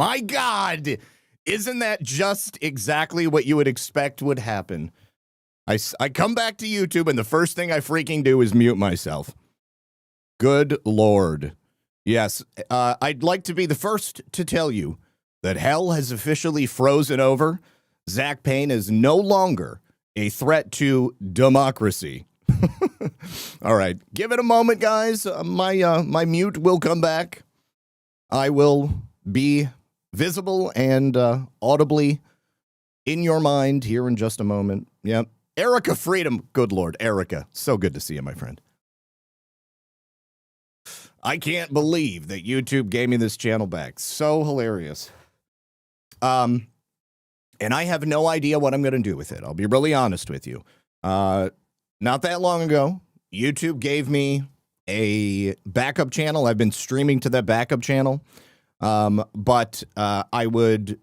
My God, isn't that just exactly what you would expect would happen? I come back to YouTube, and the first thing I freaking do is mute myself. Good Lord. Yes, I'd like to be the first to tell you that hell has officially frozen over. Zak Paine is no longer a threat to democracy. All right, give it a moment, guys. My mute will come back. I will be visible and audibly in your mind here in just a moment. Yep. Erica Freedom. Good Lord, Erica. So good to see you, my friend. I can't believe that YouTube gave me this channel back. So hilarious. And I have no idea what I'm going to do with it. I'll be really honest with you. Not that long ago, YouTube gave me a backup channel. I've been streaming to that backup channel. But I would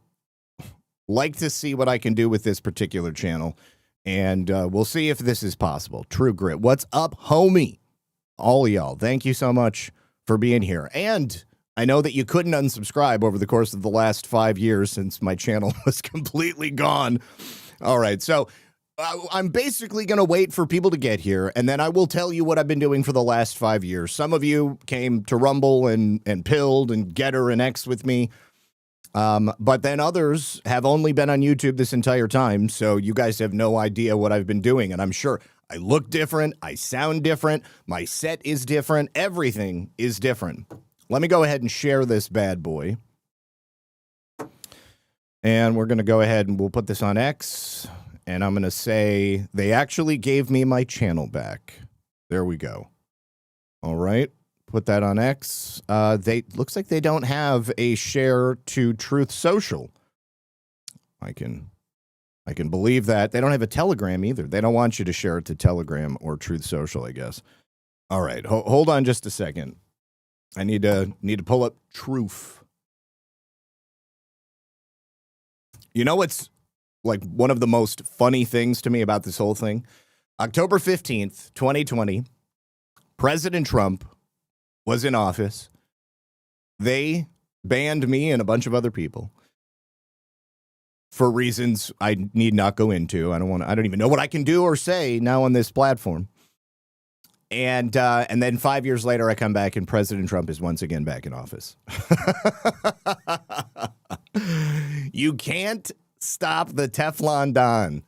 like to see what I can do with this particular channel. And we'll see if this is possible. True Grit. What's up, homie? All of y'all, thank you so much for being here. And I know that you couldn't unsubscribe over the course of the last 5 years since my channel was completely gone. All right, so I'm basically going to wait for people to get here, and then I will tell you what I've been doing for the last 5 years. Some of you came to Rumble and Pilled and Getter and X with me, but then others have only been on YouTube this entire time, so you guys have no idea what I've been doing, and I'm sure I look different, I sound different, my set is different, everything is different. Let me go ahead and share this bad boy. And we're going to go ahead and we'll put this on X. And I'm going to say they actually gave me my channel back. There we go. All right. Put that on X. Looks like they don't have a share to Truth Social. I can believe that. They don't have a Telegram either. They don't want you to share it to Telegram or Truth Social, I guess. All right. Hold on just a second. I need to pull up Truth. You know what's like one of the most funny things to me about this whole thing? October 15th, 2020, President Trump was in office. They banned me and a bunch of other people for reasons I need not go into. I don't even know what I can do or say now on this platform. And then 5 years later, I come back and President Trump is once again back in office. You can't stop the Teflon Don.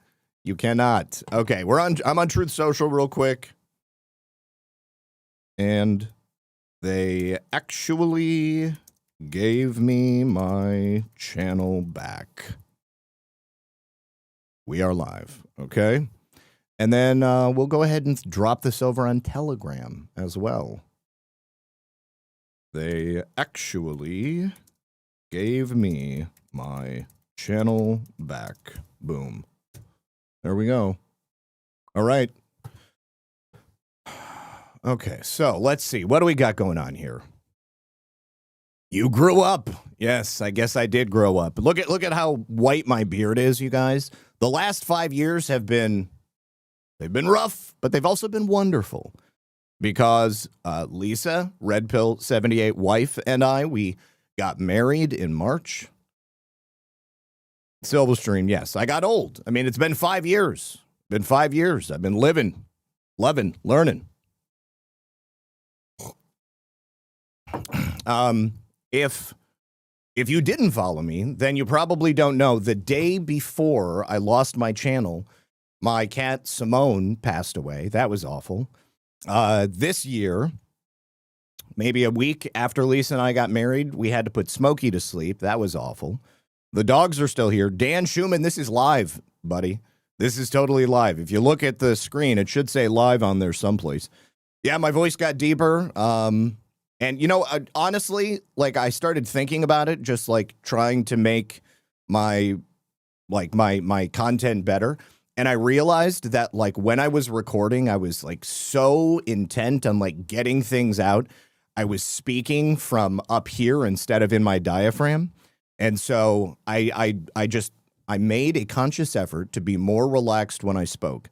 You cannot. Okay, I'm on Truth Social real quick. And they actually gave me my channel back. We are live, okay? And then we'll go ahead and drop this over on Telegram as well. They actually gave me my channel back. Boom. There we go. All right. Okay, so let's see. What do we got going on here? You grew up. Yes, I guess I did grow up. Look at how white my beard is, you guys. The last 5 years have been... they've been rough, but they've also been wonderful because Lisa, Red Pill 78 wife, and we got married in March. Silverstream, yes. I got old. I mean, it's been 5 years. Been 5 years. I've been living, loving, learning. If you didn't follow me, then you probably don't know. The day before I lost my channel, my cat Simone passed away. That was awful. This year, maybe a week after Lisa and I got married, we had to put Smokey to sleep. That was awful. The dogs are still here. Dan Schumann, this is live, buddy. This is totally live. If you look at the screen, it should say live on there someplace. Yeah, my voice got deeper. And, you know, honestly, like I started thinking about it, just like trying to make my content better. And I realized that like when I was recording, I was like so intent on like getting things out. I was speaking from up here instead of in my diaphragm. And so I made a conscious effort to be more relaxed when I spoke.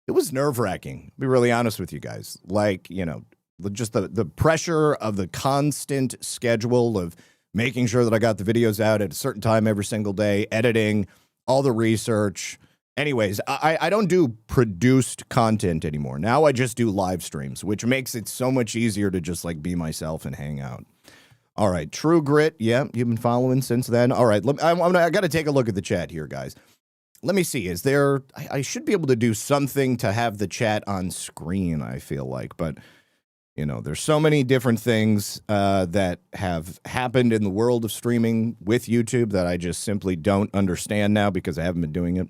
It was nerve-wracking, to be really honest with you guys. Like, you know, just the pressure of the constant schedule of making sure that I got the videos out at a certain time every single day, editing, all the research. Anyways, I don't do produced content anymore. Now I just do live streams, which makes it so much easier to just like be myself and hang out. All right, True Grit. Yeah, you've been following since then. All right, I got to take a look at the chat here, guys. Let me see. Is there? I should be able to do something to have the chat on screen, I feel like, but you know, there's so many different things that have happened in the world of streaming with YouTube that I just simply don't understand now because I haven't been doing it.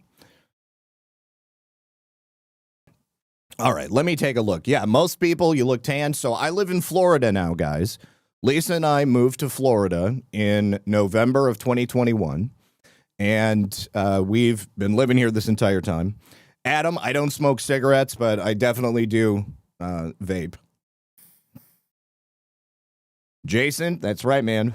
All right, let me take a look. Yeah, most people, you look tan. So I live in Florida now, guys. Lisa and I moved to Florida in November of 2021. And we've been living here this entire time. Adam, I don't smoke cigarettes, but I definitely do vape. Jason, that's right, man.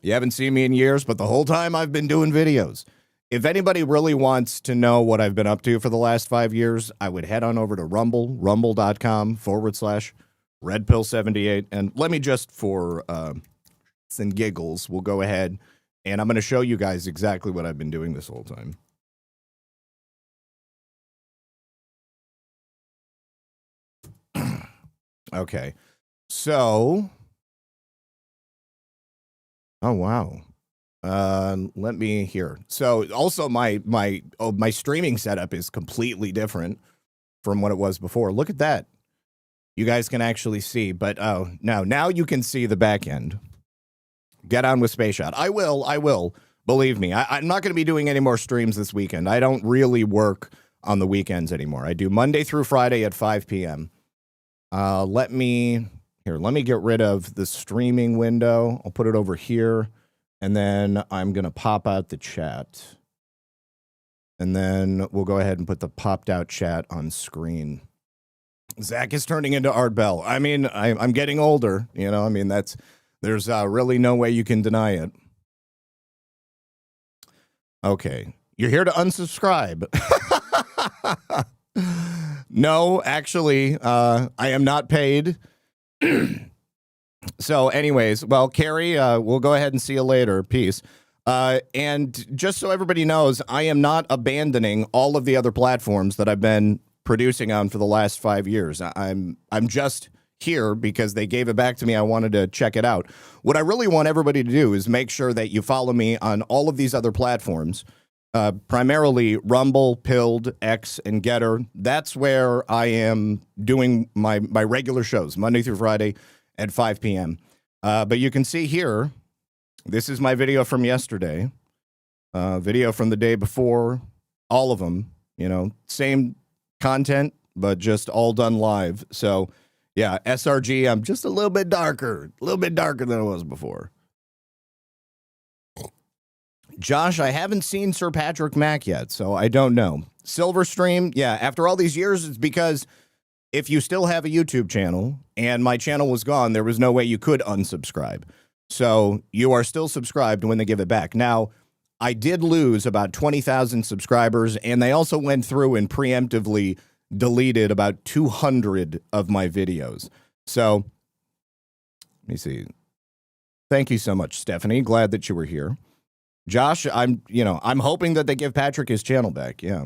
You haven't seen me in years, but the whole time I've been doing videos. If anybody really wants to know what I've been up to for the last 5 years, I would head on over to rumble.com/redpill78. And let me just, for some giggles, we'll go ahead and I'm going to show you guys exactly what I've been doing this whole time. Okay. So, oh, wow. Let me hear. So also my streaming setup is completely different from what it was before. Look at that. You guys can actually see, but oh, now you can see the back end. Get on with Space Shot. I will. Believe me. I'm not going to be doing any more streams this weekend. I don't really work on the weekends anymore. I do Monday through Friday at 5 p.m. Let me get rid of the streaming window. I'll put it over here, and then I'm going to pop out the chat. And then we'll go ahead and put the popped out chat on screen. Zach is turning into Art Bell. I mean, I'm getting older, you know. I mean, there's really no way you can deny it. Okay. You're here to unsubscribe. No, actually, I am not paid. So anyways, well, Carrie, we'll go ahead and see you later. Peace. And just so everybody knows, I am not abandoning all of the other platforms that I've been producing on for the last 5 years. I'm just here because they gave it back to me. I wanted to check it out. What I really want everybody to do is make sure that you follow me on all of these other platforms, primarily Rumble, Pilled, X, and Getter. That's where I am doing my regular shows, Monday through Friday at 5 p.m. But you can see here, this is my video from yesterday, video from the day before, all of them, you know, same content, but just all done live. So yeah, SRG, I'm just a little bit darker than I was before. Josh, I haven't seen Sir Patrick Mac yet, so I don't know. Silverstream, yeah, after all these years, it's because if you still have a YouTube channel and my channel was gone, there was no way you could unsubscribe. So you are still subscribed when they give it back. Now, I did lose about 20,000 subscribers, and they also went through and preemptively deleted about 200 of my videos. So let me see. Thank you so much, Stephanie. Glad that you were here. Josh, I'm hoping that they give Patrick his channel back. Yeah.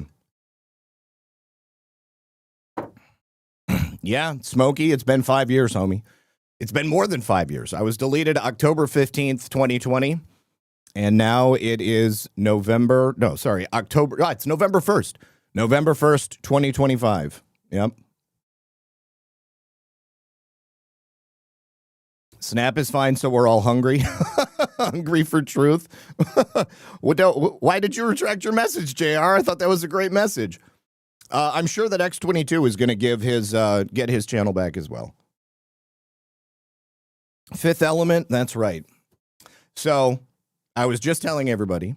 Yeah, Smokey, it's been 5 years, homie. It's been more than 5 years. I was deleted October 15th, 2020. And now it is October. Oh, it's November 1st. November 1st, 2025. Yep. Snap is fine, so we're all hungry. Hungry for truth. Why did you retract your message, JR? I thought that was a great message. I'm sure that X22 is going to give get his channel back as well. Fifth Element, that's right. So I was just telling everybody,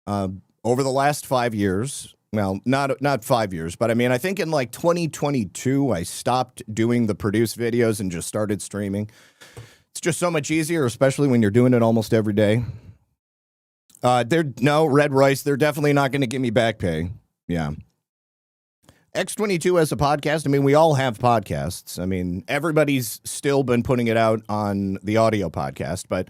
over the last 5 years, well, not 5 years, but I mean, I think in like 2022, I stopped doing the produced videos and just started streaming. It's just so much easier, especially when you're doing it almost every day. Red Rice, they're definitely not going to give me back pay. Yeah. X22 has a podcast. I mean, we all have podcasts. I mean, everybody's still been putting it out on the audio podcast, but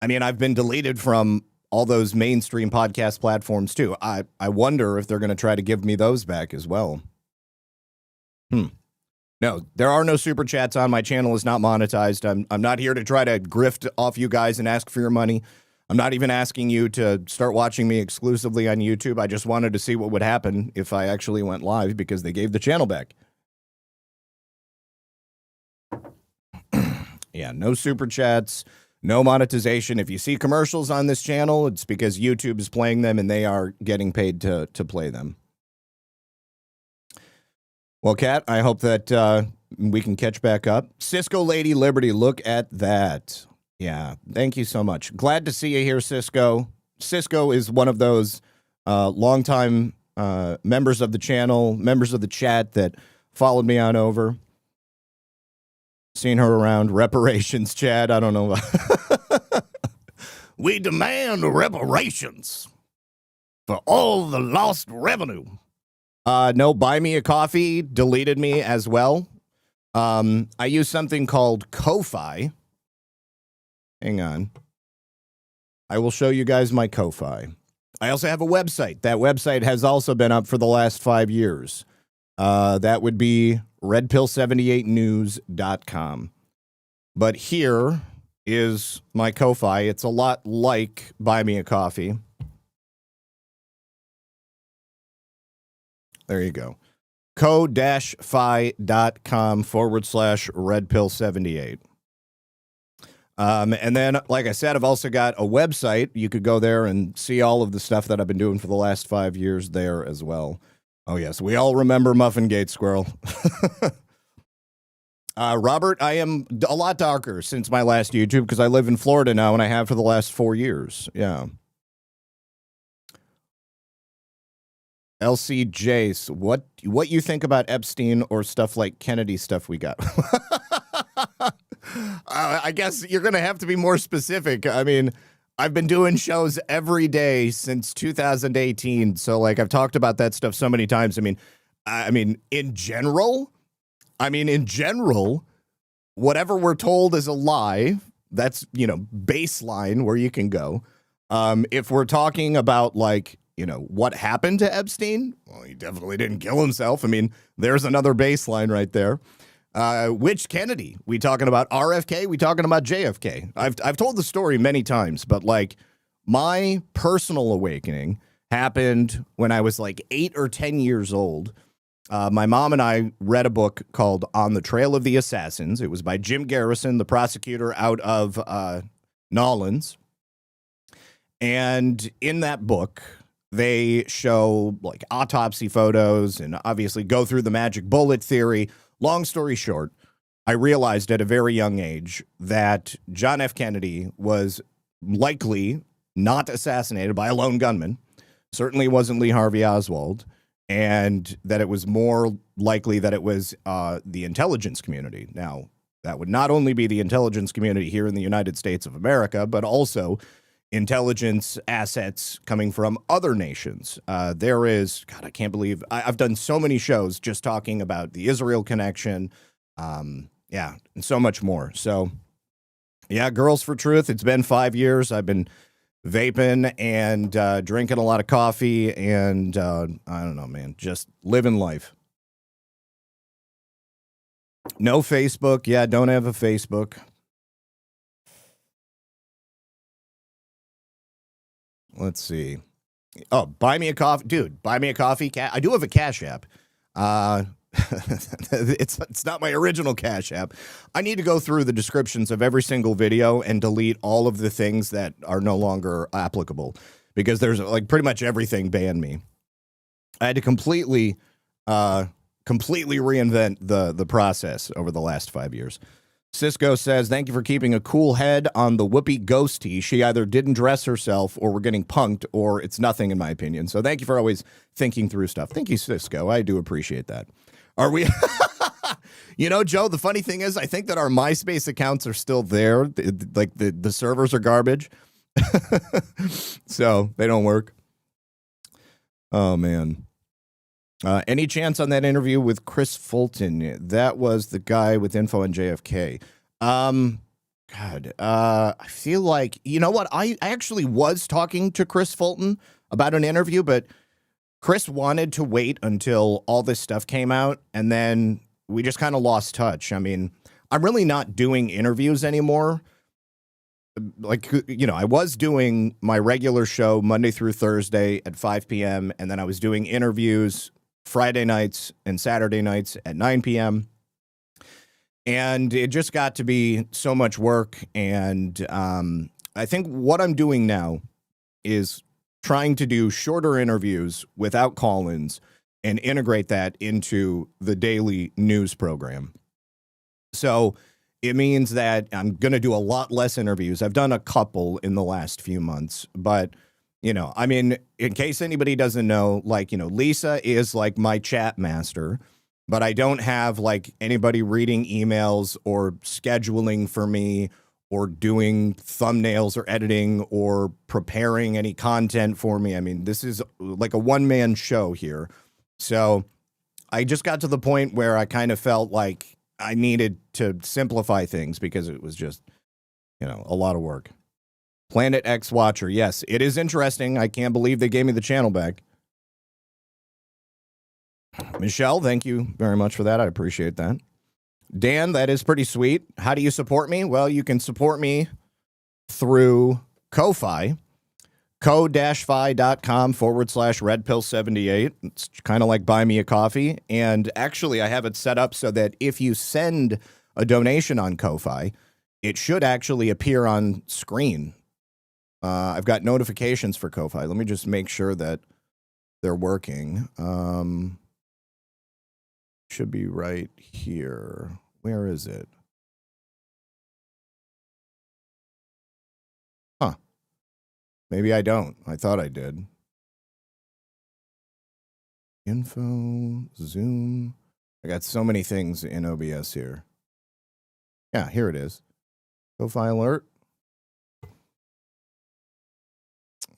I mean, I've been deleted from all those mainstream podcast platforms too. I wonder if they're going to try to give me those back as well. No, there are no super chats on. My channel is not monetized. I'm not here to try to grift off you guys and ask for your money. I'm not even asking you to start watching me exclusively on YouTube. I just wanted to see what would happen if I actually went live because they gave the channel back. Yeah, no super chats, no monetization. If you see commercials on this channel, it's because YouTube is playing them and they are getting paid to play them. Well, Kat, I hope that we can catch back up. Cisco Lady Liberty, look at that. Yeah, thank you so much. Glad to see you here, Cisco. Cisco is one of those longtime members of the channel, members of the chat that followed me on over. Seen her around. Reparations, Chad. I don't know. We demand reparations for all the lost revenue. No, Buy Me a Coffee deleted me as well. I use something called Ko-Fi. Hang on. I will show you guys my Ko-Fi. I also have a website. That website has also been up for the last 5 years. That would be redpill78news.com. But here is my Ko-Fi. It's a lot like Buy Me a Coffee. There you go. ko-fi.com/redpill78. And then, like I said, I've also got a website. You could go there and see all of the stuff that I've been doing for the last 5 years there as well. Oh, yes. We all remember Muffin Gate Squirrel. Robert, I am a lot darker since my last YouTube because I live in Florida now and I have for the last 4 years. Yeah. LC Jace, what you think about Epstein or stuff like Kennedy stuff we got? I guess you're going to have to be more specific. I mean, I've been doing shows every day since 2018. So like I've talked about that stuff so many times. I mean, in general, whatever we're told is a lie. That's, baseline where you can go. If we're talking about like, what happened to Epstein? Well, he definitely didn't kill himself. I mean, there's another baseline right there. Which Kennedy? We talking about RFK? We talking about JFK? I've told the story many times, but like my personal awakening happened when I was like 8 or 10 years old. My mom and I read a book called On the Trail of the Assassins. It was by Jim Garrison, the prosecutor out of Nolens. And in that book, they show like autopsy photos and obviously go through the magic bullet theory. Long story short, I realized at a very young age that John F. Kennedy was likely not assassinated by a lone gunman. Certainly wasn't Lee Harvey Oswald. And that it was more likely that it was the intelligence community. Now, that would not only be the intelligence community here in the United States of America, but also intelligence assets coming from other nations. There is, God, I can't believe, I've done so many shows just talking about the Israel connection, and so much more. So, yeah, Girls for Truth, it's been 5 years. I've been vaping and drinking a lot of coffee and, I don't know, man, just living life. No Facebook. Yeah, don't have a Facebook. Let's see. Oh, Buy Me a Coffee. Dude, Buy Me a Coffee. I do have a Cash App. It's not my original Cash App. I need to go through the descriptions of every single video and delete all of the things that are no longer applicable because there's like pretty much everything banned me. I had to completely reinvent the process over the last 5 years. Cisco says, thank you for keeping a cool head on the Whoopi ghosty. She either didn't dress herself or we're getting punked or it's nothing in my opinion. So thank you for always thinking through stuff. Thank you, Cisco. I do appreciate that. Are we? Joe, the funny thing is I think that our MySpace accounts are still there. Like the servers are garbage. So they don't work. Oh, man. Any chance on that interview with Chris Fulton? That was the guy with info on JFK. God, I feel like, you know what? I actually was talking to Chris Fulton about an interview, but Chris wanted to wait until all this stuff came out, and then we just kind of lost touch. I mean, I'm really not doing interviews anymore. Like, you know, I was doing my regular show Monday through Thursday at 5 p.m., and then I was doing interviews Friday nights and Saturday nights at 9 p.m., and it just got to be so much work. And I think what I'm doing now is trying to do shorter interviews without call-ins and integrate that into the daily news program. So it means that I'm going to do a lot less interviews. I've done a couple in the last few months, but, you know, I mean, in case anybody doesn't know, like, you know, Lisa is like my chat master, but I don't have like anybody reading emails or scheduling for me or doing thumbnails or editing or preparing any content for me. I mean, this is like a one-man show here. So I just got to the point where I kind of felt like I needed to simplify things because it was just, you know, a lot of work. Planet X Watcher. Yes, it is interesting. I can't believe they gave me the channel back. Michelle, thank you very much for that. I appreciate that. Dan, that is pretty sweet. How do you support me? Well, you can support me through Ko-Fi, ko-fi.com/redpill78. It's kind of like buy me a coffee. And actually, I have it set up so that if you send a donation on Ko-Fi, it should actually appear on screen. I've got notifications for Ko-Fi. Let me just make sure that they're working. Should be right here. Where is it? Huh. Maybe I don't. I thought I did. Info, Zoom. I got so many things in OBS here. Yeah, here it is. Ko-Fi alert.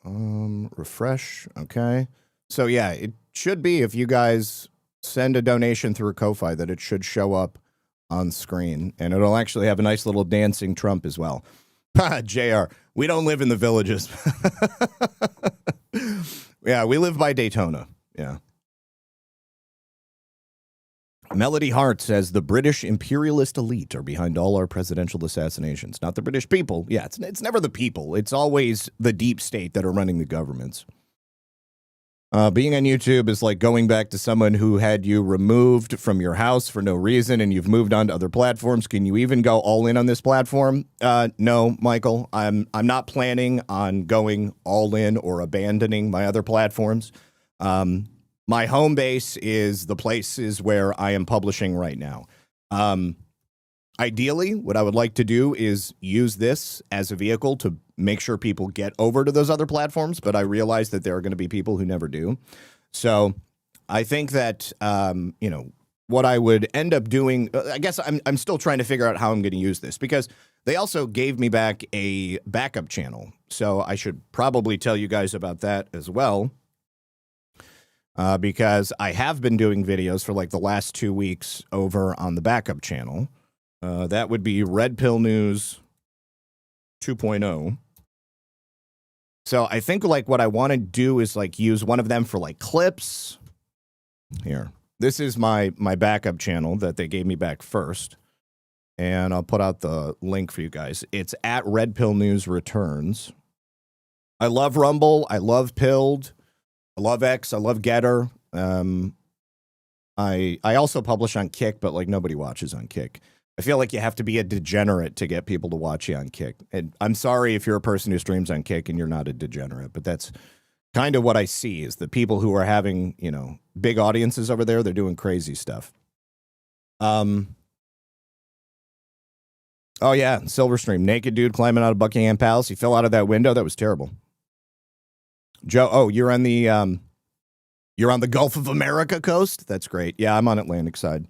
Refresh. Okay. So yeah, it should be, if you guys send a donation through Ko-Fi, that it should show up on screen, and it'll actually have a nice little dancing Trump as well. JR, we don't live in the villages. Yeah, we live by Daytona. Yeah. Melody Hart says the British imperialist elite are behind all our presidential assassinations, not the British people. Yeah, it's never the people. It's always the deep state that are running the governments. Being on YouTube is like going back to someone who had you removed from your house for no reason and you've moved on to other platforms. Can you even go all in on this platform? No, Michael. I'm not planning on going all in or abandoning my other platforms. My home base is the places where I am publishing right now. Ideally, what I would like to do is use this as a vehicle to make sure people get over to those other platforms, but I realize that there are going to be people who never do. So I think that, you know, what I would end up doing, I guess I'm still trying to figure out how I'm going to use this, because they also gave me back a backup channel. So I should probably tell you guys about that as well, because I have been doing videos for like the last 2 weeks over on the backup channel. That would be Red Pill News 2.0. So I think like what I want to do is like use one of them for like clips. Here, this is my backup channel that they gave me back first, and I'll put out the link for you guys. It's at Red Pill News Returns. I love Rumble. I love Pilled. I love X. I love Getter. I also publish on Kick, but like nobody watches on Kick. I feel like you have to be a degenerate to get people to watch you on Kick. And I'm sorry if you're a person who streams on Kick and you're not a degenerate, but that's kind of what I see, is the people who are having, you know, big audiences over there, they're doing crazy stuff. Oh yeah, Silverstream, naked dude climbing out of Buckingham Palace. He fell out of that window. That was terrible. Joe, oh, you're on the Gulf of America coast? That's great. Yeah, I'm on Atlantic side.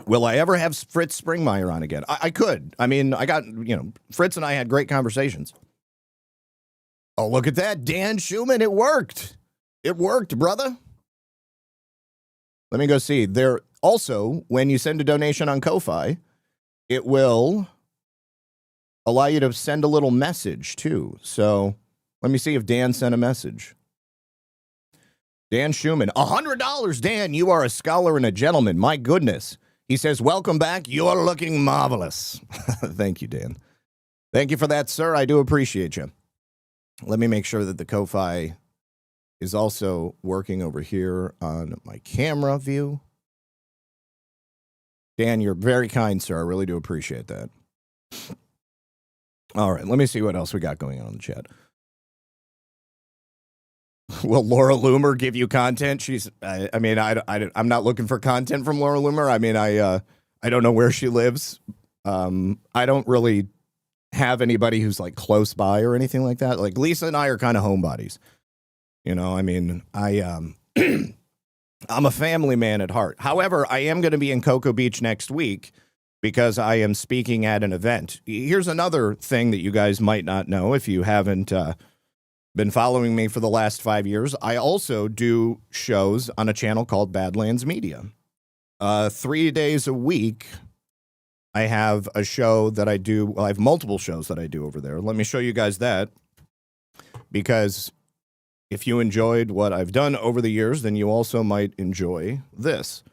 Will I ever have Fritz Springmeier on again? I could. I mean, I got, you know, Fritz and I had great conversations. Oh, look at that. Dan Schumann. It worked. It worked, brother. Let me go see. There also, when you send a donation on Ko-Fi, it will allow you to send a little message too. So let me see if Dan sent a message. Dan Schumann, $100. Dan, you are a scholar and a gentleman. My goodness. He says, welcome back. You're looking marvelous. Thank you, Dan. Thank you for that, sir. I do appreciate you. Let me make sure that the Ko-Fi is also working over here on my camera view. Dan, you're very kind, sir. I really do appreciate that. All right, let me see what else we got going on in the chat. Will Laura Loomer give you content? I'm not looking for content from Laura Loomer. I mean, I don't know where she lives. I don't really have anybody who's like close by or anything like that. Like Lisa and I are kind of homebodies. You know, I mean, I'm a family man at heart. However, I am going to be in Cocoa Beach next week because I am speaking at an event. Here's another thing that you guys might not know if you haven't been following me for the last 5 years. I also do shows on a channel called Badlands Media. 3 days a week, I have a show that I do. Well, I have multiple shows that I do over there. Let me show you guys that, because if you enjoyed what I've done over the years, then you also might enjoy this.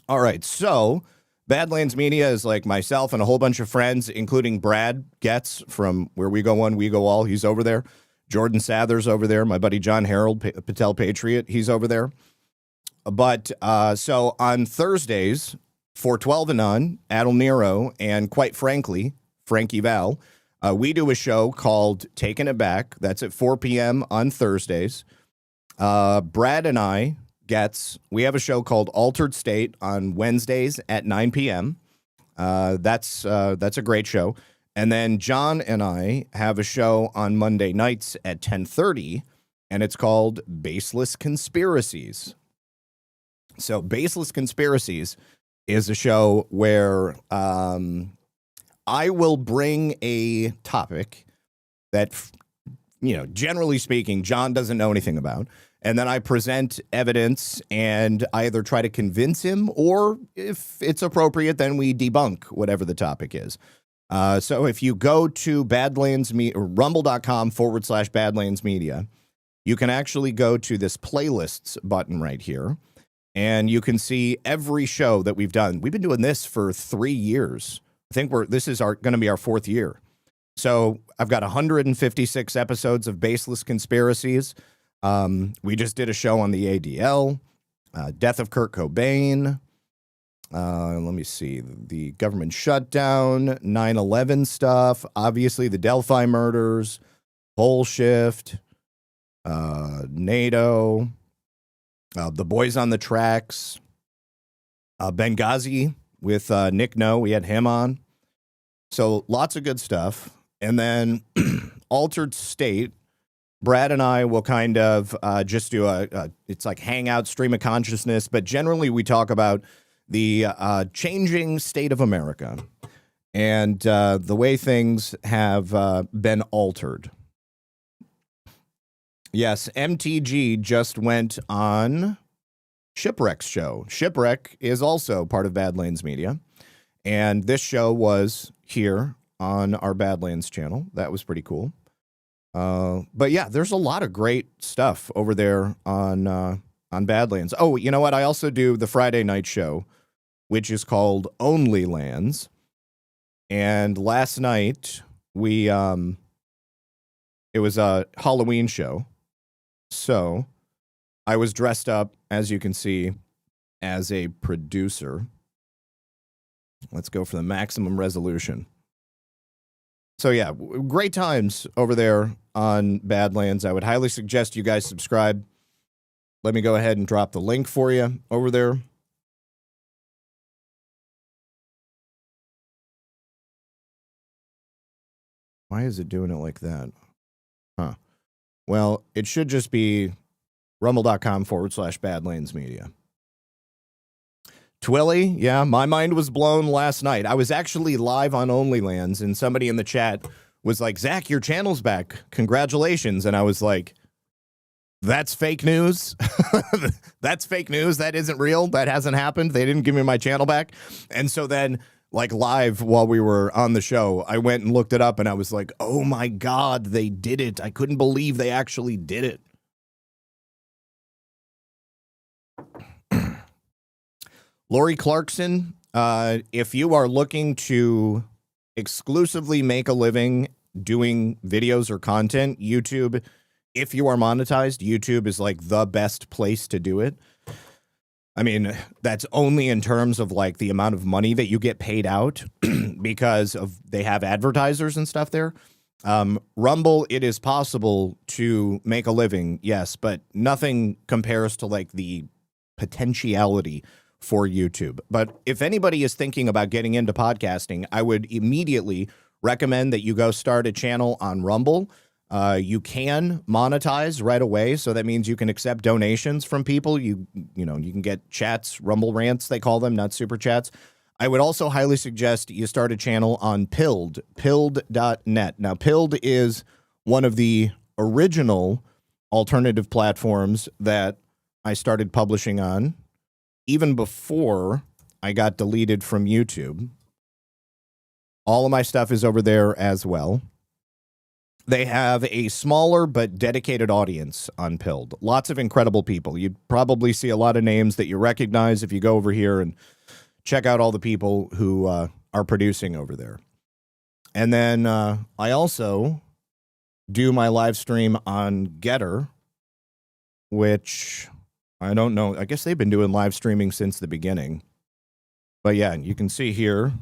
All right, so Badlands Media is like myself and a whole bunch of friends, including Brad Getz from Where We Go One, We Go All. He's over there. Jordan Sather's over there. My buddy John Harold, Patel Patriot, he's over there. But so on Thursdays, 412 and on, Adel Nero, and quite frankly, Frankie Val, we do a show called Taking It Back. That's at 4 p.m. on Thursdays. Brad and I, we have a show called Altered State on Wednesdays at 9 p.m. That's a great show. And then John and I have a show on Monday nights at 10:30, and it's called Baseless Conspiracies. So Baseless Conspiracies is a show where I will bring a topic that, you know, generally speaking, John doesn't know anything about. And then I present evidence and I either try to convince him, or if it's appropriate, then we debunk whatever the topic is. So if you go to rumble.com/Badlands Media, you can actually go to this playlists button right here, and you can see every show that we've done. We've been doing this for 3 years. I think this is going to be our 4th year. So I've got 156 episodes of Baseless Conspiracies. We just did a show on the ADL, death of Kurt Cobain. Let me see, the government shutdown, 9/11 stuff, obviously the Delphi murders, Pole Shift, NATO, the Boys on the Tracks, Benghazi with Nick No. We had him on. So lots of good stuff. And then Altered State. Brad and I will kind of just do it's like hangout, stream of consciousness, but generally we talk about the changing state of America and the way things have been altered. Yes, MTG just went on Shipwreck's show. Shipwreck is also part of Badlands Media, and this show was here on our Badlands channel. That was pretty cool. But yeah, there's a lot of great stuff over there on Badlands. Oh, you know what? I also do the Friday night show, which is called Only Lands. And last night it was a Halloween show. So I was dressed up, as you can see, as a producer. Let's go for the maximum resolution. So yeah, great times over there on Badlands. I would highly suggest you guys subscribe. Let me go ahead and drop the link for you over there. Why is it doing it like that? Huh. Well, it should just be rumble.com/Badlands Media. Twilly, yeah, my mind was blown last night. I was actually live on OnlyLands, and somebody in the chat was like, Zach, your channel's back. Congratulations. And I was like, That's fake news. That's fake news. That isn't real. That hasn't happened. They didn't give me my channel back. And so then, like live while we were on the show, I went and looked it up and I was like, oh my God, they did it. I couldn't believe they actually did it. Lori Clarkson, if you are looking to exclusively make a living doing videos or content, YouTube, if you are monetized, YouTube is like the best place to do it. I mean, that's only in terms of like the amount of money that you get paid out because of they have advertisers and stuff there. Rumble, it is possible to make a living, yes, but nothing compares to like the potentiality for YouTube. But if anybody is thinking about getting into podcasting, I would immediately recommend that you go start a channel on Rumble. You can monetize right away, so that means you can accept donations from people. You can get chats, Rumble rants, they call them, not super chats. I would also highly suggest you start a channel on Pilled, pilled.net. Now, Pilled is one of the original alternative platforms that I started publishing on, even before I got deleted from YouTube. All of my stuff is over there as well. They have a smaller but dedicated audience on Pilled. Lots of incredible people. You'd probably see a lot of names that you recognize if you go over here and check out all the people who are producing over there. And then I also do my live stream on Getter, which I don't know. I guess they've been doing live streaming since the beginning. But yeah, you can see here,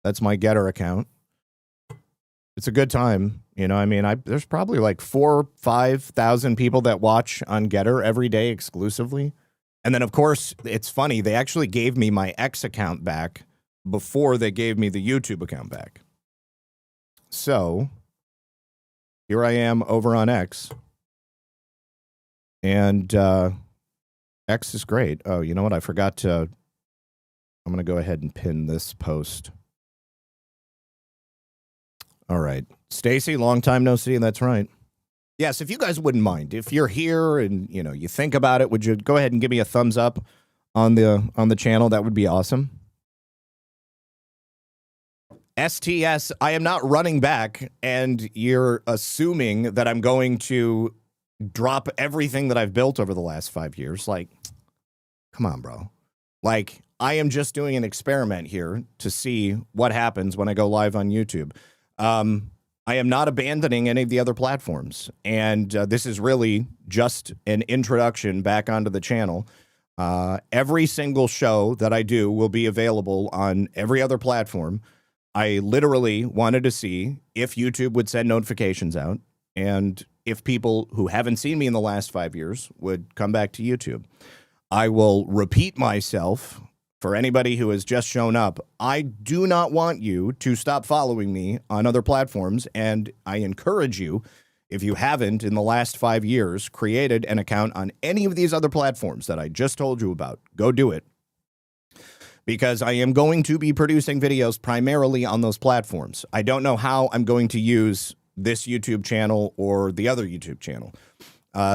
that's my Getter account. It's a good time. You know, I mean, there's probably like 4,000 or 5,000 people that watch on Getter every day exclusively. And then, of course, it's funny. They actually gave me my X account back before they gave me the YouTube account back. So here I am over on X. And X is great. Oh, you know what? I forgot to. I'm going to go ahead and pin this post. All right. Stacy, long time no see. That's right. Yes, if you guys wouldn't mind, if you're here and you think about it, would you go ahead and give me a thumbs up on the channel? That would be awesome. STS, I am not running back, and you're assuming that I'm going to drop everything that I've built over the last 5 years. Like, come on, bro. Like, I am just doing an experiment here to see what happens when I go live on YouTube. I am not abandoning any of the other platforms, and this is really just an introduction back onto the channel. Every single show that I do will be available on every other platform. I literally wanted to see if YouTube would send notifications out and if people who haven't seen me in the last 5 years would come back to YouTube. I will repeat myself. For anybody who has just shown up, I do not want you to stop following me on other platforms, and I encourage you, if you haven't in the last 5 years created an account on any of these other platforms that I just told you about, go do it. Because I am going to be producing videos primarily on those platforms. I don't know how I'm going to use this YouTube channel or the other YouTube channel.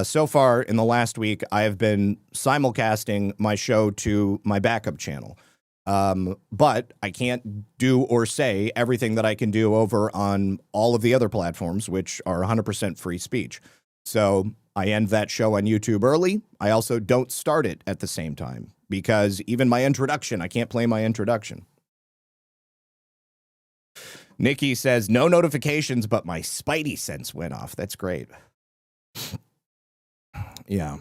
So far, in the last week, I have been simulcasting my show to my backup channel. But I can't do or say everything that I can do over on all of the other platforms, which are 100% free speech. So I end that show on YouTube early. I also don't start it at the same time because even my introduction, I can't play my introduction. Nikki says, no notifications, but my Spidey sense went off. That's great. Yeah.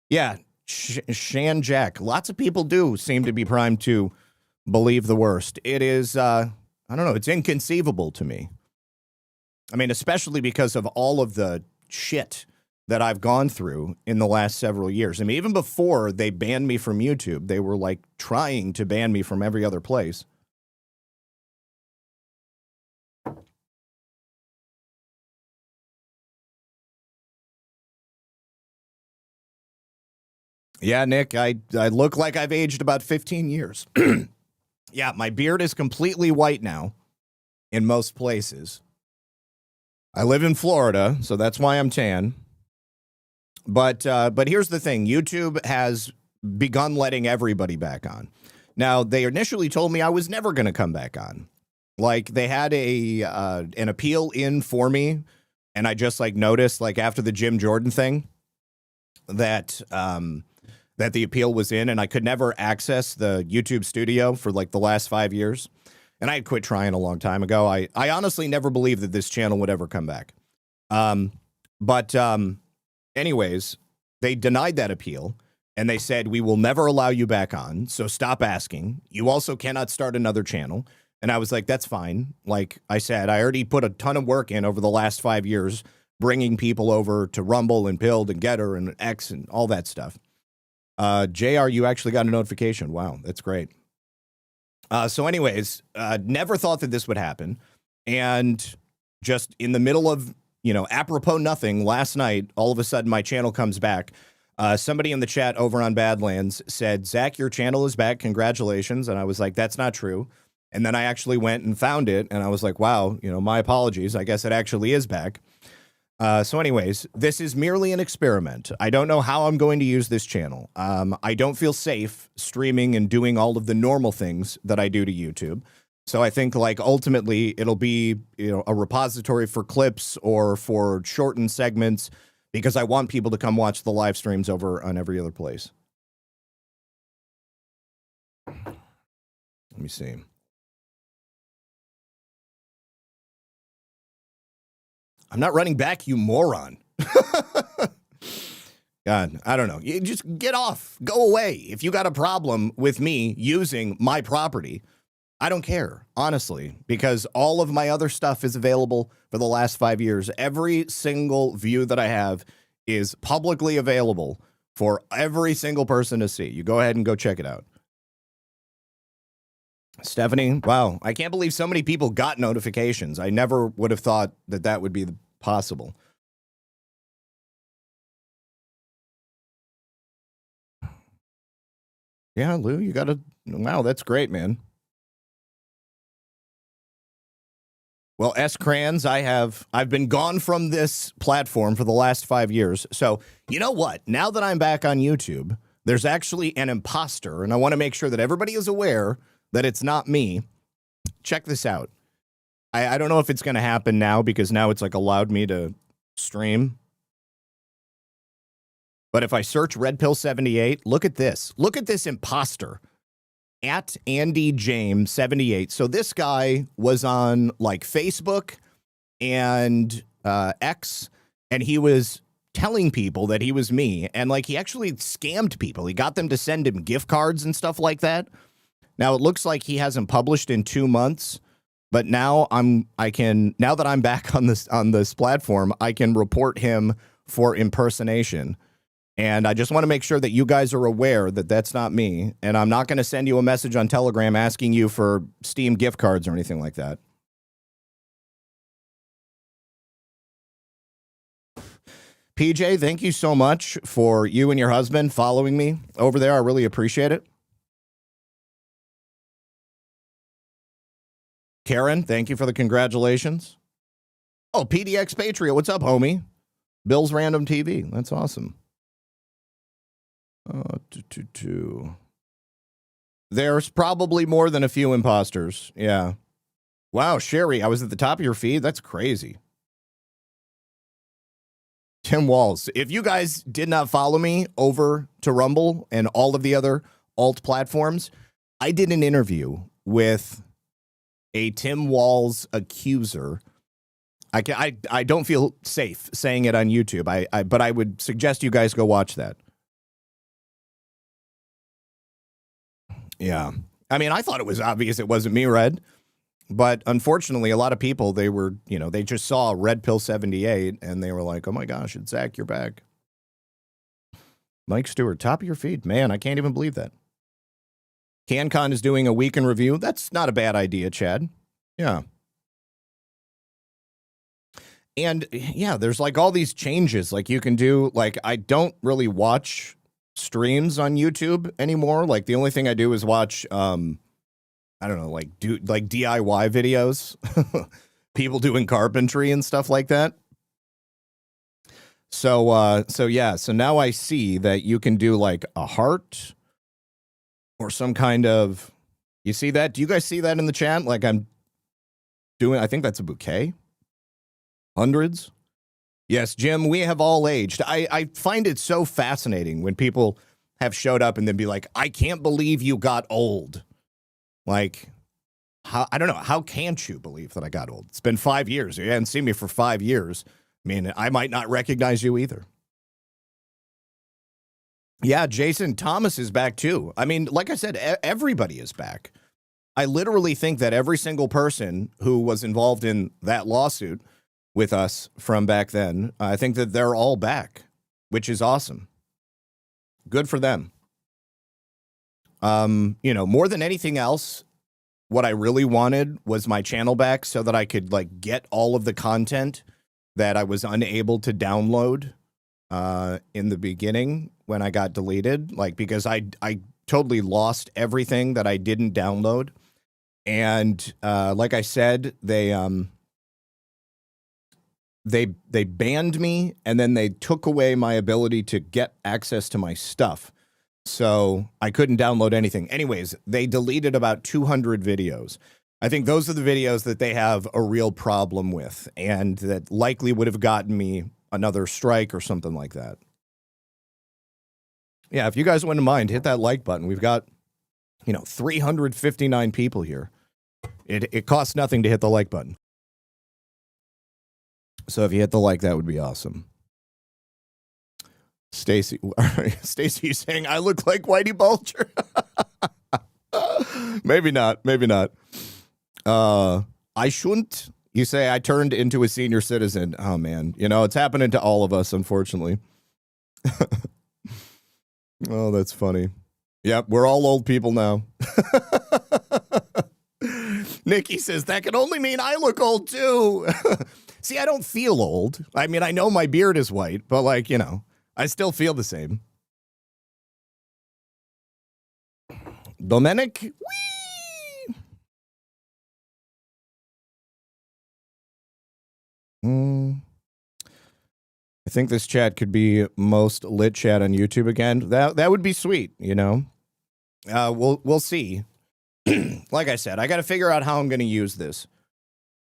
Yeah. Shan Jack. Lots of people do seem to be primed to believe the worst. It is, I don't know, it's inconceivable to me. I mean, especially because of all of the shit that I've gone through in the last several years. I mean, even before they banned me from YouTube, they were like trying to ban me from every other place. Yeah, Nick, I look like I've aged about 15 years. Yeah, my beard is completely white now in most places. I live in Florida, so that's why I'm tan. But here's the thing. YouTube has begun letting everybody back on. Now, they initially told me I was never going to come back on. Like, they had an appeal in for me, and I just, like, noticed, like, after the Jim Jordan thing that that the appeal was in, and I could never access the YouTube studio for, like, the last 5 years. And I had quit trying a long time ago. I honestly never believed that this channel would ever come back. Anyways, they denied that appeal, and they said, we will never allow you back on, so stop asking. You also cannot start another channel. And I was like, that's fine. Like I said, I already put a ton of work in over the last 5 years, bringing people over to Rumble and Build and Getter and X and all that stuff. JR, you actually got a notification. Wow, that's great. So anyways, never thought that this would happen. And just in the middle of, apropos nothing, last night, all of a sudden my channel comes back. Somebody in the chat over on Badlands said, Zach, your channel is back. Congratulations. And I was like, that's not true. And then I actually went and found it. And I was like, wow, my apologies. I guess it actually is back. So anyways, this is merely an experiment. I don't know how I'm going to use this channel. I don't feel safe streaming and doing all of the normal things that I do to YouTube. So I think, like, ultimately it'll be, a repository for clips or for shortened segments, because I want people to come watch the live streams over on every other place. Let me see. I'm not running back, you moron. God, I don't know. You just get off. Go away. If you got a problem with me using my property, I don't care, honestly, because all of my other stuff is available for the last 5 years. Every single view that I have is publicly available for every single person to see. You go ahead and go check it out. Stephanie, wow, I can't believe so many people got notifications. I never would have thought that that would be possible. Yeah, Lou, you got to, wow, that's great, man. Well, S-Crans, I've been gone from this platform for the last 5 years. So, you know what? Now that I'm back on YouTube, there's actually an imposter, and I want to make sure that everybody is aware that it's not me. Check this out. I don't know if it's going to happen now, because now it's like allowed me to stream. But if I search Red Pill 78, look at this. Look at this imposter. At Andy James 78. So this guy was on, like, Facebook and X, and he was telling people that he was me, and, like, he actually scammed people. He got them to send him gift cards and stuff like that. Now it looks like he hasn't published in 2 months, but now now that I'm back on this platform, I can report him for impersonation. And I just want to make sure that you guys are aware that that's not me. And I'm not going to send you a message on Telegram asking you for Steam gift cards or anything like that. PJ, thank you so much for you and your husband following me over there. I really appreciate it. Karen, thank you for the congratulations. Oh, PDX Patriot, what's up, homie? Bill's Random TV, that's awesome. There's probably more than a few imposters. Yeah. Wow, Sherry, I was at the top of your feed. That's crazy. Tim Walls. If you guys did not follow me over to Rumble and all of the other alt platforms, I did an interview with a Tim Walls accuser. I don't feel safe saying it on YouTube. But I would suggest you guys go watch that. Yeah. I mean, I thought it was obvious it wasn't me, Red. But unfortunately, a lot of people, they were, they just saw Red Pill 78 and they were like, oh my gosh, it's Zach, you're back. Mike Stewart, top of your feed. Man, I can't even believe that. CanCon is doing a week in review. That's not a bad idea, Chad. Yeah. And yeah, there's like all these changes. Like you can do, like, I don't really watch streams on YouTube anymore. Like the only thing I do is watch, I don't know, like DIY videos. people doing carpentry and stuff like that. So yeah, so now I see that you can do like a heart or some kind of, you see that? Do you guys see that in the chat? Like I'm doing, I think that's a bouquet. Hundreds. Yes, Jim, we have all aged. I find it so fascinating when people have showed up and then be like, I can't believe you got old. Like, how, I don't know, how can't you believe that I got old? It's been 5 years. You hadn't seen me for 5 years. I mean, I might not recognize you either. Yeah, Jason Thomas is back too. I mean, like I said, everybody is back. I literally think that every single person who was involved in that lawsuit with us from back then, I think that they're all back, which is awesome. Good for them. You know, more than anything else, what I really wanted was my channel back so that I could like get all of the content that I was unable to download in the beginning when I got deleted, like because I totally lost everything that I didn't download. And like I said, they banned me and then they took away my ability to get access to my stuff. So I couldn't download anything. Anyways, they deleted about 200 videos. I think those are the videos that they have a real problem with and that likely would have gotten me another strike or something like that. Yeah, if you guys wouldn't mind, hit that like button. We've got, 359 people here. It costs nothing to hit the like button. So if you hit the like, that would be awesome. Stacy saying, I look like Whitey Bulger. Maybe not. Maybe not. I shouldn't. You say I turned into a senior citizen. Oh, man. It's happening to all of us, unfortunately. Oh, that's funny. Yep, we're all old people now. Nikki says, that can only mean I look old, too. See, I don't feel old. I mean, I know my beard is white, but, I still feel the same. Domenic? Whee! I think this chat could be most lit chat on YouTube again. That would be sweet, We'll see. Like I said, I got to figure out how I'm going to use this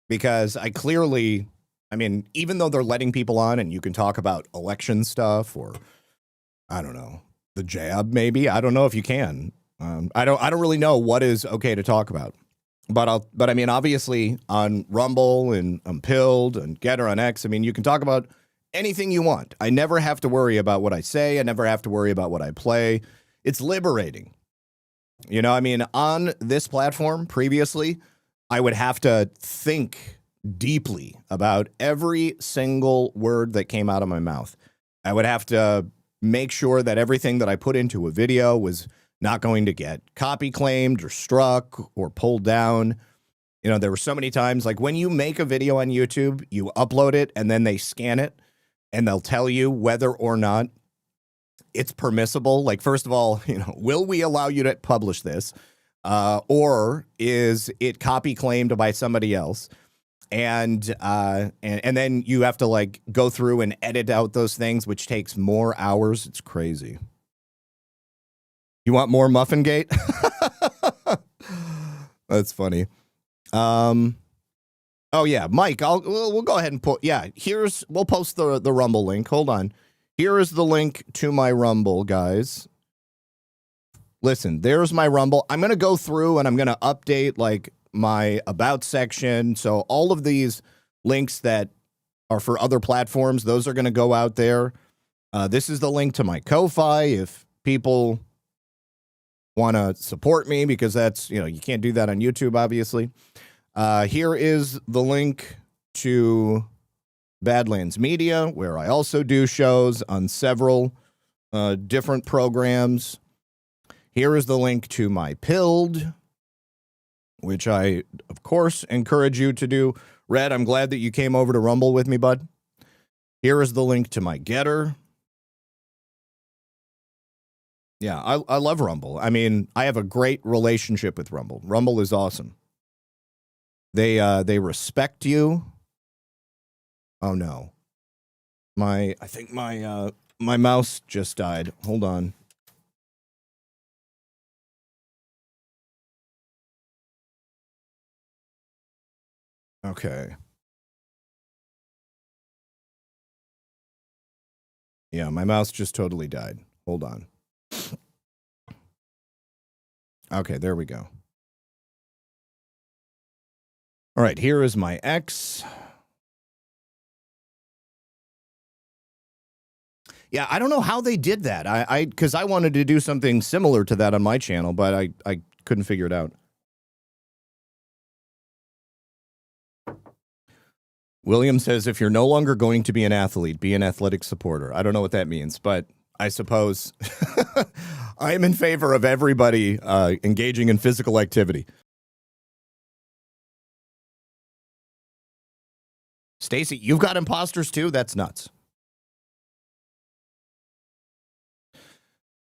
because even though they're letting people on and you can talk about election stuff or I don't know, the jab, maybe, I don't know if you can. I don't really know what is okay to talk about, but obviously on Rumble and Pilled and Getter on X, you can talk about anything you want. I never have to worry about what I say. I never have to worry about what I play. It's liberating. On this platform previously, I would have to think deeply about every single word that came out of my mouth. I would have to make sure that everything that I put into a video was not going to get copy claimed or struck or pulled down. There were so many times, like when you make a video on YouTube, you upload it and then they scan it and they'll tell you whether or not it's permissible. Like, first of all, will we allow you to publish this? Or is it copy claimed by somebody else? And then you have to go through and edit out those things, which takes more hours. It's crazy. You want more Muffingate? That's funny. Oh yeah, Mike, we'll go ahead and put, we'll post the Rumble link. Hold on. Here is the link to my Rumble, guys. Listen, there's my Rumble. I'm going to go through and I'm going to update my about section. So all of these links that are for other platforms, those are going to go out there. This is the link to my Ko-Fi if people want to support me, because that's, you can't do that on YouTube, obviously. Here is the link to Badlands Media, where I also do shows on several different programs. Here is the link to my Pilled, which I, of course, encourage you to do. Red, I'm glad that you came over to Rumble with me, bud. Here is the link to my Getter. Yeah, I love Rumble. I have a great relationship with Rumble. Rumble is awesome. They respect you. Oh no. I think my mouse just died. Hold on. Okay. Yeah, my mouse just totally died. Hold on. Okay, there we go. All right, here is my X. Yeah, I don't know how they did that. Because I wanted to do something similar to that on my channel, but I couldn't figure it out. William says, if you're no longer going to be an athlete, be an athletic supporter. I don't know what that means, but I suppose I am in favor of everybody engaging in physical activity. Stacy, you've got imposters too? That's nuts.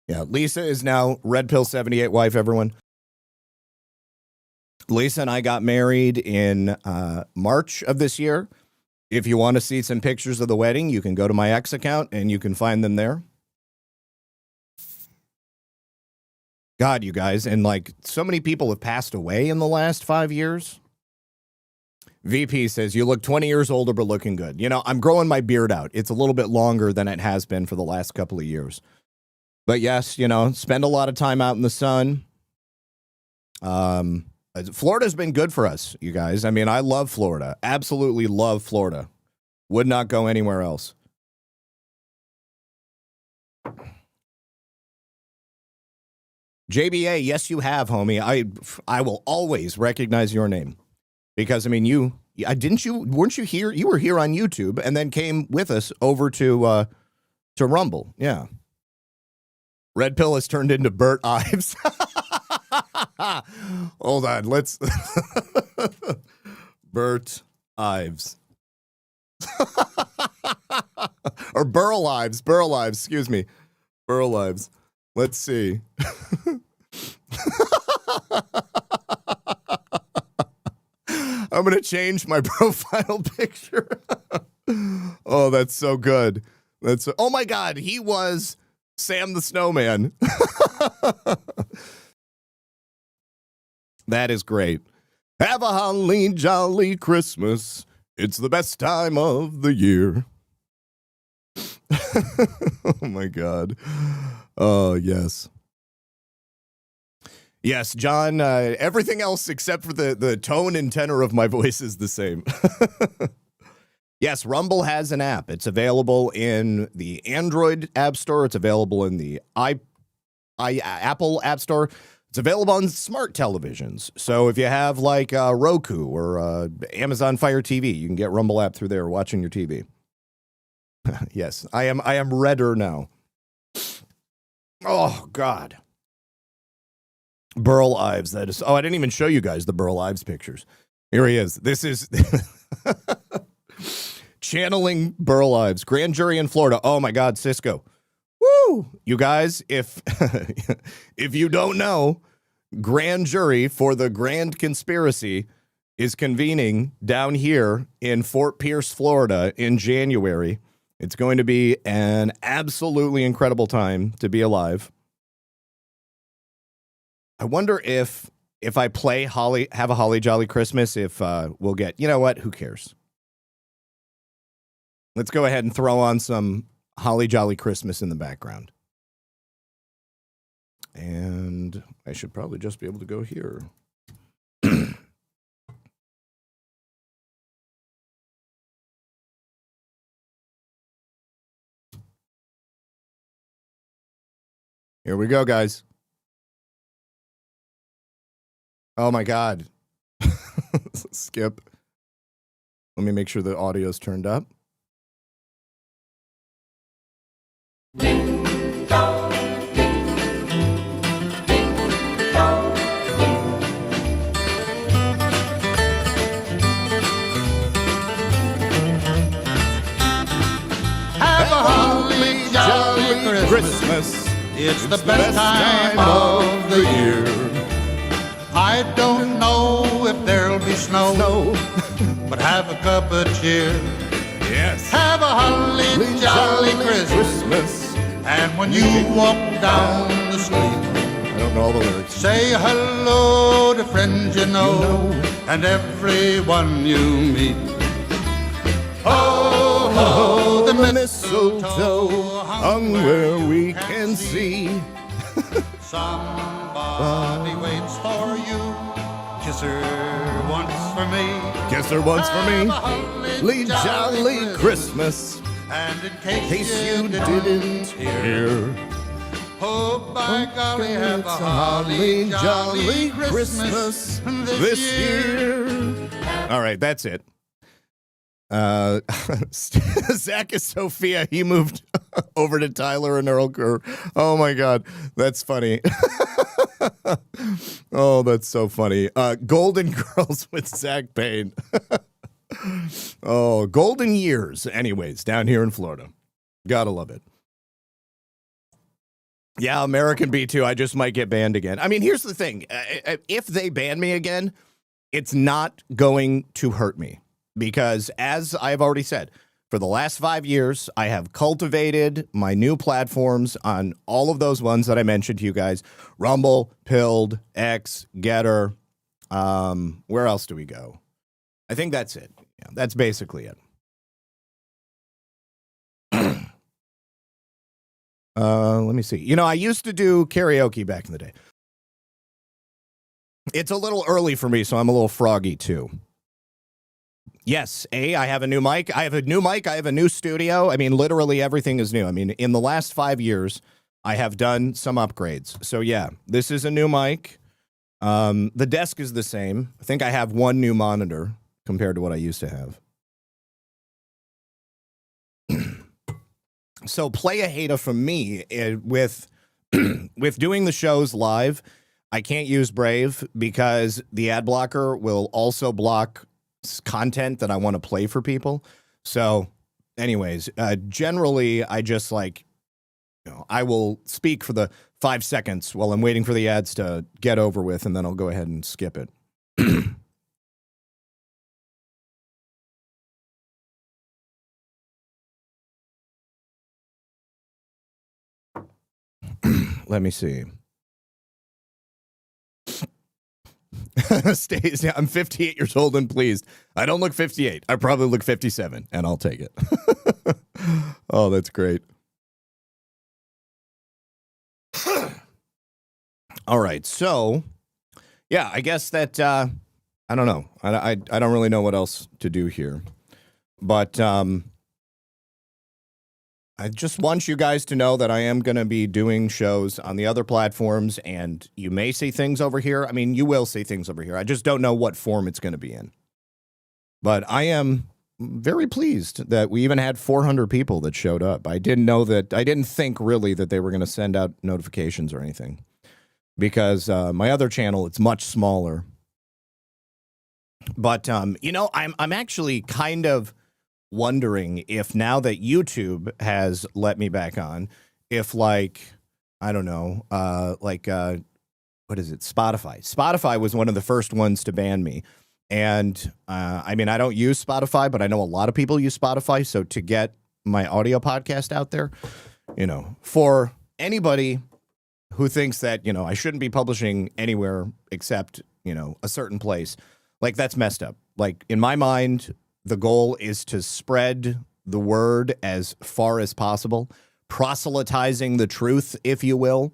Yeah, Lisa is now Red Pill 78 wife, everyone. Lisa and I got married in March of this year. If you want to see some pictures of the wedding, you can go to my X account and you can find them there. God, you guys, and like so many people have passed away in the last 5 years. VP says, you look 20 years older, but looking good. You know, I'm growing my beard out. It's a little bit longer than it has been for the last couple of years. But yes, you know, spend a lot of time out in the sun. Florida's been good for us, you guys. I mean, I love Florida. Absolutely love Florida. Would not go anywhere else. JBA, yes, you have, homie. I will always recognize your name. Because, I mean, weren't you here? You were here on YouTube and then came with us over to Rumble. Yeah. Red Pill has turned into Bert Ives. Hold on, let's Bert Ives. Or Burl Ives, excuse me. Burl Ives. Let's see. I'm going to change my profile picture. Oh, that's so good. Oh my God, he was Sam the Snowman. That is great. Have a holly jolly Christmas. It's the best time of the year. Oh my God. Oh, yes. Yes, John, everything else except for the tone and tenor of my voice is the same. Yes, Rumble has an app. It's available in the Android App Store. It's available in the Apple App Store. It's available on smart televisions. So if you have like Roku or Amazon Fire TV, you can get Rumble app through there watching your TV. Yes, I am redder now. Oh, God. Burl Ives. That is. Oh, I didn't even show you guys the Burl Ives pictures. Here he is. This is channeling Burl Ives. Grand jury in Florida. Oh, my God, Cisco. Woo! You guys, if you don't know, grand jury for the grand conspiracy is convening down here in Fort Pierce, Florida in January. It's going to be an absolutely incredible time to be alive. I wonder if I play Have a Holly Jolly Christmas, if we'll get, you know what, who cares? Let's go ahead and throw on some Holly Jolly Christmas in the background. And I should probably just be able to go here. Here we go, guys. Oh my God. Skip. Let me make sure the audio's turned up. Ding dong, ding, ding dong, ding. Have a holly jolly Christmas. It's the best time of the year. I don't know if there'll be snow, cup of cheer. Yes. Have a holly jolly Christmas. And when you walk down the street, I don't know all the lyrics. say hello to friends you know, and everyone you meet. Ho, ho, the mistletoe hung where we can see. Somebody waits for you. Kiss her once for me. Kiss her once for me. Have a holly Jolly Christmas. And in In case case you didn't hear. oh, by golly, have a holly jolly Christmas this year. All right, that's it. Zach is Sophia. He moved over to Tyler and Earl Kerr. Oh my God, that's funny. Oh, that's so funny. Golden Girls with Zak Paine. Oh, golden years. Anyways, down here in Florida, gotta love it. Yeah, American B2. I just might get banned again. I mean, here's the thing: if they ban me again, it's not going to hurt me. Because as I've already said, for the last 5 years, I have cultivated my new platforms on all of those ones that I mentioned to you guys. Rumble, Pilled, X, Getter. Where else do we go? I think that's it. Yeah, that's basically it. Let me see. You know, I used to do karaoke back in the day. It's a little early for me, so I'm a little froggy too. Yes, I have a new mic. I have a new studio. I mean, literally everything is new. I mean, in the last 5 years, I have done some upgrades. So yeah, this is a new mic. The desk is the same. I think I have one new monitor compared to what I used to have. So play a hater from me with doing the shows live. I can't use Brave because the ad blocker will also block content that I want to play for people. So anyways, generally I just I will speak for the 5 seconds while I'm waiting for the ads to get over with, and then I'll go ahead and skip it. Let me see. I'm 58 years old and pleased. I don't look 58. I probably look 57, and I'll take it. Oh, that's great. All right, so yeah, I guess that I don't know. I don't really know what else to do here, but I just want you guys to know that I am going to be doing shows on the other platforms, and you may see things over here. I mean, you will see things over here. I just don't know what form it's going to be in. But I am very pleased that we even had 400 people that showed up. I didn't think really that they were going to send out notifications or anything, because my other channel, it's much smaller. But, you know, I'm actually kind of wondering if now that YouTube has let me back on, if I don't know, what is it? Spotify was one of the first ones to ban me. And I mean, I don't use Spotify, but I know a lot of people use Spotify. So to get my audio podcast out there, you know, for anybody who thinks that, you know, I shouldn't be publishing anywhere except, you know, a certain place, that's messed up. In my mind, the goal is to spread the word as far as possible, proselytizing the truth, if you will,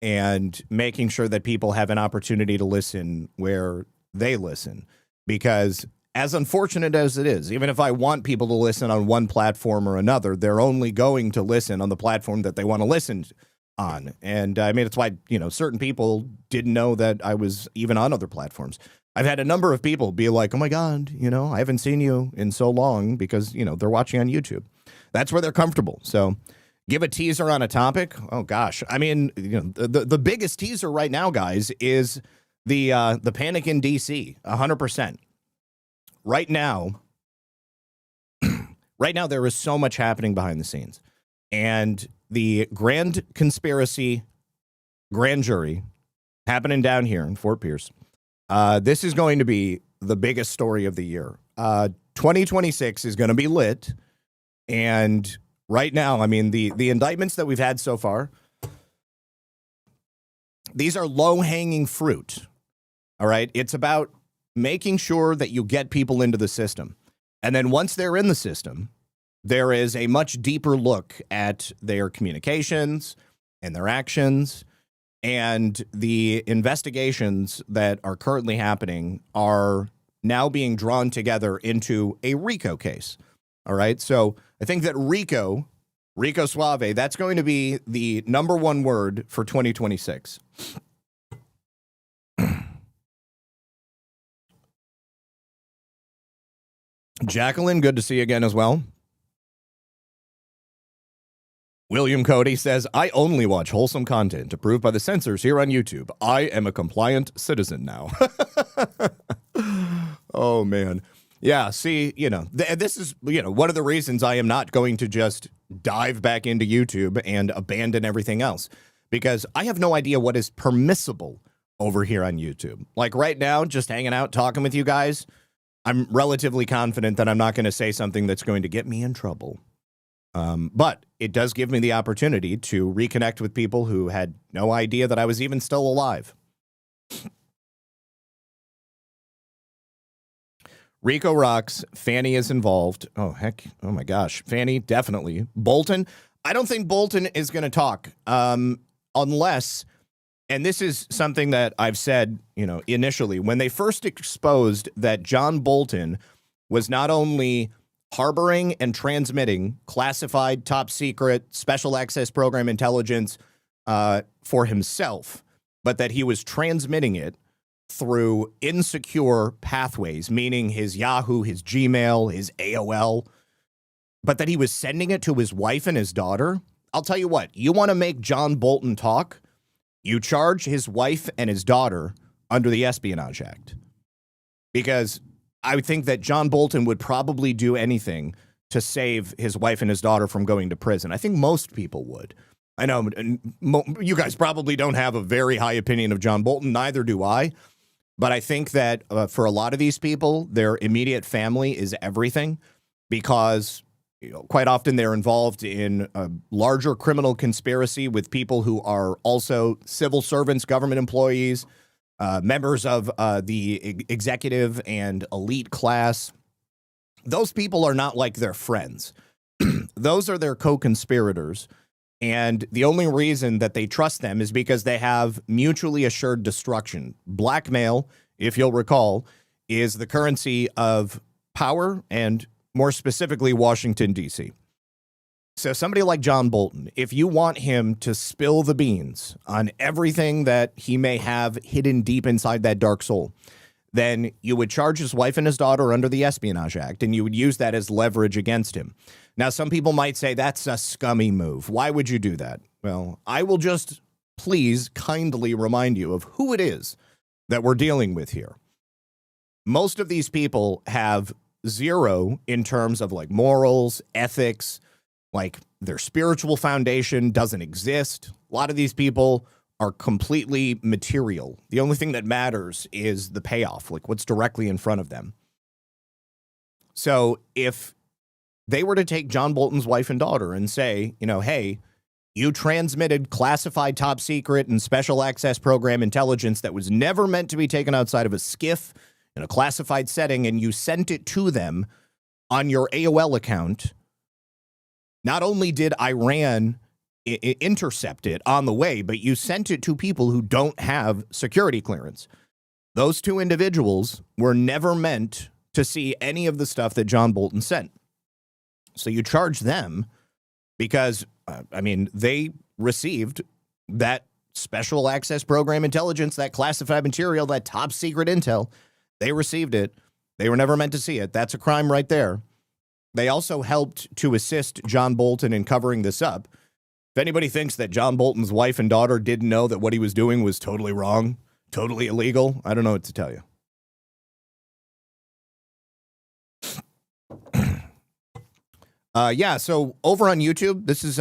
and making sure that people have an opportunity to listen where they listen. Because as unfortunate as it is, even if I want people to listen on one platform or another, they're only going to listen on the platform that they want to listen on. And I mean, it's why, you know, certain people didn't know that I was even on other platforms. I've had a number of people be like, oh my God, you know, I haven't seen you in so long, because, you know, they're watching on YouTube. That's where they're comfortable. So give a teaser on a topic. Oh gosh. I mean, you know, the biggest teaser right now, guys, is the panic in DC, 100%. Right now, there is so much happening behind the scenes. And the grand conspiracy grand jury happening down here in Fort Pierce, this is going to be the biggest story of the year. 2026 is going to be lit. And right now, I mean, the indictments that we've had so far, these are low-hanging fruit. All right? It's about making sure that you get people into the system. And then once they're in the system, there is a much deeper look at their communications and their actions. And the investigations that are currently happening are now being drawn together into a RICO case. All right. So I think that RICO Suave, that's going to be the number one word for 2026. Jacqueline, good to see you again as well. William Cody says, I only watch wholesome content approved by the censors here on YouTube. I am a compliant citizen now. Oh, man. Yeah, see, this is, one of the reasons I am not going to just dive back into YouTube and abandon everything else, because I have no idea what is permissible over here on YouTube. Like right now, just hanging out, talking with you guys, I'm relatively confident that I'm not going to say something that's going to get me in trouble. But it does give me the opportunity to reconnect with people who had no idea that I was even still alive. Rico rocks. Fanny is involved. Oh, heck. Oh, my gosh. Fanny, definitely. Bolton. I don't think Bolton is going to talk unless, and this is something that I've said, initially, when they first exposed that John Bolton was not only harboring and transmitting classified, top secret, special access program intelligence for himself, but that he was transmitting it through insecure pathways, meaning his Yahoo, his Gmail, his AOL, but that he was sending it to his wife and his daughter. I'll tell you what, you want to make John Bolton talk, you charge his wife and his daughter under the Espionage Act. Because I would think that John Bolton would probably do anything to save his wife and his daughter from going to prison. I think most people would. I know you guys probably don't have a very high opinion of John Bolton, neither do I. But I think that for a lot of these people, their immediate family is everything, because quite often they're involved in a larger criminal conspiracy with people who are also civil servants, government employees, members of the executive and elite class. Those people are not like their friends. Those are their co-conspirators. And the only reason that they trust them is because they have mutually assured destruction. Blackmail, if you'll recall, is the currency of power, and more specifically, Washington, D.C. So somebody like John Bolton, if you want him to spill the beans on everything that he may have hidden deep inside that dark soul, then you would charge his wife and his daughter under the Espionage Act, and you would use that as leverage against him. Now, some people might say that's a scummy move. Why would you do that? Well, I will just please kindly remind you of who it is that we're dealing with here. Most of these people have zero in terms of like morals, ethics, like their spiritual foundation doesn't exist. A lot of these people are completely material. The only thing that matters is the payoff, like what's directly in front of them. So if they were to take John Bolton's wife and daughter and say, hey, you transmitted classified, top secret, and special access program intelligence that was never meant to be taken outside of a SCIF in a classified setting, and you sent it to them on your AOL account, not only did Iran intercept it on the way, but you sent it to people who don't have security clearance. Those two individuals were never meant to see any of the stuff that John Bolton sent. So you charge them because, they received that special access program intelligence, that classified material, that top secret intel. They received it. They were never meant to see it. That's a crime right there. They also helped to assist John Bolton in covering this up. If anybody thinks that John Bolton's wife and daughter didn't know that what he was doing was totally wrong, totally illegal, I don't know what to tell you. So over on YouTube, this is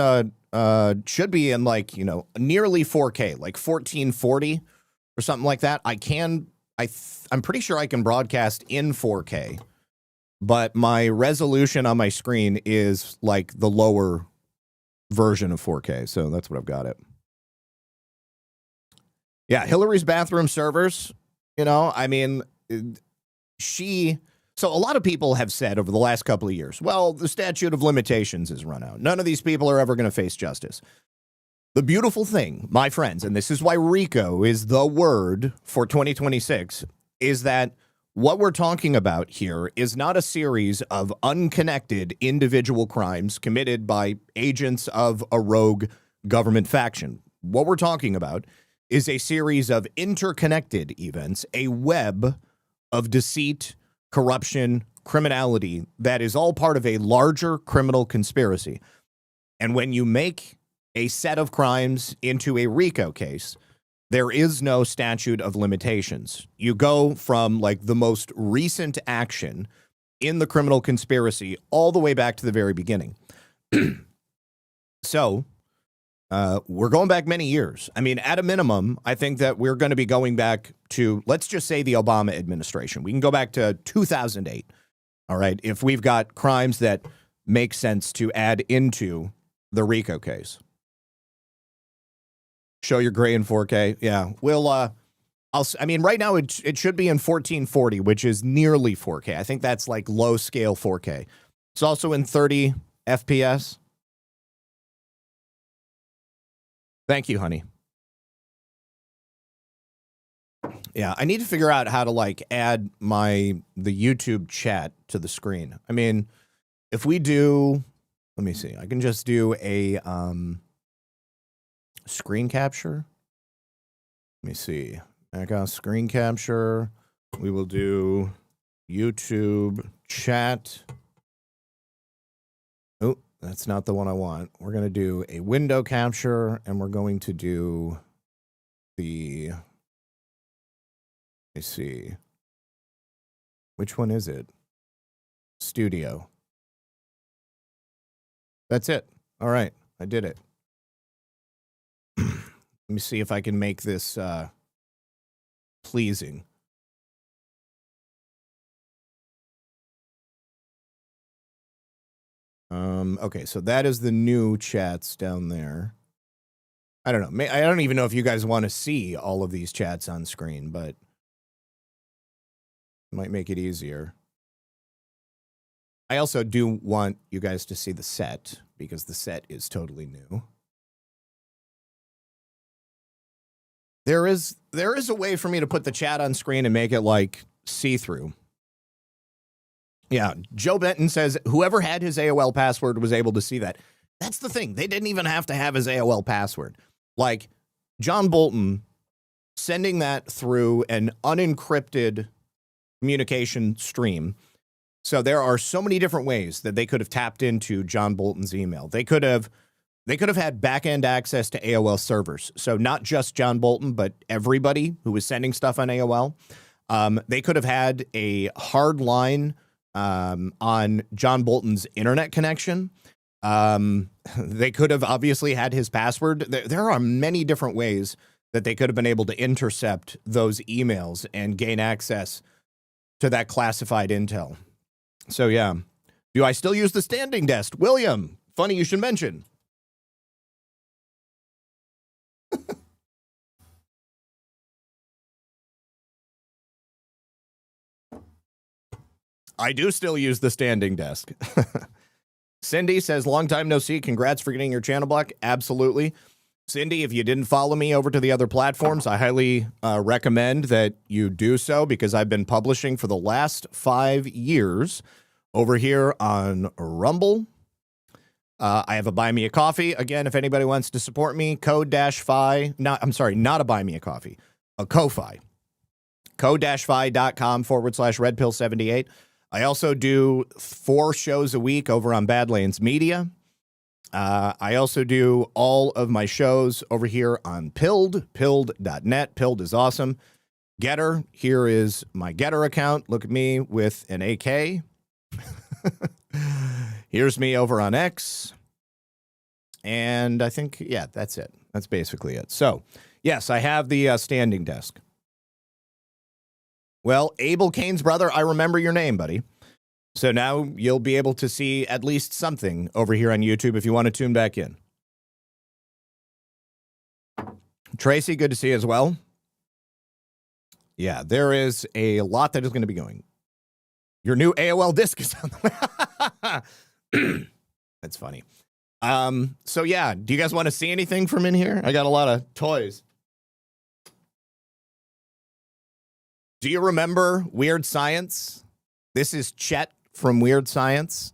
should be in nearly 4K, like 1440 or something like that. I'm pretty sure I can broadcast in 4K. but my resolution on my screen is like the lower version of 4K. So that's what I've got it. Yeah, Hillary's bathroom servers, you know, I mean, so a lot of people have said over the last couple of years, well, the statute of limitations is run out. None of these people are ever going to face justice. The beautiful thing, my friends, and this is why RICO is the word for 2026, is that what we're talking about here is not a series of unconnected individual crimes committed by agents of a rogue government faction. What we're talking about is a series of interconnected events, a web of deceit, corruption, criminality that is all part of a larger criminal conspiracy. And when you make a set of crimes into a RICO case, there is no statute of limitations. You go from like the most recent action in the criminal conspiracy all the way back to the very beginning. So we're going back many years. I mean, at a minimum, I think that we're going to be going back to, let's just say, the Obama administration. We can go back to 2008. All right. If we've got crimes that make sense to add into the RICO case. Show your gray in 4K. Yeah. I mean, right now it should be in 1440, which is nearly 4K. I think that's like low scale 4K. It's also in 30 FPS. Thank you, honey. Yeah, I need to figure out how to like add the YouTube chat to the screen. I mean, if we do, let me see. I can just do a screen capture. Let me see. I got screen capture. We will do YouTube chat. Oh, that's not the one I want. We're going to do a window capture, and we're going to do the, let me see. Which one is it? Studio. That's it. All right. I did it. Let me see if I can make this pleasing. Okay, so that is the new chats down there. I don't know. I don't even know if you guys want to see all of these chats on screen, but it might make it easier. I also do want you guys to see the set because the set is totally new. There is a way for me to put the chat on screen and make it like see-through. Yeah, Joe Benton says whoever had his AOL password was able to see that. That's the thing. They didn't even have to have his AOL password. Like John Bolton sending that through an unencrypted communication stream. So there are so many different ways that they could have tapped into John Bolton's email. They could have had back-end access to AOL servers. So not just John Bolton, but everybody who was sending stuff on AOL. They could have had a hard line on John Bolton's internet connection. They could have obviously had his password. There are many different ways that they could have been able to intercept those emails and gain access to that classified intel. So yeah. Do I still use the standing desk? William, funny you should mention. I do still use the standing desk. Cindy says, long time no see. Congrats for getting your channel block. Absolutely. Cindy, if you didn't follow me over to the other platforms, I highly recommend that you do so because I've been publishing for the last 5 years over here on Rumble. I have a Buy Me a Coffee. Again, if anybody wants to support me, code-fi, not a Buy Me a Coffee, a Ko-Fi. Code-fi.com/redpill78. I also do 4 shows a week over on Badlands Media. I also do all of my shows over here on Pilled, pilled.net. Pilled is awesome. Getter, here is my Getter account. Look at me with an AK. Here's me over on X. And I think, yeah, that's it. That's basically it. So, yes, I have the standing desk. Well, Abel Kane's brother, I remember your name, buddy. So now you'll be able to see at least something over here on YouTube if you want to tune back in. Tracy, good to see you as well. Yeah, there is a lot that is going to be going. Your new AOL disc is on the way. That's funny. So yeah, do you guys want to see anything from in here? I got a lot of toys. Do you remember Weird Science? This is Chet from Weird Science.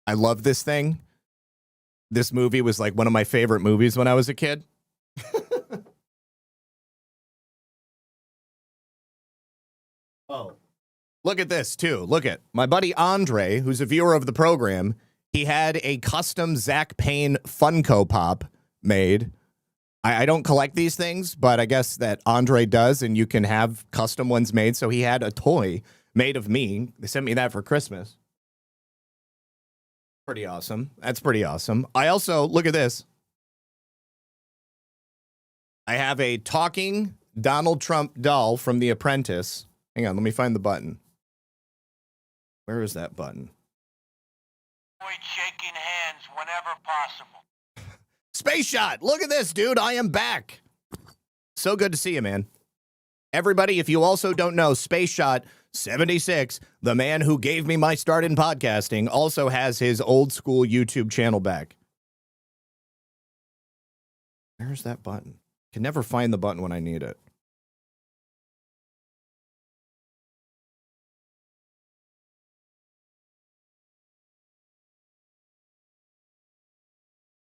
I love this thing. This movie was like one of my favorite movies when I was a kid. Oh, look at this too. Look at my buddy Andre, who's a viewer of the program. He had a custom Zak Paine Funko Pop made. I don't collect these things, but I guess that Andre does, and you can have custom ones made. So he had a toy made of me. They sent me that for Christmas. Pretty awesome. That's pretty awesome. I also, look at this. I have a talking Donald Trump doll from The Apprentice. Hang on, let me find the button. Where is that button? Avoid shaking hands whenever possible. Space Shot, look at this, dude. I am back. So good to see you, man. Everybody, if you also don't know, Space Shot 76, the man who gave me my start in podcasting, also has his old school YouTube channel back. Where's that button? Can never find the button when I need it.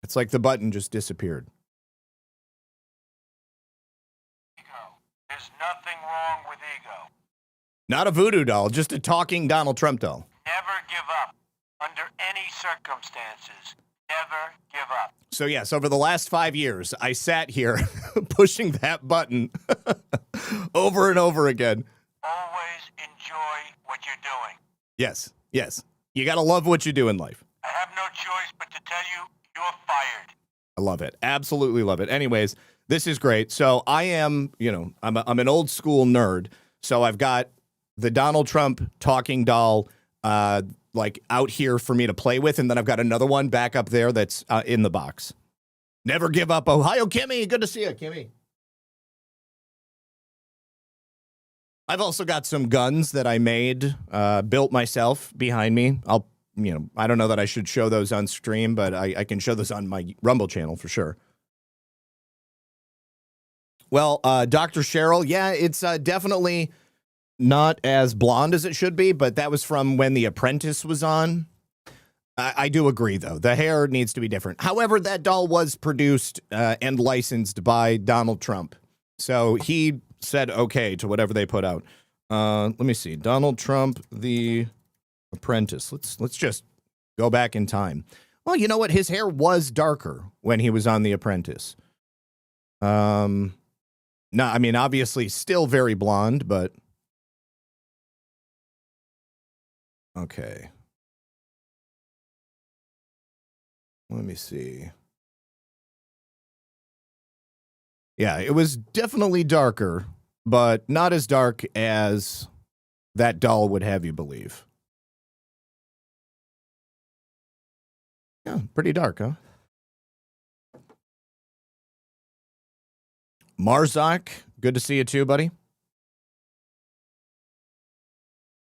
It's like the button just disappeared. Ego. There's nothing wrong with ego. Not a voodoo doll, just a talking Donald Trump doll. Never give up. Under any circumstances, never give up. So yes, over the last 5 years, I sat here pushing that button over and over again. Always enjoy what you're doing. Yes, yes. You got to love what you do in life. I have no choice but to tell you, you're fired. I love it. Absolutely love it. Anyways, this is great. So I am, I'm an old school nerd. So I've got the Donald Trump talking doll like out here for me to play with. And then I've got another one back up there that's in the box. Never give up. Ohio, Kimmy. Good to see you, Kimmy. I've also got some guns that I made, built myself behind me. I don't know that I should show those on stream, but I can show those on my Rumble channel for sure. Well, Dr. Cheryl, yeah, it's definitely not as blonde as it should be, but that was from when The Apprentice was on. I do agree, though. The hair needs to be different. However, that doll was produced and licensed by Donald Trump. So he said okay to whatever they put out. Let me see. Donald Trump, The Apprentice. Let's just go back in time. Well, you know what? His hair was darker when he was on The Apprentice. No, I mean, obviously still very blonde, but okay. Let me see. Yeah, it was definitely darker, but not as dark as that doll would have you believe. Yeah, pretty dark, huh? Marzak, good to see you too, buddy.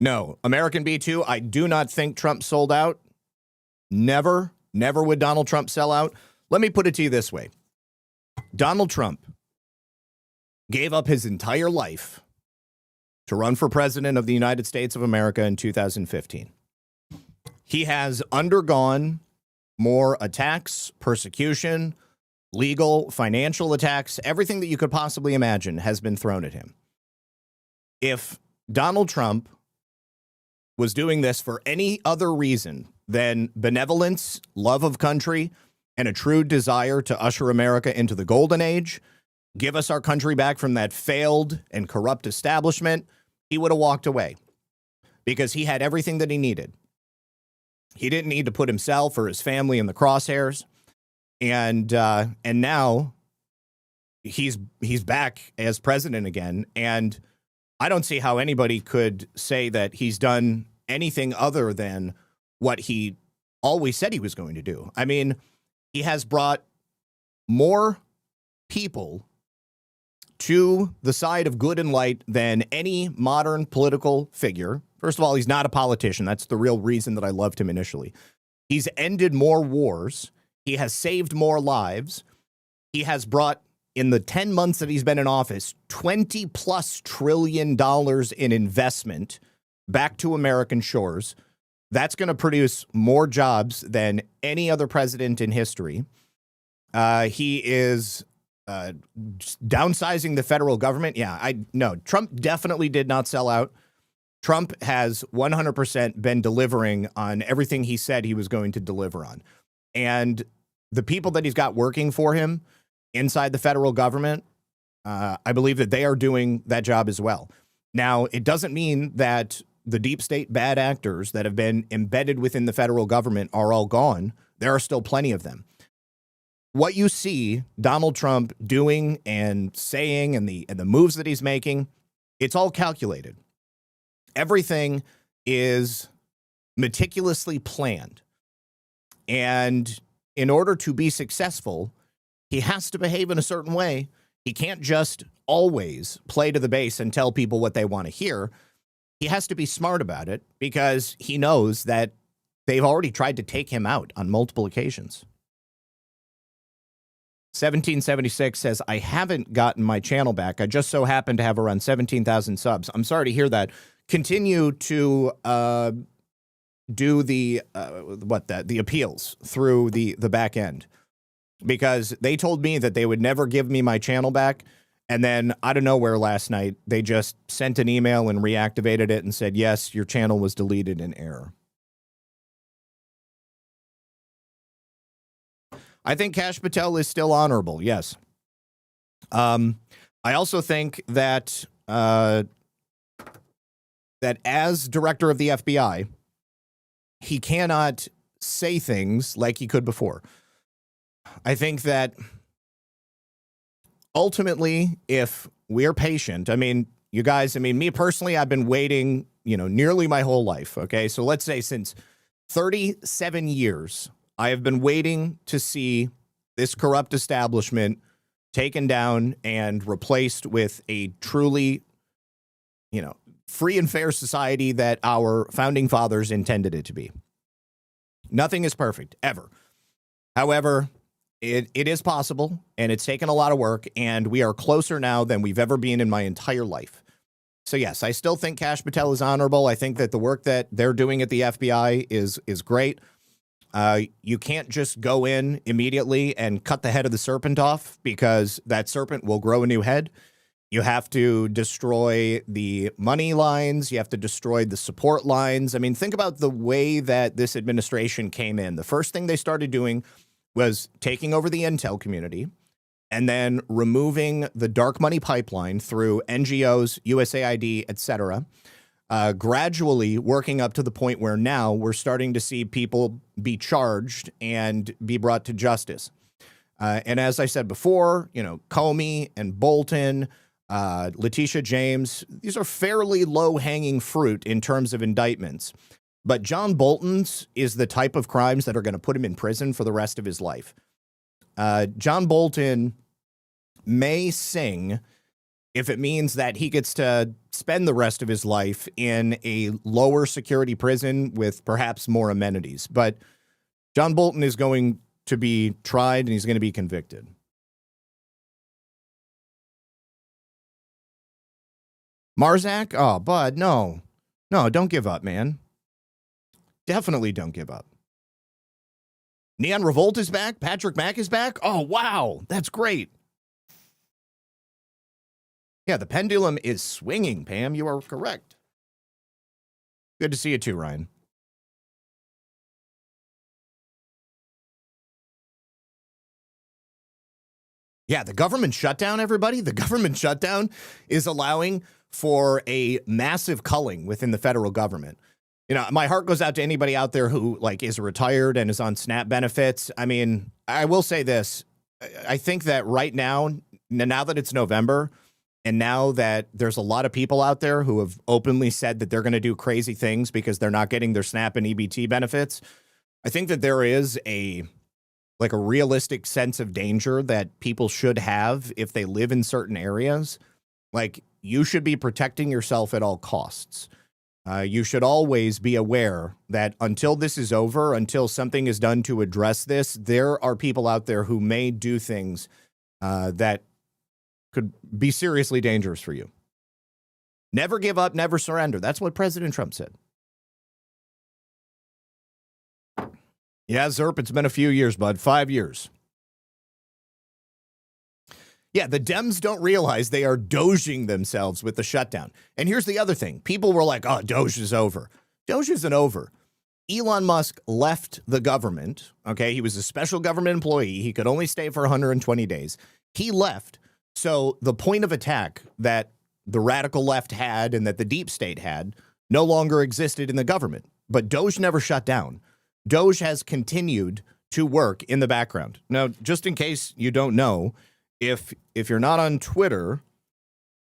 No, American B2, I do not think Trump sold out. Never would Donald Trump sell out. Let me put it to you this way. Donald Trump gave up his entire life to run for president of the United States of America in 2015. He has undergone more attacks, persecution, legal, financial attacks, everything that you could possibly imagine has been thrown at him. If Donald Trump was doing this for any other reason than benevolence, love of country, and a true desire to usher America into the golden age, give us our country back from that failed and corrupt establishment, he would have walked away because he had everything that he needed. He didn't need to put himself or his family in the crosshairs. And now he's back as president again. And I don't see how anybody could say that he's done anything other than what he always said he was going to do. I mean, he has brought more people to the side of good and light than any modern political figure. First of all, he's not a politician. That's the real reason that I loved him initially. He's ended more wars. He has saved more lives. He has brought, in the 10 months that he's been in office, $20+ trillion in investment back to American shores. That's going to produce more jobs than any other president in history. He is downsizing the federal government. Yeah, no, Trump definitely did not sell out. Trump has 100% been delivering on everything he said he was going to deliver on. And the people that he's got working for him inside the federal government, I believe that they are doing that job as well. Now, it doesn't mean that the deep state bad actors that have been embedded within the federal government are all gone. There are still plenty of them. What you see Donald Trump doing and saying and the moves that he's making, it's all calculated. Everything is meticulously planned. And in order to be successful, he has to behave in a certain way. He can't just always play to the base and tell people what they want to hear. He has to be smart about it because he knows that they've already tried to take him out on multiple occasions. 1776 says, I haven't gotten my channel back. I just so happen to have around 17,000 subs. I'm sorry to hear that. Continue to do the appeals through the back end, because they told me that they would never give me my channel back. And then out of nowhere last night, they just sent an email and reactivated it and said, yes, your channel was deleted in error. I think Kash Patel is still honorable. Yes. I also think that that as director of the FBI, he cannot say things like he could before. I think that ultimately, if we're patient, I mean, you guys, I mean, me personally, I've been waiting, nearly my whole life. Okay. So let's say since 37 years, I have been waiting to see this corrupt establishment taken down and replaced with a truly, free and fair society that our founding fathers intended it to be. Nothing is perfect, ever. However, it is possible, and it's taken a lot of work, and we are closer now than we've ever been in my entire life. So yes, I still think Kash Patel is honorable. I think that the work that they're doing at the FBI is great. You can't just go in immediately and cut the head of the serpent off, because that serpent will grow a new head. You have to destroy the money lines. You have to destroy the support lines. I mean, think about the way that this administration came in. The first thing they started doing was taking over the intel community and then removing the dark money pipeline through NGOs, USAID, etc., gradually working up to the point where now we're starting to see people be charged and be brought to justice. And as I said before, Comey and Bolton, Letitia James, these are fairly low-hanging fruit in terms of indictments. But John Bolton's is the type of crimes that are going to put him in prison for the rest of his life. John Bolton may sing if it means that he gets to spend the rest of his life in a lower security prison with perhaps more amenities. But John Bolton is going to be tried and he's going to be convicted. Marzak? Oh, bud, no. No, don't give up, man. Definitely don't give up. Neon Revolt is back. Patrick Mack is back. Oh, wow. That's great. Yeah, the pendulum is swinging, Pam. You are correct. Good to see you too, Ryan. Yeah, the government shutdown, everybody. The government shutdown is allowing for a massive culling within the federal government. My heart goes out to anybody out there who is retired and is on SNAP benefits. I mean, I will say this. I think that right now that it's November, And now that there's a lot of people out there who have openly said that they're going to do crazy things because they're not getting their SNAP and EBT benefits, I think that there is a realistic sense of danger that people should have if they live in certain areas. Like, you should be protecting yourself at all costs. You should always be aware that until this is over, until something is done to address this, there are people out there who may do things that could be seriously dangerous for you. Never give up, never surrender. That's what President Trump said. Yeah, Zerp, it's been a few years, bud. 5 years. Yeah, the Dems don't realize they are doging themselves with the shutdown. And here's the other thing. People were like, oh, Doge is over. Doge isn't over. Elon Musk left the government. Okay, he was a special government employee. He could only stay for 120 days. He left. So the point of attack that the radical left had and that the deep state had no longer existed in the government. But Doge never shut down. Doge has continued to work in the background. Now, just in case you don't know, if you're not on Twitter,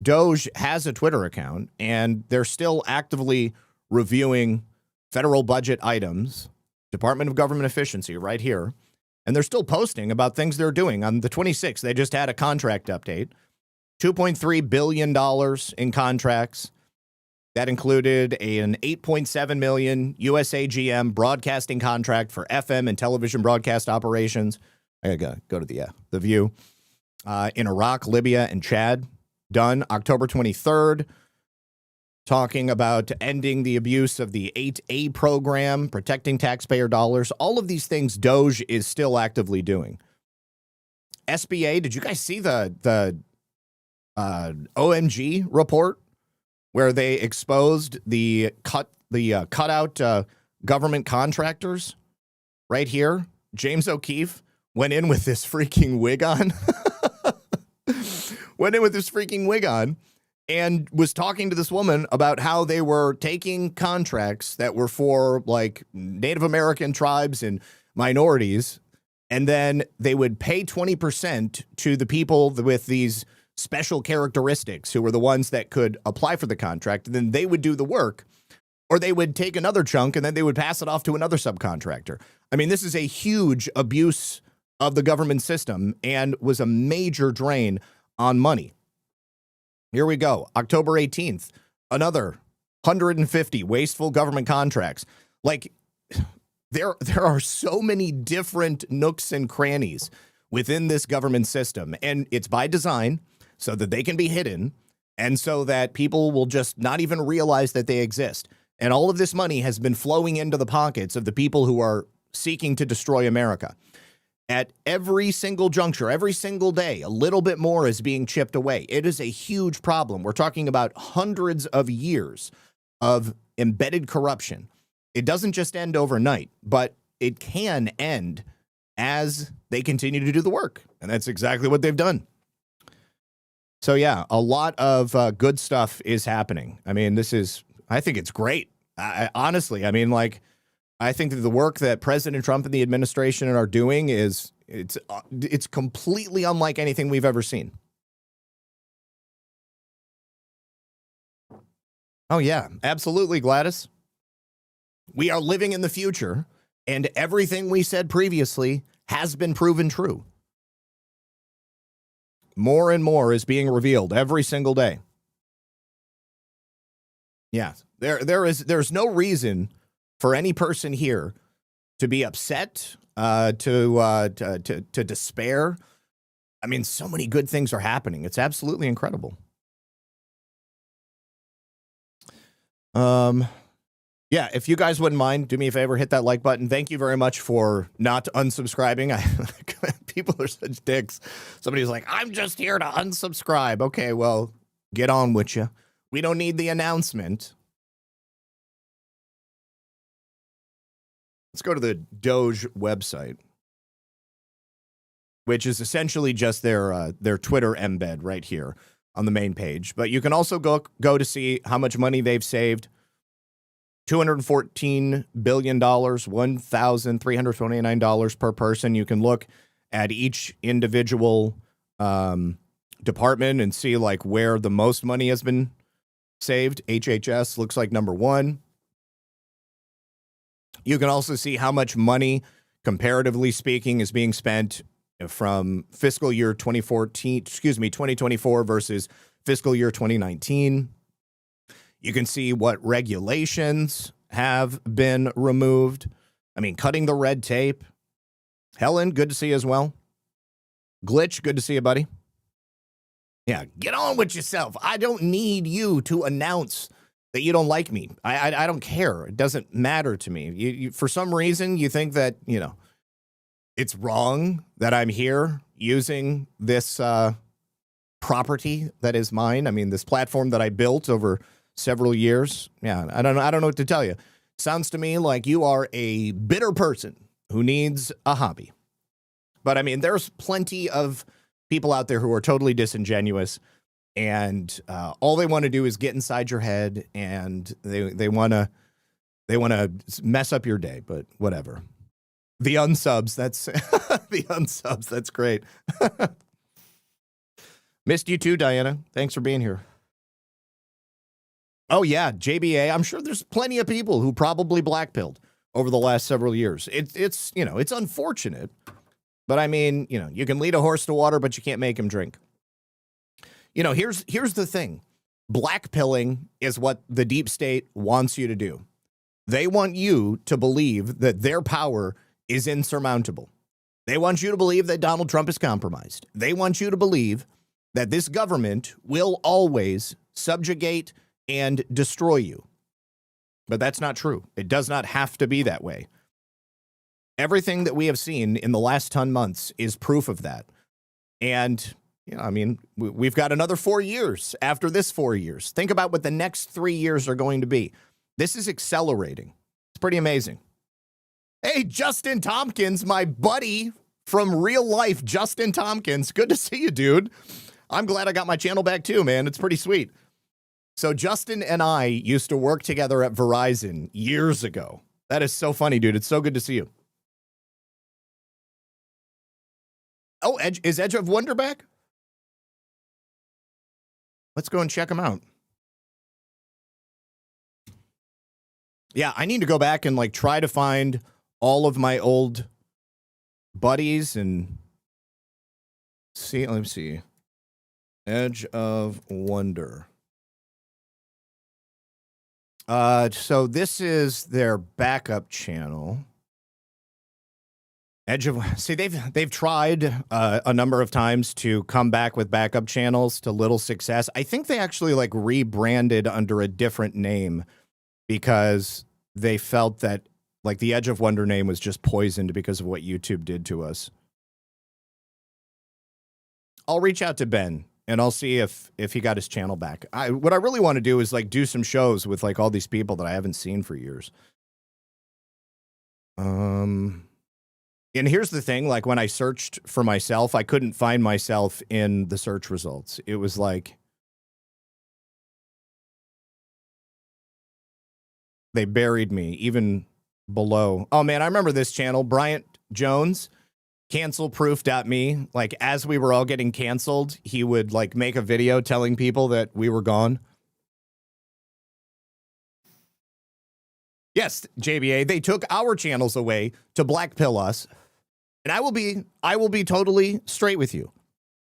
Doge has a Twitter account, and they're still actively reviewing federal budget items, Department of Government Efficiency right here. And they're still posting about things they're doing. On the 26th, they just had a contract update. $2.3 billion in contracts. That included an $8.7 million USAGM broadcasting contract for FM and television broadcast operations. I gotta go to the View. In Iraq, Libya, and Chad. Done October 23rd. Talking about ending the abuse of the 8A program, protecting taxpayer dollars. All of these things Doge is still actively doing. SBA, did you guys see the OMG report where they exposed the cutout government contractors right here? James O'Keefe went in with this freaking wig on. And was talking to this woman about how they were taking contracts that were for like Native American tribes and minorities, and then they would pay 20% to the people with these special characteristics who were the ones that could apply for the contract. And then they would do the work, or they would take another chunk and then they would pass it off to another subcontractor. I mean, this is a huge abuse of the government system and was a major drain on money. Here we go. October 18th, another 150 wasteful government contracts. Like, there are so many different nooks and crannies within this government system, and it's by design so that they can be hidden and so that people will just not even realize that they exist. And all of this money has been flowing into the pockets of the people who are seeking to destroy America. At every single juncture, every single day, a little bit more is being chipped away. It is a huge problem. We're talking about hundreds of years of embedded corruption. It doesn't just end overnight, but it can end as they continue to do the work. And that's exactly what they've done. So, yeah, a lot of good stuff is happening. I mean, I think it's great. Honestly, I mean, like, I think that the work that President Trump and the administration are doing it's completely unlike anything we've ever seen. Oh, yeah, absolutely, Gladys. We are living in the future, and everything we said previously has been proven true. More and more is being revealed every single day. Yeah, there's no reason for any person here to be upset, to despair. I mean, so many good things are happening. It's absolutely incredible. Yeah, if you guys wouldn't mind, do me a favor, hit that like button. Thank you very much for not unsubscribing. People are such dicks. Somebody's like, I'm just here to unsubscribe. Okay, well, get on with you. We don't need the announcement. Let's go to the Doge website, which is essentially just their Twitter embed right here on the main page. But you can also go to see how much money they've saved. $214 billion, $1,329 per person. You can look at each individual department and see like where the most money has been saved. HHS looks like number 1. You can also see how much money, comparatively speaking, is being spent from fiscal year 2024 versus fiscal year 2019. You can see what regulations have been removed. I mean, cutting the red tape. Helen, good to see you as well. Glitch, good to see you, buddy. Yeah, get on with yourself. I don't need you to announce that you don't like me. I don't care. It doesn't matter to me. You for some reason, you think that, you know, it's wrong that I'm here using this property that is mine. I mean, this platform that I built over several years. Yeah, I don't know what to tell you. Sounds to me like you are a bitter person who needs a hobby. But I mean, there's plenty of people out there who are totally disingenuous, and all they want to do is get inside your head, and they want to mess up your day. But whatever. The unsubs, that's the unsubs. That's great. Missed you too, Diana. Thanks for being here. Oh yeah, JBA. I'm sure there's plenty of people who probably blackpilled over the last several years. It's you know, it's unfortunate, but I mean, you know, you can lead a horse to water, but you can't make him drink. You know, here's the thing. Blackpilling is what the deep state wants you to do. They want you to believe that their power is insurmountable. They want you to believe that Donald Trump is compromised. They want you to believe that this government will always subjugate and destroy you. But that's not true. It does not have to be that way. Everything that we have seen in the last 10 months is proof of that. And, you know, I mean, we've got another 4 years after this 4 years. Think about what the next 3 years are going to be. This is accelerating. It's pretty amazing. Hey, Justin Tompkins, my buddy from real life, Justin Tompkins. Good to see you, dude. I'm glad I got my channel back too, man. It's pretty sweet. So Justin and I used to work together at Verizon years ago. That is so funny, dude. It's so good to see you. Oh, is Edge of Wonder back? Let's go and check him out. Yeah, I need to go back and like try to find all of my old buddies and see. Let me see. Edge of Wonder. So this is their backup channel. They've tried a number of times to come back with backup channels to little success. I think they actually like rebranded under a different name because they felt that like the Edge of Wonder name was just poisoned because of what YouTube did to us. I'll reach out to Ben and I'll see if he got his channel back. What I really want to do is like do some shows with like all these people that I haven't seen for years. And here's the thing, like when I searched for myself, I couldn't find myself in the search results. It was like they buried me even below. Oh man, I remember this channel, Bryant Jones, cancelproof.me. Like as we were all getting canceled, he would like make a video telling people that we were gone. Yes, JBA, they took our channels away to blackpill us. And I will be totally straight with you.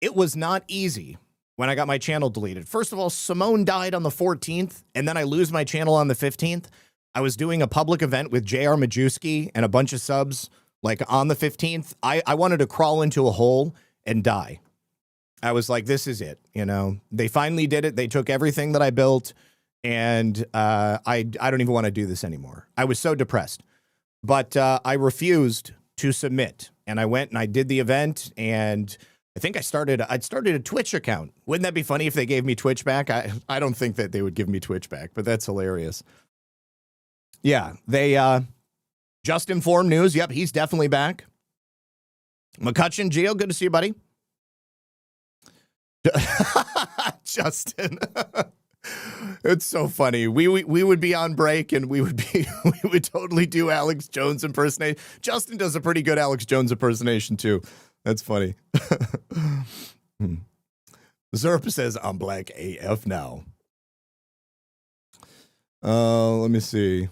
It was not easy when I got my channel deleted. First of all, Simone died on the 14th, and then I lose my channel on the 15th. I was doing a public event with JR Majewski and a bunch of subs, like on the 15th. I wanted to crawl into a hole and die. I was like, this is it, you know. They finally did it. They took everything that I built, and I don't even want to do this anymore. I was so depressed. But I refused to submit. And I went and I did the event, and I think I'd started a Twitch account. Wouldn't that be funny if they gave me Twitch back? I don't think that they would give me Twitch back, but that's hilarious. Yeah, they just informed news. Yep, he's definitely back. McCutcheon, Gio, good to see you, buddy. Justin. It's so funny. We would be on break and we would totally do Alex Jones impersonation. Justin does a pretty good Alex Jones impersonation too. That's funny. Zerp says, I'm black AF now. Let me see.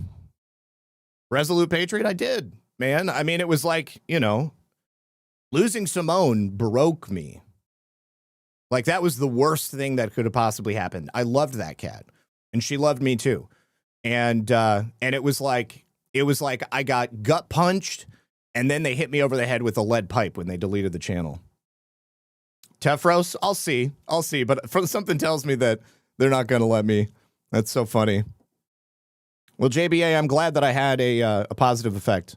Resolute Patriot, I did, man. I mean, it was like, you know, losing Simone broke me. Like, that was the worst thing that could have possibly happened. I loved that cat, and she loved me too. And it was like I got gut punched, and then they hit me over the head with a lead pipe when they deleted the channel. Tefros, I'll see, but something tells me that they're not going to let me. That's so funny. Well, JBA, I'm glad that I had a positive effect.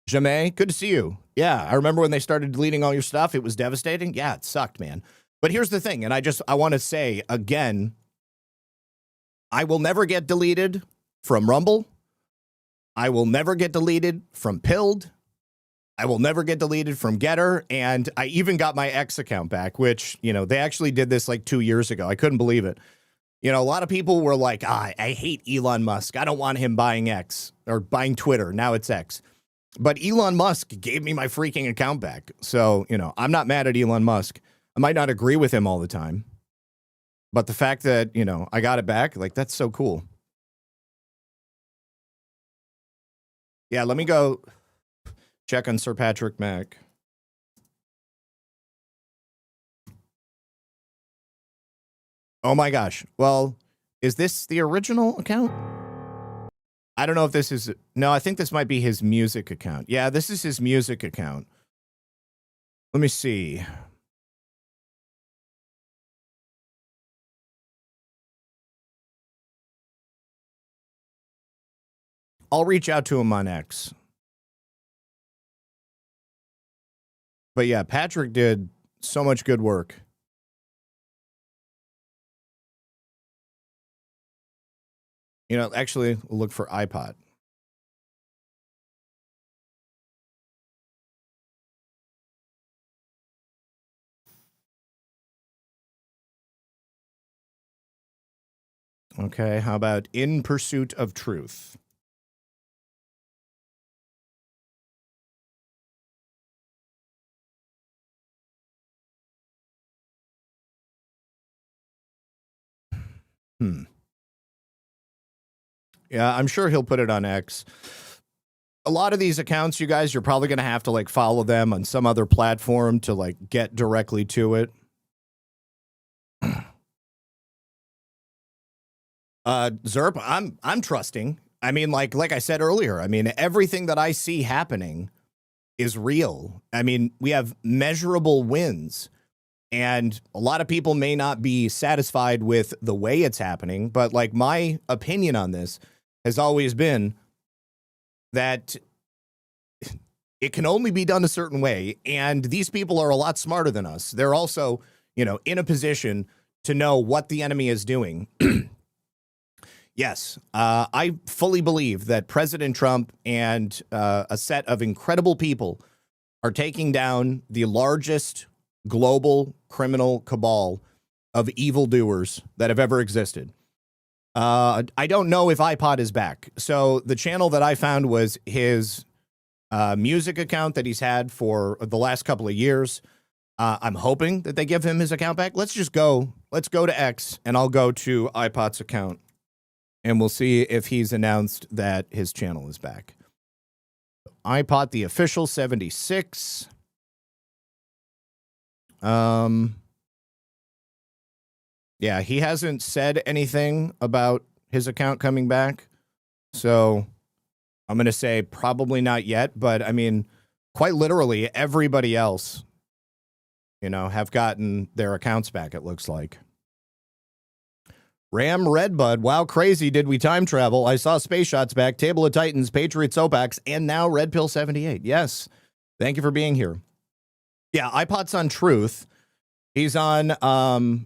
Jamay, good to see you. Yeah, I remember when they started deleting all your stuff. It was devastating. Yeah, it sucked, man. But here's the thing, and I want to say again, I will never get deleted from Rumble. I will never get deleted from Pilled. I will never get deleted from Getter. And I even got my X account back, which, you know, they actually did this like 2 years ago. I couldn't believe it. You know, a lot of people were like, I hate Elon Musk. I don't want him buying X or buying Twitter. Now it's X. But Elon Musk gave me my freaking account back. So, you know, I'm not mad at Elon Musk. I might not agree with him all the time. But the fact that, you know, I got it back, like, that's so cool. Yeah, let me go check on Sir Patrick Mac. Oh my gosh. Well, is this the original account? I don't know if this is... No, I think this might be his music account. Yeah, this is his music account. Let me see. I'll reach out to him on X. But yeah, Patrick did so much good work. You know, actually, we'll look for iPod. Okay, how about In Pursuit of Truth? Yeah, I'm sure he'll put it on X. A lot of these accounts, you guys, you're probably going to have to like follow them on some other platform to like get directly to it. Zerp, I'm trusting. I mean, like I said earlier, I mean, everything that I see happening is real. I mean, we have measurable wins. And a lot of people may not be satisfied with the way it's happening, but like my opinion on this has always been that it can only be done a certain way. And these people are a lot smarter than us. They're also, you know, in a position to know what the enemy is doing. Yes, I fully believe that President Trump and a set of incredible people are taking down the largest global criminal cabal of evildoers that have ever existed. I don't know if iPod is back. So the channel that I found was his music account that he's had for the last couple of years. I'm hoping that they give him his account back. Let's go to X, and I'll go to iPod's account, and we'll see if he's announced that his channel is back. iPod, the official 76. Yeah, he hasn't said anything about his account coming back. So I'm going to say probably not yet. But I mean, quite literally, everybody else, you know, have gotten their accounts back, it looks like. Ram Redbud, wow, crazy. Did we time travel? I saw Space Shots back, Table of Titans, Patriot Soapax, and now Red Pill 78. Yes. Thank you for being here. Yeah, iPod's on Truth. He's on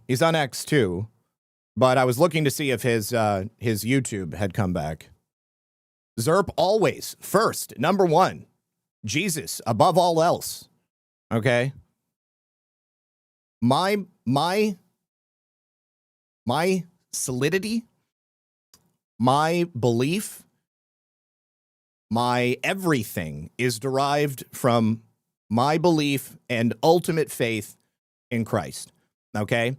X too. But I was looking to see if his YouTube had come back. Zerp always first, number one. Jesus above all else. Okay? My solidity, my belief, my everything is derived from my belief and ultimate faith in Christ. Okay?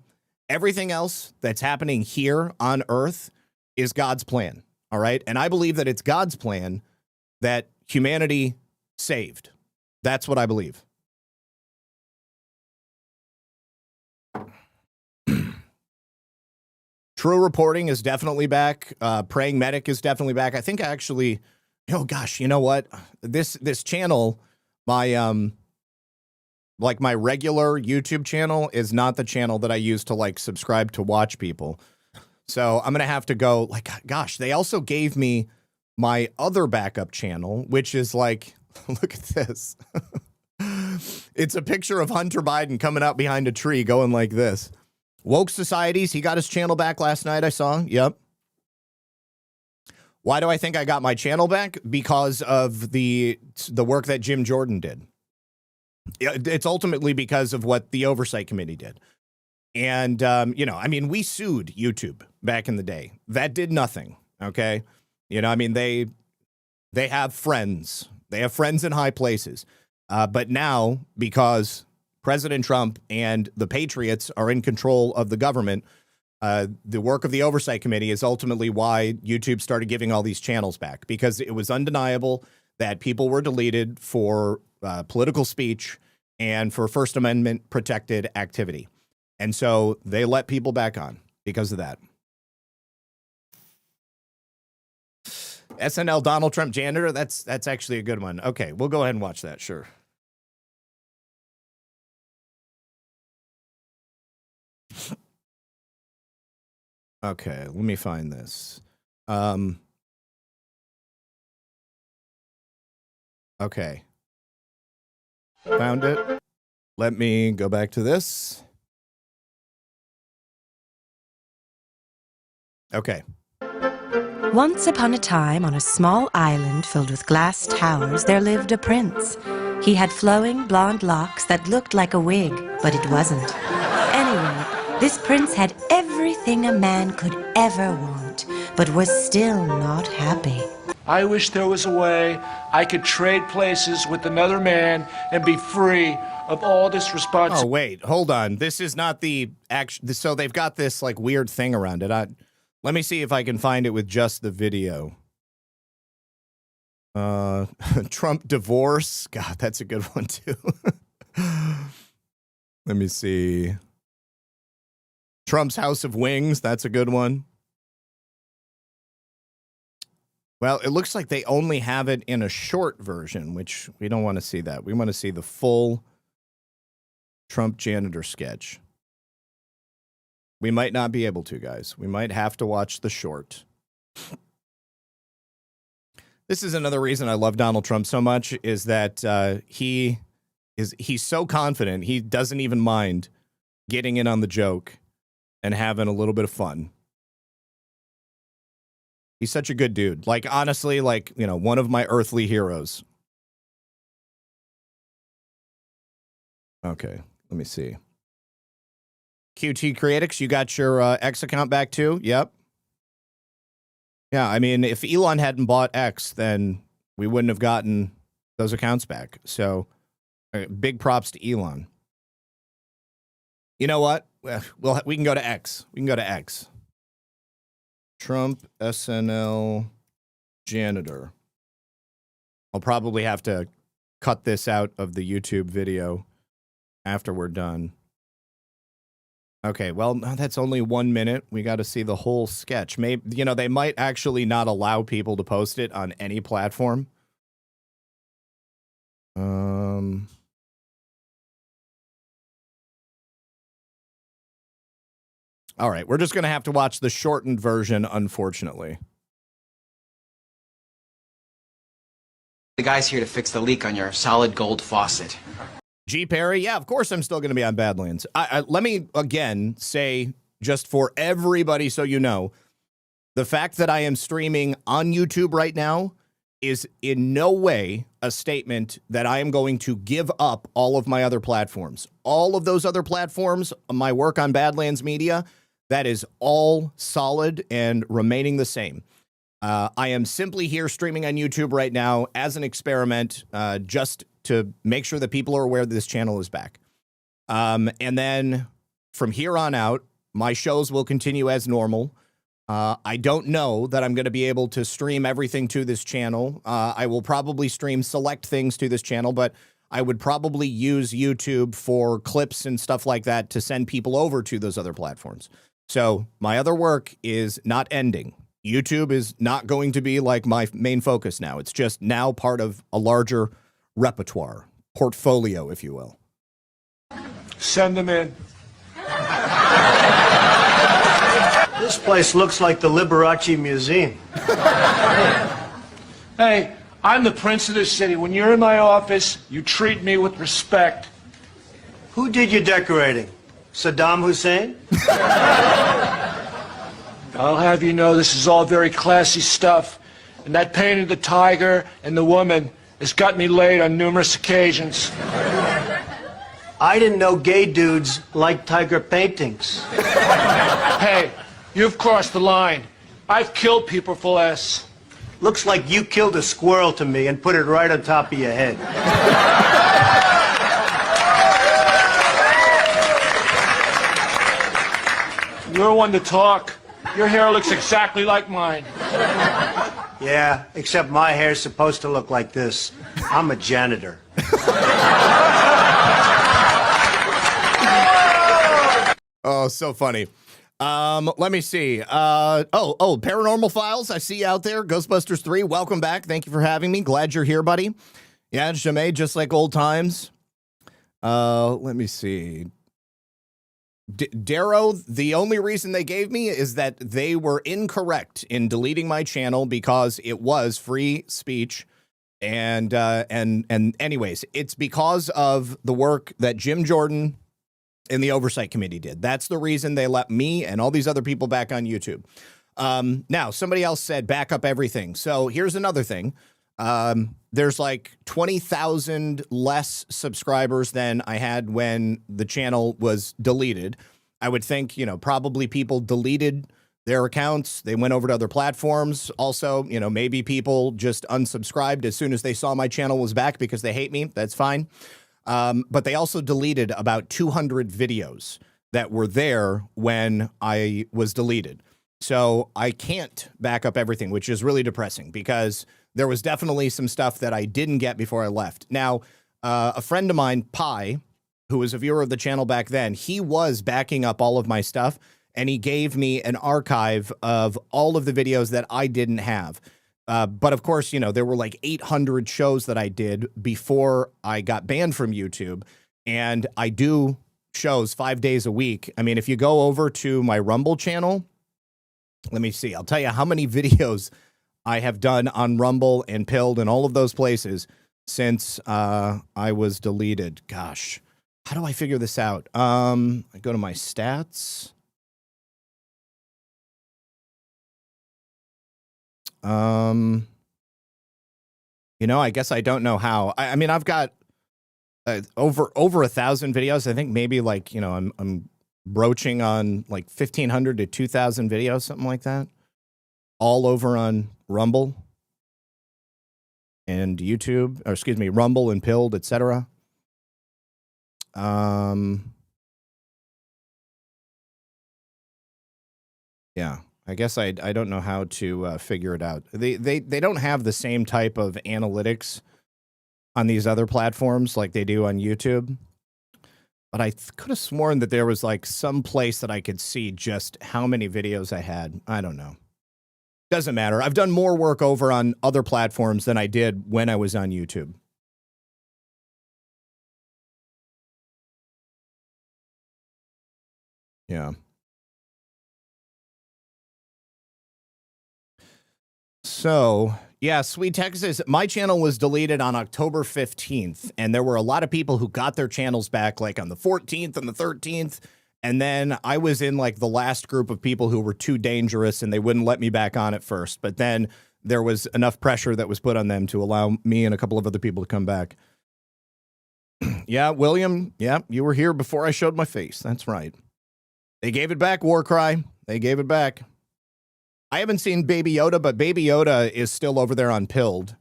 Everything else that's happening here on earth is God's plan. All right? And I believe that it's God's plan that humanity saved. That's what I believe. True Reporting is definitely back. Praying Medic is definitely back. I think I actually, oh gosh, you know what? This channel, my like my regular YouTube channel is not the channel that I use to like subscribe to watch people. So I'm gonna have to go like, gosh, they also gave me my other backup channel, which is like, look at this. It's a picture of Hunter Biden coming out behind a tree going like this. Woke Societies, he got his channel back last night, I saw. Yep. Why do I think I got my channel back? Because of the work that Jim Jordan did. It's ultimately because of what the Oversight Committee did. And, you know, I mean, we sued YouTube back in the day. That did nothing, okay? You know, I mean, they have friends. They have friends in high places. But now, because President Trump and the Patriots are in control of the government, the work of the Oversight Committee is ultimately why YouTube started giving all these channels back, because it was undeniable that people were deleted for political speech and for First Amendment protected activity. And so they let people back on because of that. SNL Donald Trump janitor, that's actually a good one. Okay, we'll go ahead and watch that, sure. Okay, let me find this. Okay. Found it. Let me go back to this. Okay. Once upon a time, on a small island filled with glass towers, there lived a prince. He had flowing blonde locks that looked like a wig, but it wasn't. Anyway, this prince had everything a man could ever want, but was still not happy. I wish there was a way I could trade places with another man and be free of all this responsibility. Oh, wait, hold on. This is not the action. So they've got this like weird thing around it. Let me see if I can find it with just the video. Trump divorce. God, that's a good one too. Let me see. Trump's House of Wings. That's a good one. Well, it looks like they only have it in a short version, which we don't want to see that. We want to see the full Trump janitor sketch. We might not be able to, guys. We might have to watch the short. This is another reason I love Donald Trump so much, is that he's so confident. He doesn't even mind getting in on the joke and having a little bit of fun. He's such a good dude. Like, honestly, like, you know, one of my earthly heroes. Okay, let me see. QT Creatics, you got your X account back too? Yep. Yeah, I mean, if Elon hadn't bought X, then we wouldn't have gotten those accounts back. So, big props to Elon. You know what? Well, we can go to X. We can go to X. Trump SNL janitor. I'll probably have to cut this out of the YouTube video after we're done. Okay, well, that's only 1 minute. We got to see the whole sketch. Maybe, you know, they might actually not allow people to post it on any platform. All right, we're just going to have to watch the shortened version, unfortunately. The guy's here to fix the leak on your solid gold faucet. G. Perry, yeah, of course I'm still going to be on Badlands. Let me, again, say, just for everybody so you know, the fact that I am streaming on YouTube right now is in no way a statement that I am going to give up all of my other platforms. All of those other platforms, my work on Badlands Media, that is all solid and remaining the same. I am simply here streaming on YouTube right now as an experiment, just to make sure that people are aware that this channel is back. And then from here on out, my shows will continue as normal. I don't know that I'm going to be able to stream everything to this channel. I will probably stream select things to this channel, but I would probably use YouTube for clips and stuff like that to send people over to those other platforms. So my other work is not ending. YouTube is not going to be like my main focus now. It's just now part of a larger repertoire, portfolio, if you will. Send them in. This place looks like the Liberace Museum. Hey, I'm the prince of this city. When you're in my office, you treat me with respect. Who did your decorating? Saddam Hussein? I'll have you know this is all very classy stuff. And that painting of the tiger and the woman has got me laid on numerous occasions. I didn't know gay dudes liked tiger paintings. Hey, you've crossed the line. I've killed people for less. Looks like you killed a squirrel to me and put it right on top of your head. You're one to talk. Your hair looks exactly like mine. Yeah, except my hair's supposed to look like this. I'm a janitor. Oh, so funny. Let me see. Paranormal Files, I see you out there. Ghostbusters 3, welcome back. Thank you for having me. Glad you're here, buddy. Yeah, Jamay, just like old times. Let me see. Darrow, the only reason they gave me is that they were incorrect in deleting my channel because it was free speech. And anyways, it's because of the work that Jim Jordan and the Oversight Committee did. That's the reason they let me and all these other people back on YouTube. Now, somebody else said back up everything. So here's another thing. There's like 20,000 less subscribers than I had when the channel was deleted. I would think, probably people deleted their accounts. They went over to other platforms. Also, maybe people just unsubscribed as soon as they saw my channel was back because they hate me. That's fine. But they also deleted about 200 videos that were there when I was deleted. So I can't back up everything, which is really depressing because there was definitely some stuff that I didn't get before I left. Now, a friend of mine, Pi, who was a viewer of the channel back then, he was backing up all of my stuff, and he gave me an archive of all of the videos that I didn't have. But of course, there were like 800 shows that I did before I got banned from YouTube, and I do shows 5 days a week. I mean, if you go over to my Rumble channel, let me see, I'll tell you how many videos I have done on Rumble and Pilled and all of those places since I was deleted. Gosh, how do I figure this out? I go to my stats. I guess I don't know how. I mean, I've got over 1,000 videos. I think maybe like, I'm broaching on like 1,500 to 2,000 videos, something like that. All over on Rumble and YouTube, or excuse me, Rumble and Pilled, etc. Yeah, I guess I don't know how to figure it out. They don't have the same type of analytics on these other platforms like they do on YouTube. But I could have sworn that there was like some place that I could see just how many videos I had. I don't know. Doesn't matter. I've done more work over on other platforms than I did when I was on YouTube. Yeah. So, yeah, Sweet Texas, my channel was deleted on October 15th, and there were a lot of people who got their channels back like on the 14th and the 13th, and then I was in like the last group of people who were too dangerous and they wouldn't let me back on at first, but then there was enough pressure that was put on them to allow me and a couple of other people to come back. Yeah, William, yeah, you were here before I showed my face. That's right. They gave it back, Warcry. They gave it back. I haven't seen Baby Yoda, but Baby Yoda is still over there on Pilled.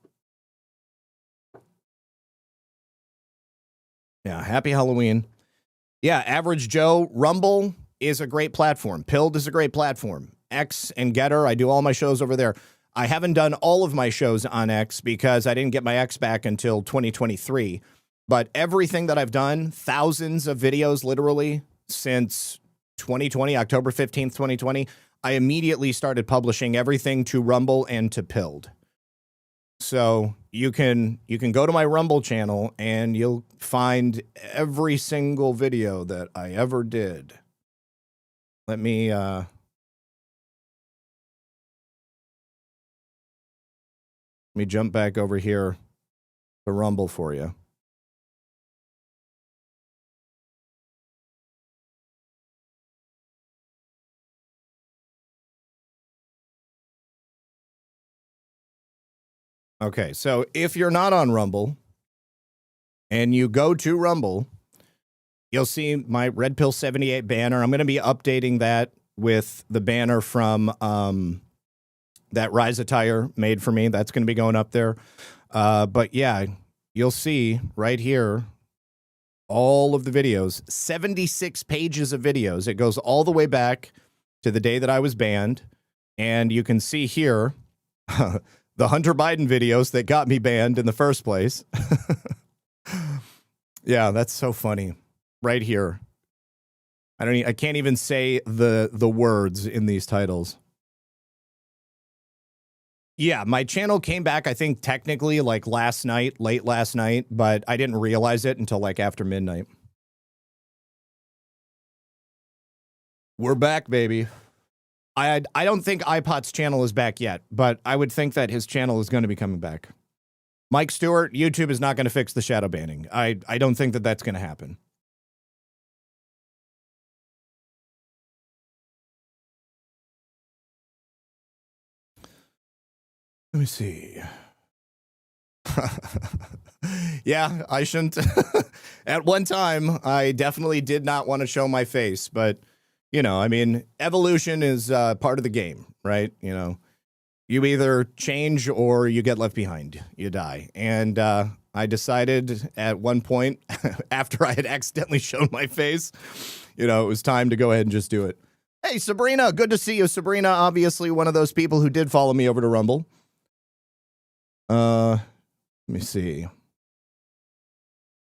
Yeah, happy Halloween. Yeah, Average Joe, Rumble is a great platform. Pilled is a great platform. X and Getter, I do all my shows over there. I haven't done all of my shows on X because I didn't get my X back until 2023. But everything that I've done, thousands of videos literally since 2020, October 15th, 2020, I immediately started publishing everything to Rumble and to Pilled. So you can go to my Rumble channel and you'll find every single video that I ever did. Let me jump back over here to Rumble for you. Okay, so if you're not on Rumble and you go to Rumble, you'll see my Red Pill 78 banner. I'm going to be updating that with the banner from that Rise Attire made for me. That's going to be going up there. But yeah, you'll see right here all of the videos, 76 pages of videos. It goes all the way back to the day that I was banned. And you can see here the Hunter Biden videos that got me banned in the first place. Yeah, that's so funny. Right here. I can't even say the words in these titles. Yeah, my channel came back, I think, technically, like last night, late last night, but I didn't realize it until like after midnight. We're back, baby. I don't think iPot's channel is back yet, but I would think that his channel is going to be coming back. Mike Stewart, YouTube is not going to fix the shadow banning. I don't think that that's going to happen. Let me see. Yeah, I shouldn't. At one time, I definitely did not want to show my face, but, you know, I mean, evolution is part of the game, right? You know, you either change or you get left behind. You die. And I decided at one point, after I had accidentally shown my face, you know, it was time to go ahead and just do it. Hey, Sabrina, good to see you. Sabrina, obviously one of those people who did follow me over to Rumble. Let me see.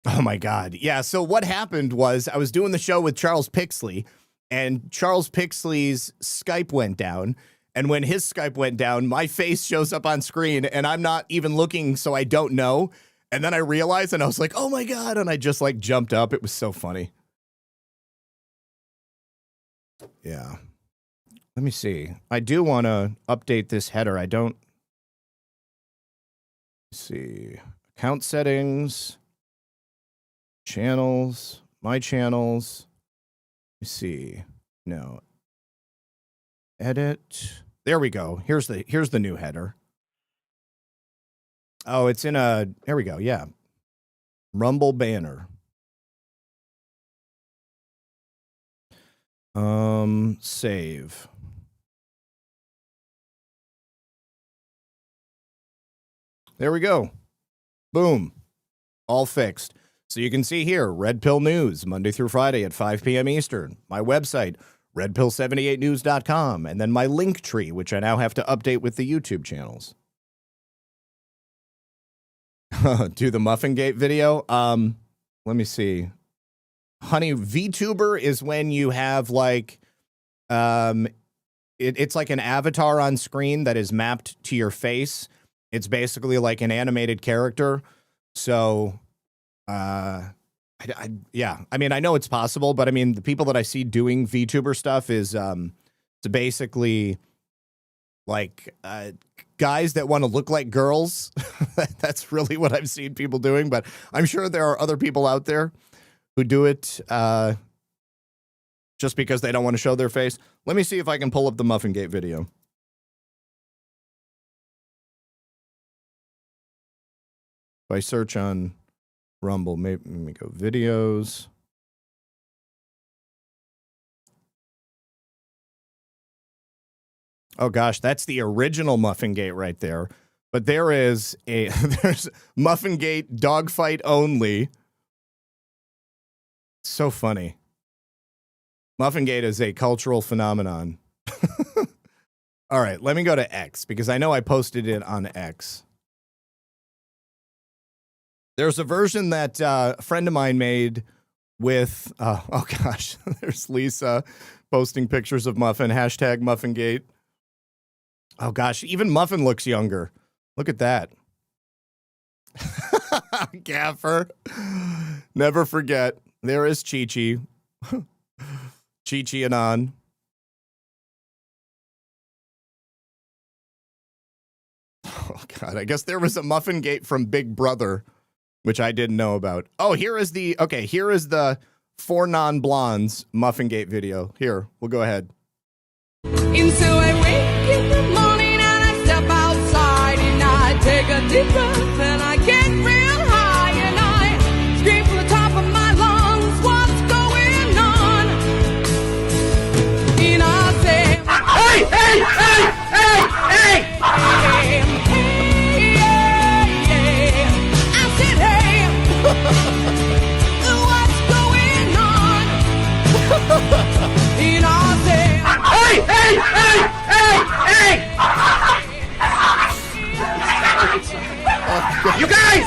Oh my God. Yeah. So what happened was I was doing the show with Charles Pixley, and Charles Pixley's Skype went down. And when his Skype went down, my face shows up on screen and I'm not even looking, so I don't know. And then I realized and I was like, oh my God. And I just like jumped up. It was so funny. Yeah. Let me see. I do want to update this header. I don't. See, account settings, channels, my channels. Let me see. No. Edit. There we go. Here's the new header. Oh, it's in a, there we go. Yeah. Rumble banner. Save. There we go. Boom. All fixed. So you can see here, Red Pill News, Monday through Friday at 5 p.m. Eastern. My website, redpill78news.com. And then my link tree, which I now have to update with the YouTube channels. Do the Muffin Gate video. Let me see. Honey, VTuber is when you have like, it's like an avatar on screen that is mapped to your face. It's basically like an animated character. So, yeah, I mean, I know it's possible, but I mean, the people that I see doing VTuber stuff is it's basically like guys that want to look like girls. That's really what I've seen people doing, but I'm sure there are other people out there who do it just because they don't want to show their face. Let me see if I can pull up the Muffin Gate video. If I search on Rumble, maybe let me go videos. Oh gosh, that's the original Muffin Gate right there. But there is a there's Muffin Gate dogfight only. So funny. Muffingate is a cultural phenomenon. All right, let me go to X because I know I posted it on X. There's a version that a friend of mine made with, oh gosh, there's Lisa posting pictures of Muffin, hashtag Muffingate. Oh gosh, even Muffin looks younger. Look at that. Gaffer. Never forget. There is Chi-Chi. Chi-Chi and on. Oh God, I guess there was a Muffingate from Big Brother, which I didn't know about. Oh, here is the 4 non-blondes Muffingate video. Here, we'll go ahead. And so I wake in the morning and I step outside and I take a deep breath and I get real high and I scream from the top of my lungs, what's going on? And I say, hey, hey, hey, hey, hey, hey, hey, hey. I said, hey, what's going on? And I say, hey, hey, hey, hey, hey! You guys!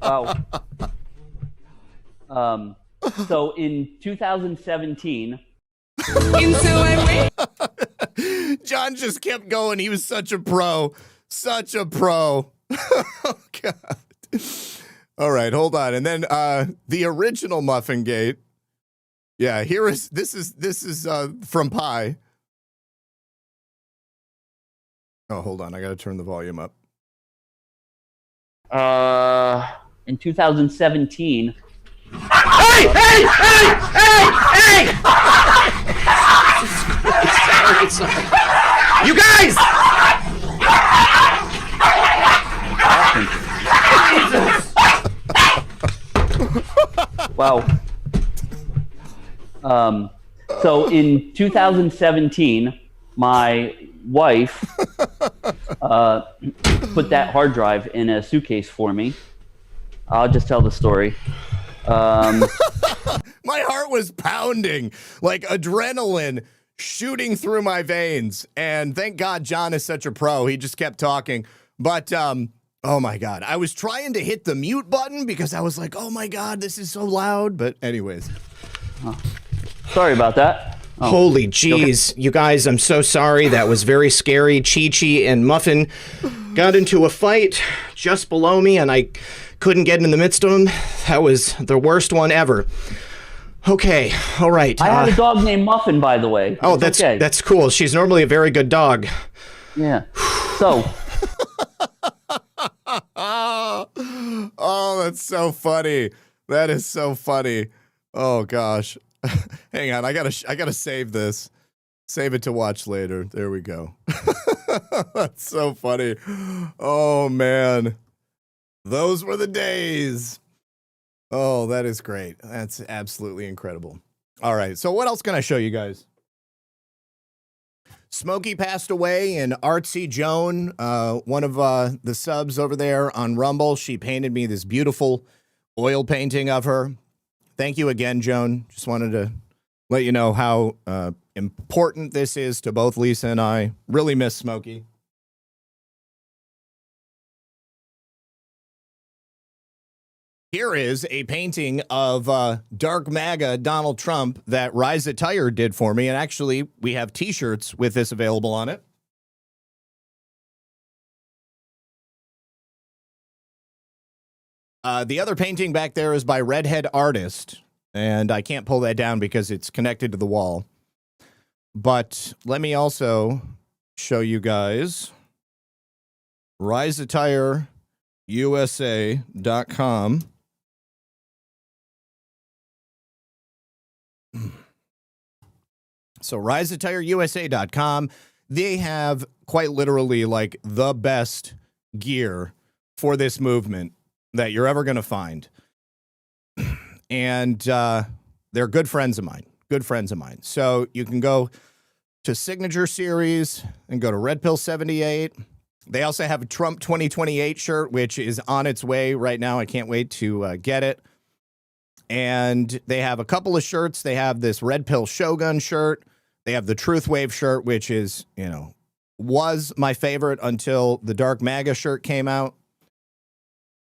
Wow. So in 2017, John just kept going. He was such a pro. Such a pro. Oh, God. All right, hold on. And then the original Muffingate. Yeah, this is from Pi. Oh, hold on. I got to turn the volume up. in 2017. Hey, hey, hey, hey, hey! Sorry. You guys! Wow. So in 2017, my wife put that hard drive in a suitcase for me. I'll just tell the story. My heart was pounding, like adrenaline shooting through my veins. And thank God John is such a pro. He just kept talking. But, oh my God, I was trying to hit the mute button because I was like, oh my God, this is so loud. But anyways. Oh, sorry about that. Oh. Holy jeez, you guys, I'm so sorry. That was very scary. Chi-Chi and Muffin got into a fight just below me, and I couldn't get in the midst of them. That was the worst one ever. Okay, all right. I have a dog named Muffin, by the way. Oh, that's cool. She's normally a very good dog. Yeah. So. Oh, that's so funny. That is so funny. Oh gosh. Hang on, I gotta save this. Save it to watch later. There we go. That's so funny. Oh man. Those were the days. Oh, that is great. That's absolutely incredible. All right, so what else can I show you guys? Smokey passed away, and Artsy Joan, one of the subs over there on Rumble, she painted me this beautiful oil painting of her. Thank you again, Joan. Just wanted to let you know how important this is to both Lisa and I. Really miss Smokey. Here is a painting of Dark MAGA Donald Trump that Rise Attire did for me. And actually, we have T-shirts with this available on it. The other painting back there is by Redhead Artist. And I can't pull that down because it's connected to the wall. But let me also show you guys RiseAttireUSA.com. So RiseAttireUSA.com, they have quite literally like the best gear for this movement that you're ever going to find. And they're good friends of mine. Good friends of mine. So you can go to Signature Series and go to Red Pill 78. They also have a Trump 2028 shirt, which is on its way right now. I can't wait to get it. And they have a couple of shirts. They have this Red Pill Shogun shirt. They have the Truth Wave shirt, which is, was my favorite until the Dark MAGA shirt came out.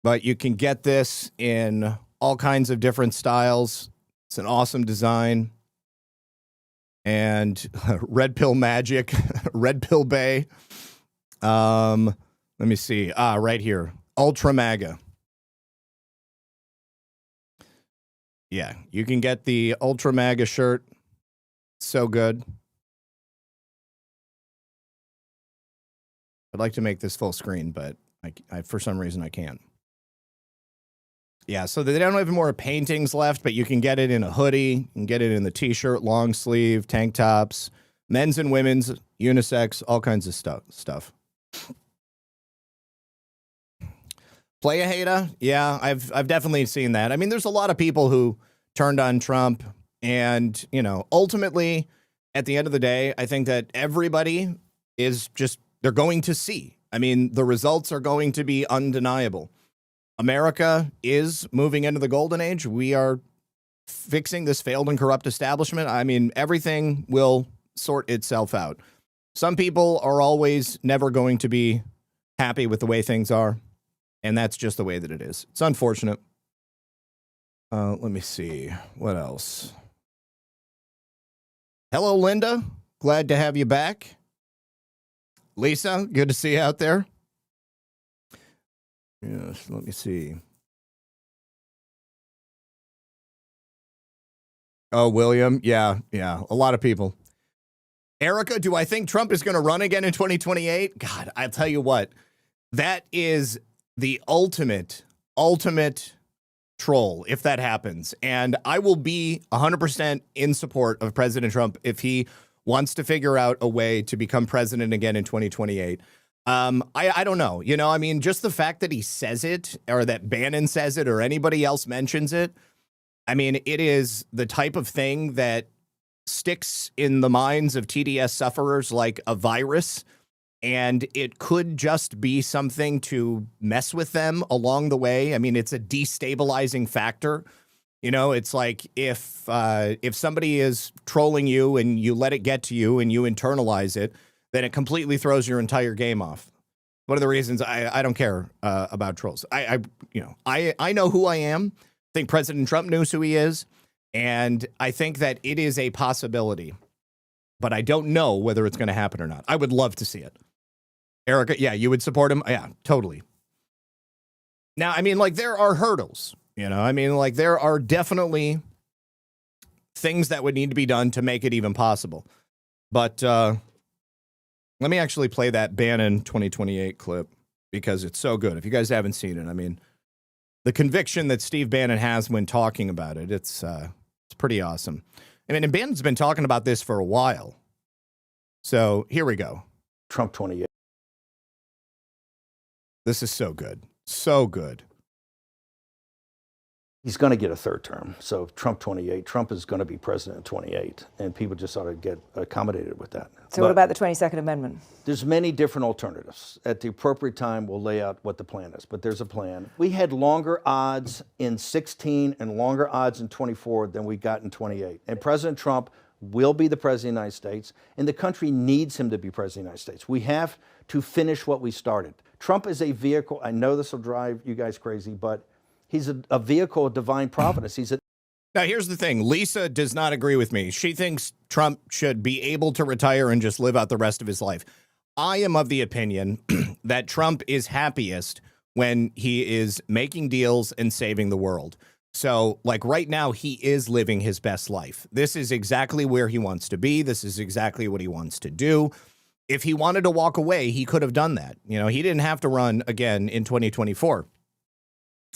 But you can get this in all kinds of different styles. It's an awesome design. And Red Pill Magic, Red Pill Bay. Let me see. Right here. Ultra MAGA. Yeah, you can get the Ultra MAGA shirt. So good. I'd like to make this full screen, but I for some reason I can't. Yeah, so they don't have more paintings left, but you can get it in a hoodie. You can get it in the t-shirt, long sleeve, tank tops, men's and women's, unisex, all kinds of stuff. Play a hater? Yeah, I've definitely seen that. I mean, there's a lot of people who turned on Trump, and, ultimately, at the end of the day, I think that everybody is just, they're going to see. I mean, the results are going to be undeniable. America is moving into the golden age. We are fixing this failed and corrupt establishment. I mean, everything will sort itself out. Some people are always never going to be happy with the way things are, and that's just the way that it is. It's unfortunate. Let me see. What else? Hello, Linda. Glad to have you back. Lisa, good to see you out there. Yes, let me see. Oh, William. Yeah. A lot of people. Erica, do I think Trump is going to run again in 2028? God, I'll tell you what. That is the ultimate troll if that happens. And I will be 100% in support of President Trump if he wants to figure out a way to become president again in 2028. I don't know. I mean, just the fact that he says it, or that Bannon says it, or anybody else mentions it, I mean, it is the type of thing that sticks in the minds of TDS sufferers like a virus, and it could just be something to mess with them along the way. I mean, it's a destabilizing factor. It's like if somebody is trolling you and you let it get to you and you internalize it, then it completely throws your entire game off. One of the reasons I don't care about trolls. I know who I am. I think President Trump knows who he is. And I think that it is a possibility. But I don't know whether it's going to happen or not. I would love to see it. Erica, yeah, you would support him? Yeah, totally. Now, I mean, there are hurdles. I mean, there are definitely things that would need to be done to make it even possible. But let me actually play that Bannon 2028 clip because it's so good. If you guys haven't seen it, I mean, the conviction that Steve Bannon has when talking about it, it's pretty awesome. I mean, and Bannon's been talking about this for a while. So here we go. Trump 28. This is so good. So good. He's going to get a third term. So Trump 28, Trump is going to be president in 28, and people just ought to get accommodated with that. So what about the 22nd Amendment? There's many different alternatives. At the appropriate time, we'll lay out what the plan is, but there's a plan. We had longer odds in 16 and longer odds in 24 than we got in 28. And President Trump will be the president of the United States, and the country needs him to be president of the United States. We have to finish what we started. Trump is a vehicle. I know this will drive you guys crazy, but he's a vehicle of divine providence. Now, here's the thing. Lisa does not agree with me. She thinks Trump should be able to retire and just live out the rest of his life. I am of the opinion that Trump is happiest when he is making deals and saving the world. So, right now, he is living his best life. This is exactly where he wants to be. This is exactly what he wants to do. If he wanted to walk away, he could have done that. He didn't have to run again in 2024.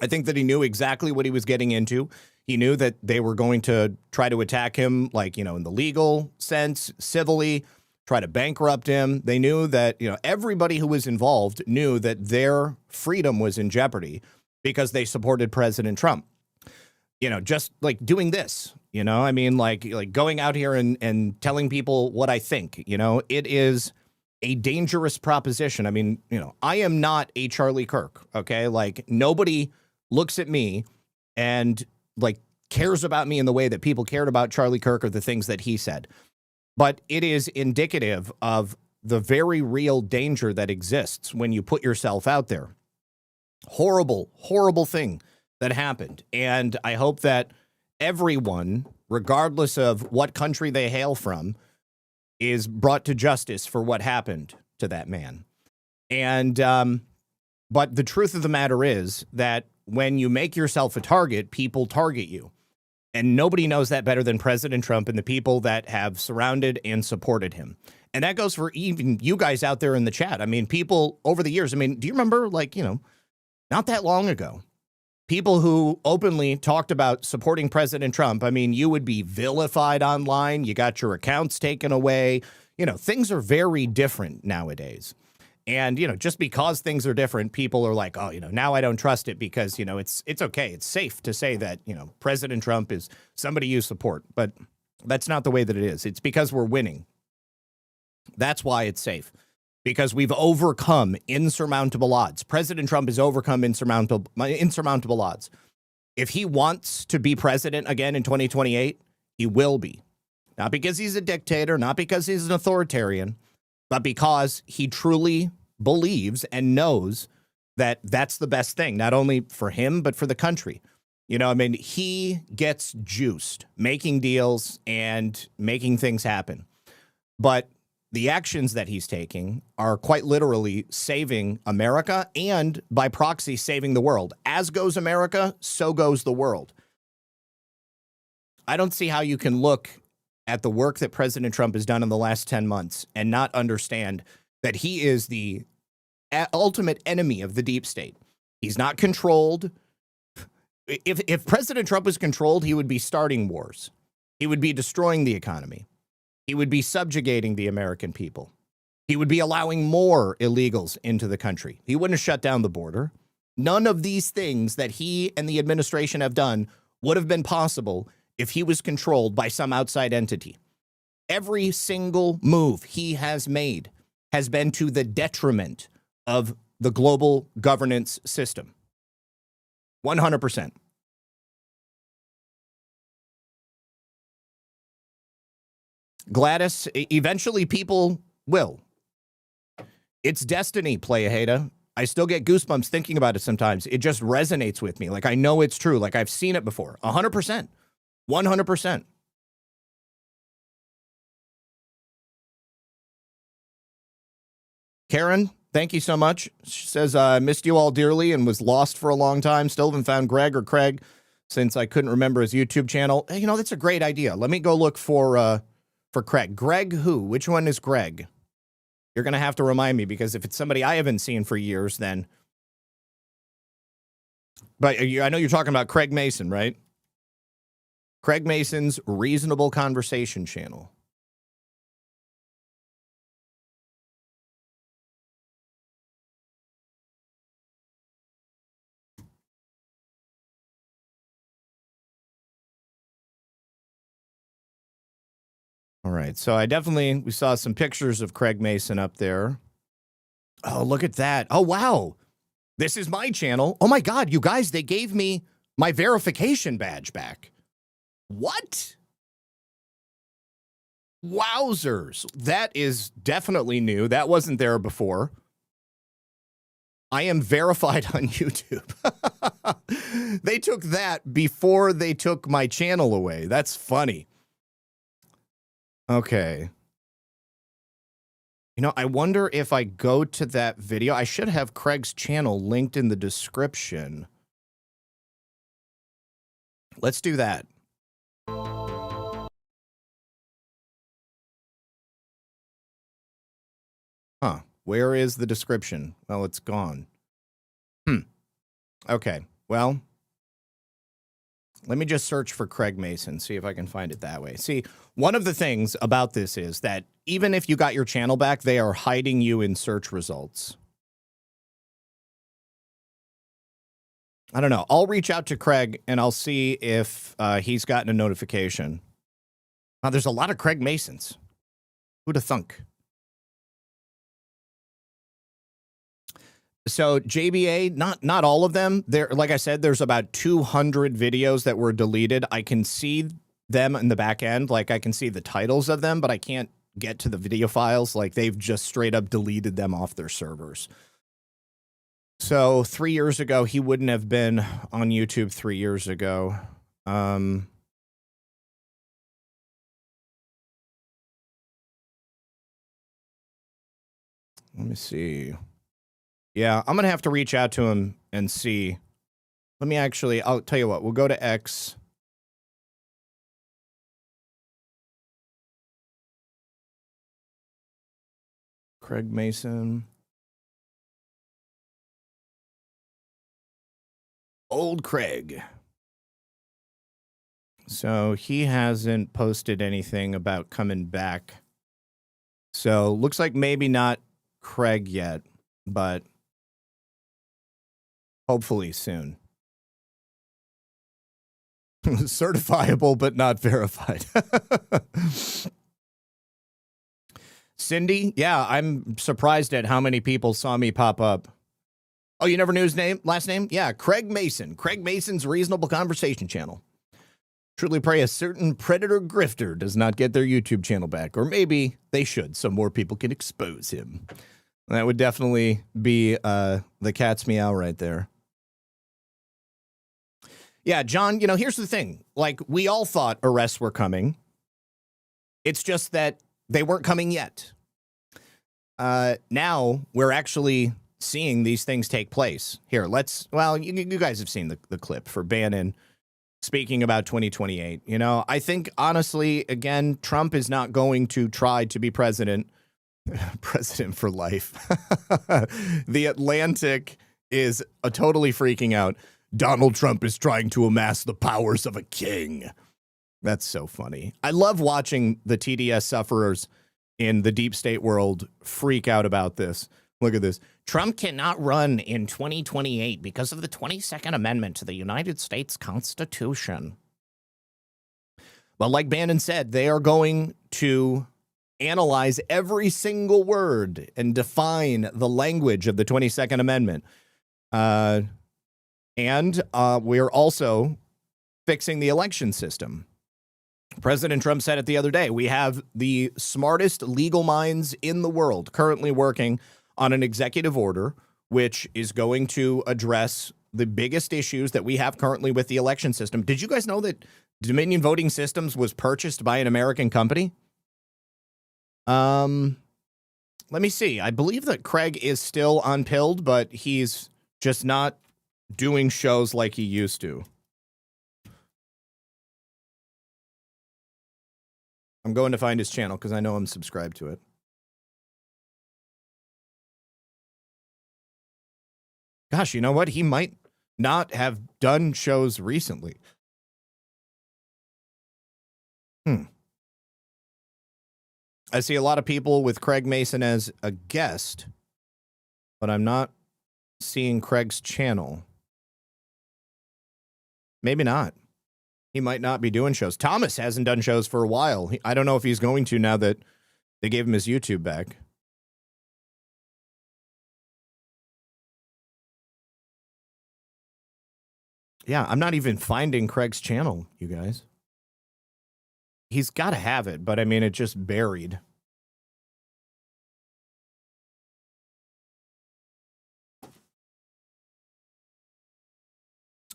I think that he knew exactly what he was getting into. He knew that they were going to try to attack him, in the legal sense, civilly, try to bankrupt him. They knew that, everybody who was involved knew that their freedom was in jeopardy because they supported President Trump. Just doing this, I mean, going out here and telling people what I think, it a dangerous proposition. I mean, you know, I am not a Charlie Kirk, okay? Like, nobody looks at me and, like, cares about me in the way that people cared about Charlie Kirk or the things that he said. But it is indicative of the very real danger that exists when you put yourself out there. Horrible, horrible thing that happened. And I hope that everyone, regardless of what country they hail from, is brought to justice for what happened to that man. And, but the truth of the matter is that when you make yourself a target, people target you. And nobody knows that better than President Trump and the people that have surrounded and supported him. And that goes for even you guys out there in the chat. I mean, people over the years, I mean, do you remember, like, you know, not that long ago, people who openly talked about supporting President Trump? I mean, you would be vilified online. You got your accounts taken away. You know, things are very different nowadays. And, you know, just because things are different, people are like, oh, you know, now I don't trust it because, you know, it's okay. It's safe to say that, you know, President Trump is somebody you support. But that's not the way that it is. It's because we're winning. That's why it's safe. Because we've overcome insurmountable odds. President Trump has overcome insurmountable odds. If he wants to be president again in 2028, he will be. Not because he's a dictator, not because he's an authoritarian, but because he truly believes and knows that that's the best thing, not only for him, but for the country. You know, I mean, he gets juiced, making deals and making things happen. But the actions that he's taking are quite literally saving America and, by proxy, saving the world. As goes America, so goes the world. I don't see how you can look at the work that President Trump has done in the last 10 months and not understand that he is the ultimate enemy of the deep state. He's not controlled. If President Trump was controlled, he would be starting wars. He would be destroying the economy. He would be subjugating the American people. He would be allowing more illegals into the country. He wouldn't have shut down the border. None of these things that he and the administration have done would have been possible if he was controlled by some outside entity. Every single move he has made has been to the detriment of the global governance system. 100%. Gladys, eventually people will. It's destiny, Playa-Hada. I still get goosebumps thinking about it sometimes. It just resonates with me. Like, I know it's true. Like, I've seen it before. 100%. 100%. Karen, thank you so much. She says, I missed you all dearly and was lost for a long time. Still haven't found Greg or Craig since I couldn't remember his YouTube channel. Hey, you know, that's a great idea. Let me go look for Craig. Greg who? Which one is Greg? You're going to have to remind me, because if it's somebody I haven't seen for years, then... But I know you're talking about Craig Mason, right? Craig Mason's Reasonable Conversation channel. All right, so we saw some pictures of Craig Mason up there. Oh, look at that. Oh, wow. This is my channel. Oh, my God, you guys, they gave me my verification badge back. What? Wowzers. That is definitely new. That wasn't there before. I am verified on YouTube. They took that before they took my channel away. That's funny. Okay. You know, I wonder if I go to that video. I should have Craig's channel linked in the description. Let's do that. Huh. Where is the description? Well, it's gone. Okay. Well, let me just search for Craig Mason, see if I can find it that way. See, one of the things about this is that even if you got your channel back, they are hiding you in search results. I don't know. I'll reach out to Craig and I'll see if he's gotten a notification. There's a lot of Craig Masons. Who'd have thunk? So JBA, not all of them. There, like I said, there's about 200 videos that were deleted. I can see them in the back end. Like I can see the titles of them, but I can't get to the video files. Like they've just straight up deleted them off their servers. So 3 years ago, he wouldn't have been on YouTube 3 years ago. Let me see. Yeah, I'm going to have to reach out to him and see. Let me actually, I'll tell you what, we'll go to X. Craig Mason. Old Craig. So he hasn't posted anything about coming back. So looks like maybe not Craig yet, but hopefully soon. Certifiable, but not verified. Cindy, yeah, I'm surprised at how many people saw me pop up. Oh, you never knew his name, last name? Yeah, Craig Mason. Craig Mason's Reasonable Conversation channel. Truly pray a certain predator grifter does not get their YouTube channel back. Or maybe they should, so more people can expose him. That would definitely be the cat's meow right there. Yeah, John, you know, here's the thing. Like, we all thought arrests were coming. It's just that they weren't coming yet. Now we're actually seeing these things take place. Here, well, you guys have seen the clip for Bannon speaking about 2028. You know, I think, honestly, again, Trump is not going to try to be president for life. The Atlantic is totally freaking out. Donald Trump is trying to amass the powers of a king. That's so funny. I love watching the TDS sufferers in the deep state world freak out about this. Look at this. Trump cannot run in 2028 because of the 22nd Amendment to the United States Constitution. But like Bannon said, they are going to analyze every single word and define the language of the 22nd Amendment. And we're also fixing the election system. President Trump said it the other day. We have the smartest legal minds in the world currently working on an executive order, which is going to address the biggest issues that we have currently with the election system. Did you guys know that Dominion Voting Systems was purchased by an American company? Let me see. I believe that Craig is still unpilled, but he's just not doing shows like he used to. I'm going to find his channel because I know I'm subscribed to it. Gosh, you know what? He might not have done shows recently. I see a lot of people with Craig Mason as a guest, but I'm not seeing Craig's channel. Maybe not. He might not be doing shows. Thomas hasn't done shows for a while. I don't know if he's going to now that they gave him his YouTube back. Yeah, I'm not even finding Craig's channel, you guys. He's got to have it, but I mean, it just buried.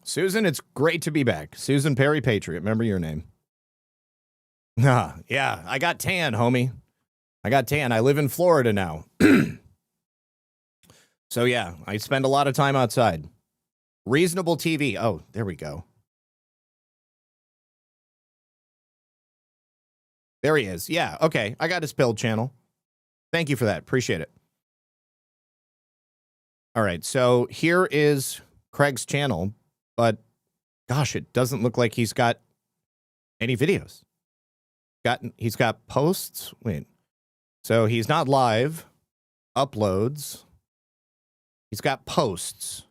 Susan, it's great to be back. Susan Perry Patriot. Remember your name. Yeah, I got tan, homie. I got tan. I live in Florida now. So, yeah, I spend a lot of time outside. Reasonable TV. Oh, there we go. There he is. Yeah, okay. I got his build channel. Thank you for that. Appreciate it. All right, so here is Craig's channel, but gosh, it doesn't look like he's got any videos. He's got posts. Wait. So he's not live. Uploads. He's got posts.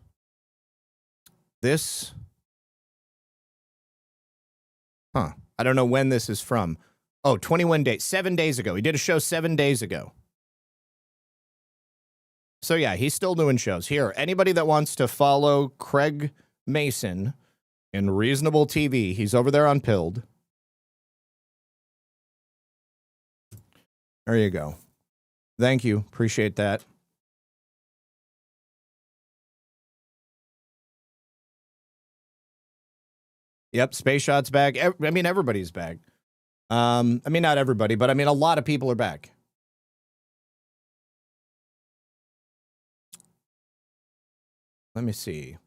This. I don't know when this is from. Oh, 21 days. 7 days ago. He did a show 7 days ago. So yeah, he's still doing shows. Here, anybody that wants to follow Craig Mason in Reasonable TV, he's over there on Pilled. There you go. Thank you. Appreciate that. Yep, Space Shot's back. I mean, everybody's back. I mean, not everybody, but I mean, a lot of people are back. Let me see.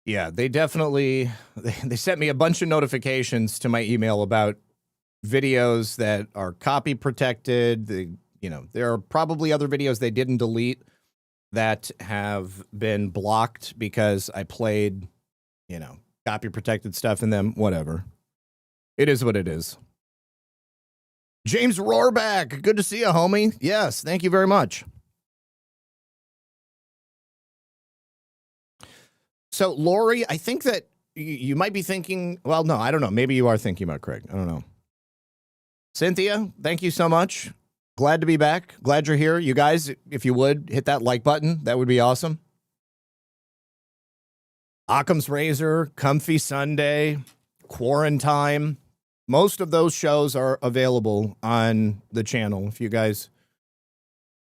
Yeah, they definitely, they sent me a bunch of notifications to my email about videos that are copy protected. There are probably other videos they didn't delete that have been blocked because I played, copy protected stuff in them. Whatever. It is what it is. James Rohrback, good to see you, homie. Yes, thank you very much. So, Lori, I think that you might be thinking, well, no, I don't know. Maybe you are thinking about Craig. I don't know. Cynthia, thank you so much. Glad to be back. Glad you're here. You guys, if you would, hit that like button. That would be awesome. Occam's Razor, Comfy Sunday, Quarantine. Most of those shows are available on the channel if you guys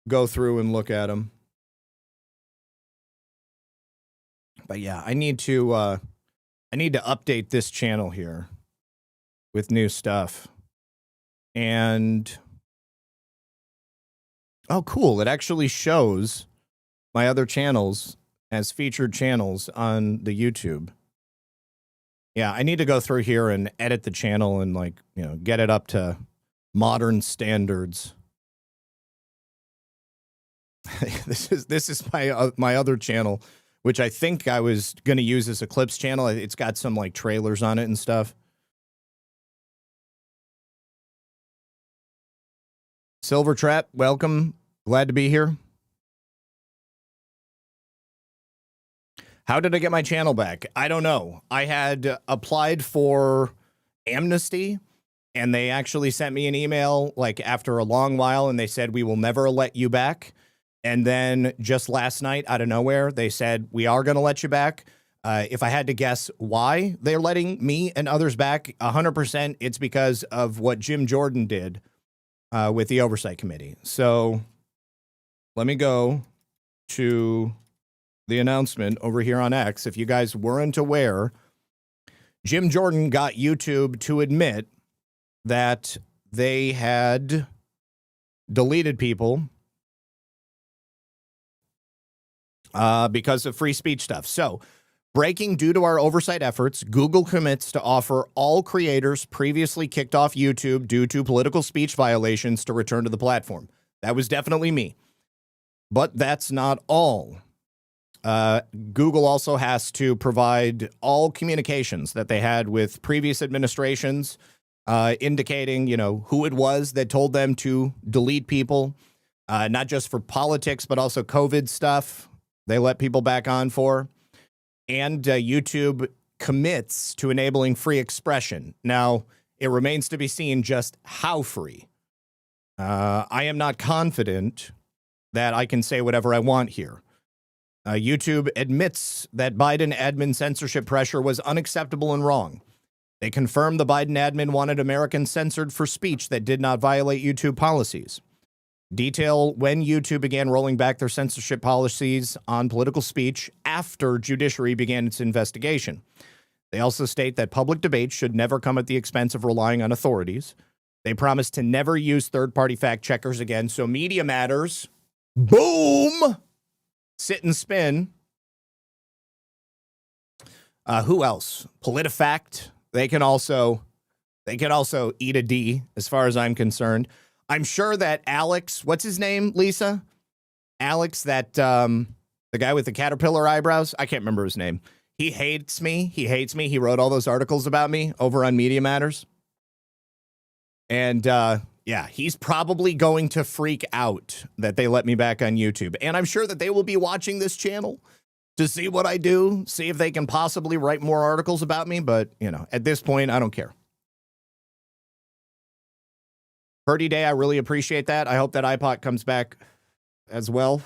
go through and look at them. But yeah, I need to update this channel here with new stuff. And oh, cool. It actually shows my other channels as featured channels on the YouTube. Yeah, I need to go through here and edit the channel and get it up to modern standards. This is my other channel, which I think I was going to use as a clips channel. It's got some trailers on it and stuff. Silver Trap, welcome. Glad to be here. How did I get my channel back? I don't know. I had applied for amnesty, and they actually sent me an email after a long while, and they said, we will never let you back. And then just last night, out of nowhere, they said, we are going to let you back. If I had to guess why they're letting me and others back, 100% it's because of what Jim Jordan did with the Oversight Committee. So let me go to the announcement over here on X. If you guys weren't aware, Jim Jordan got YouTube to admit that they had deleted people because of free speech stuff. So, breaking due to our oversight efforts, Google commits to offer all creators previously kicked off YouTube due to political speech violations to return to the platform. That was definitely me. But that's not all. Google also has to provide all communications that they had with previous administrations, indicating, who it was that told them to delete people, not just for politics, but also COVID stuff they let people back on for. And YouTube commits to enabling free expression. Now, it remains to be seen just how free. I am not confident that I can say whatever I want here. YouTube admits that Biden admin censorship pressure was unacceptable and wrong. They confirmed the Biden admin wanted Americans censored for speech that did not violate YouTube policies. Detail when YouTube began rolling back their censorship policies on political speech after judiciary began its investigation. They also state that public debate should never come at the expense of relying on authorities. They promise to never use third-party fact checkers again. So Media Matters, boom! Sit and spin. Who else? PolitiFact. They can also eat a D, as far as I'm concerned. I'm sure that Alex, what's his name, Lisa? Alex, that the guy with the caterpillar eyebrows. I can't remember his name. He hates me. He hates me. He wrote all those articles about me over on Media Matters. And yeah, he's probably going to freak out that they let me back on YouTube. And I'm sure that they will be watching this channel. to see what I do, see if they can possibly write more articles about me. But, you know, at this point, I don't care. Purdy Day, I really appreciate that. I hope that iPod comes back as well.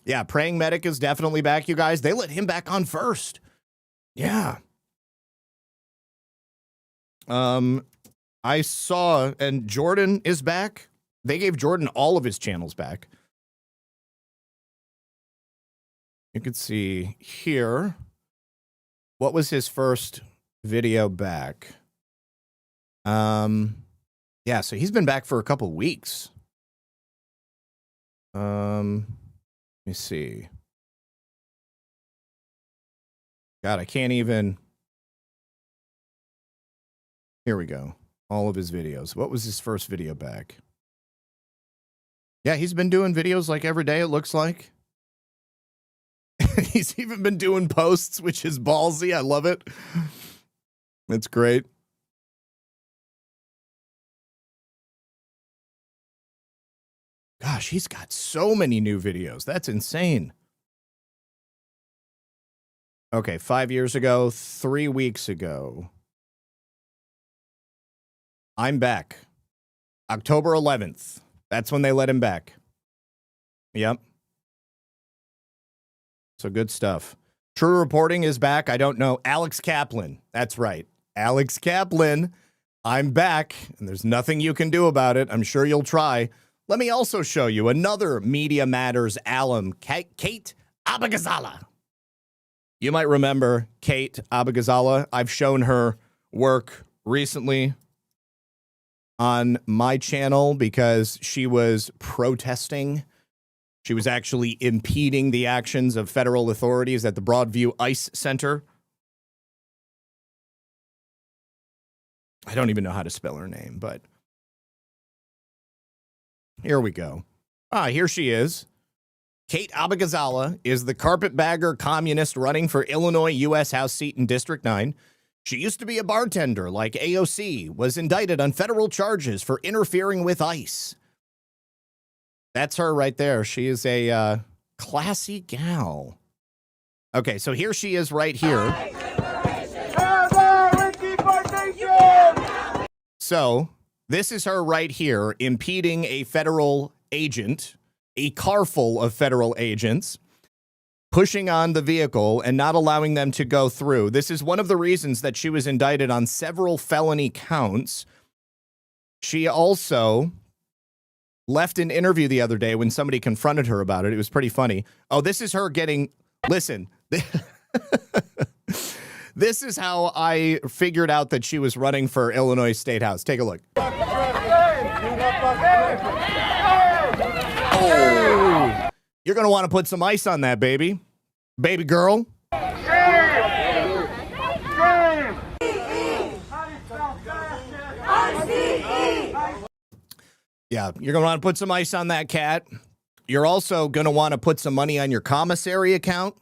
Yeah, Praying Medic is definitely back, you guys. They let him back on first. Yeah. I saw, and Jordan is back. They gave Jordan all of his channels back. You can see here. What was his first video back? Yeah, so he's been back for a couple weeks. Let me see. God, I can't even. Here we go. All of his videos. What was his first video back? Yeah, he's been doing videos like every day, it looks like. He's even been doing posts, which is ballsy. I love it. It's great. Gosh, he's got so many new videos. That's insane. Okay, 5 years ago, 3 weeks ago. I'm back. October 11th. That's when they let him back. Yep. So good stuff. True Reporting is back. I don't know. Alex Kaplan. That's right. Alex Kaplan. I'm back, and there's nothing you can do about it. I'm sure you'll try. Let me also show you another Media Matters alum, Kate Abagazala. You might remember Kate Abagazala. I've shown her work recently on my channel because she was protesting. She was actually impeding the actions of federal authorities at the Broadview ICE Center. I don't even know how to spell her name, but here we go. Here she is. Kate Abagazala is the carpetbagger communist running for Illinois U.S. House seat in District 9. She used to be a bartender like AOC, was indicted on federal charges for interfering with ICE. That's her right there. She is a classy gal. Okay, so here she is right here. So this is her right here impeding a federal agent, a car full of federal agents, pushing on the vehicle and not allowing them to go through. This is one of the reasons that she was indicted on several felony counts. She also left an interview the other day when somebody confronted her about it. It was pretty funny. Oh, this is her getting, listen, this is how I figured out that she was running for Illinois State House. Take a look. Oh, you're going to want to put some ice on that, baby. Baby girl. Yeah, you're going to want to put some ice on that, cat. You're also going to want to put some money on your commissary account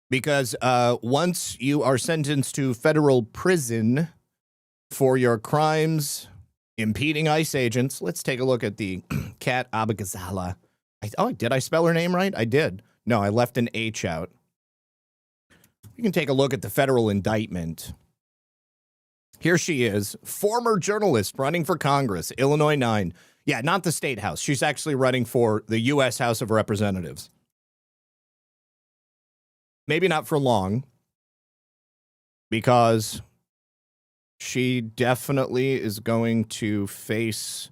because once you are sentenced to federal prison for your crimes impeding ICE agents, let's take a look at the Cat Abagazala. Did I spell her name right? I did. No, I left an H out. You can take a look at the federal indictment. Here she is, former journalist running for Congress, Illinois 9. Yeah, not the state house. She's actually running for the U.S. House of Representatives. Maybe not for long, because she definitely is going to face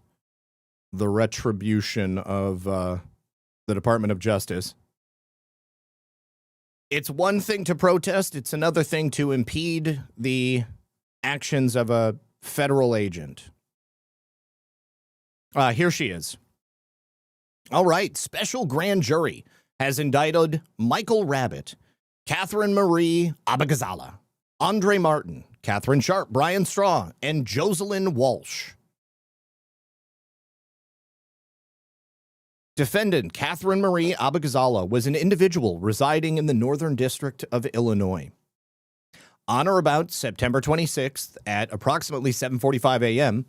the retribution of the Department of Justice. It's one thing to protest. It's another thing to impede the actions of a federal agent. Here she is. All right. Special grand jury has indicted Michael Rabbitt, Catherine Marie Abagazala, Andre Martin, Catherine Sharp, Brian Straw, and Jocelyn Walsh. Defendant Catherine Marie Abagazala was an individual residing in the Northern District of Illinois. On or about September 26th at approximately 7:45 a.m.,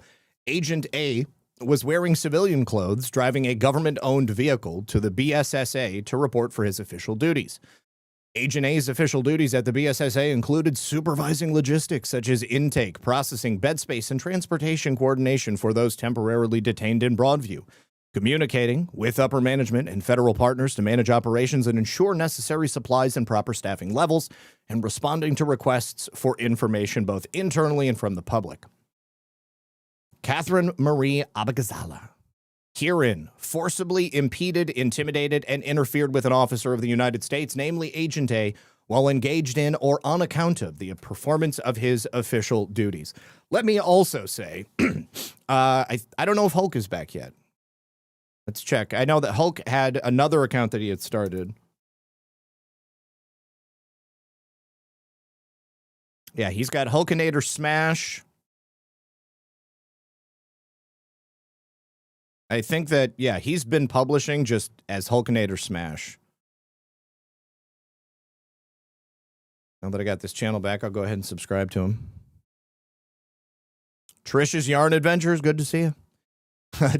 Agent A was wearing civilian clothes, driving a government-owned vehicle to the BSSA to report for his official duties. Agent A's official duties at the BSSA included supervising logistics such as intake, processing, bed space, and transportation coordination for those temporarily detained in Broadview, communicating with upper management and federal partners to manage operations and ensure necessary supplies and proper staffing levels, and responding to requests for information both internally and from the public. Catherine Marie Abagazala herein forcibly impeded, intimidated, and interfered with an officer of the United States, namely Agent A, while engaged in or on account of the performance of his official duties. Let me also say, I don't know if Hulk is back yet. Let's check. I know that Hulk had another account that he had started. Yeah, he's got Hulkinator Smash. I think that, yeah, he's been publishing just as Hulkinator Smash. Now that I got this channel back, I'll go ahead and subscribe to him. Trish's Yarn Adventures, good to see you.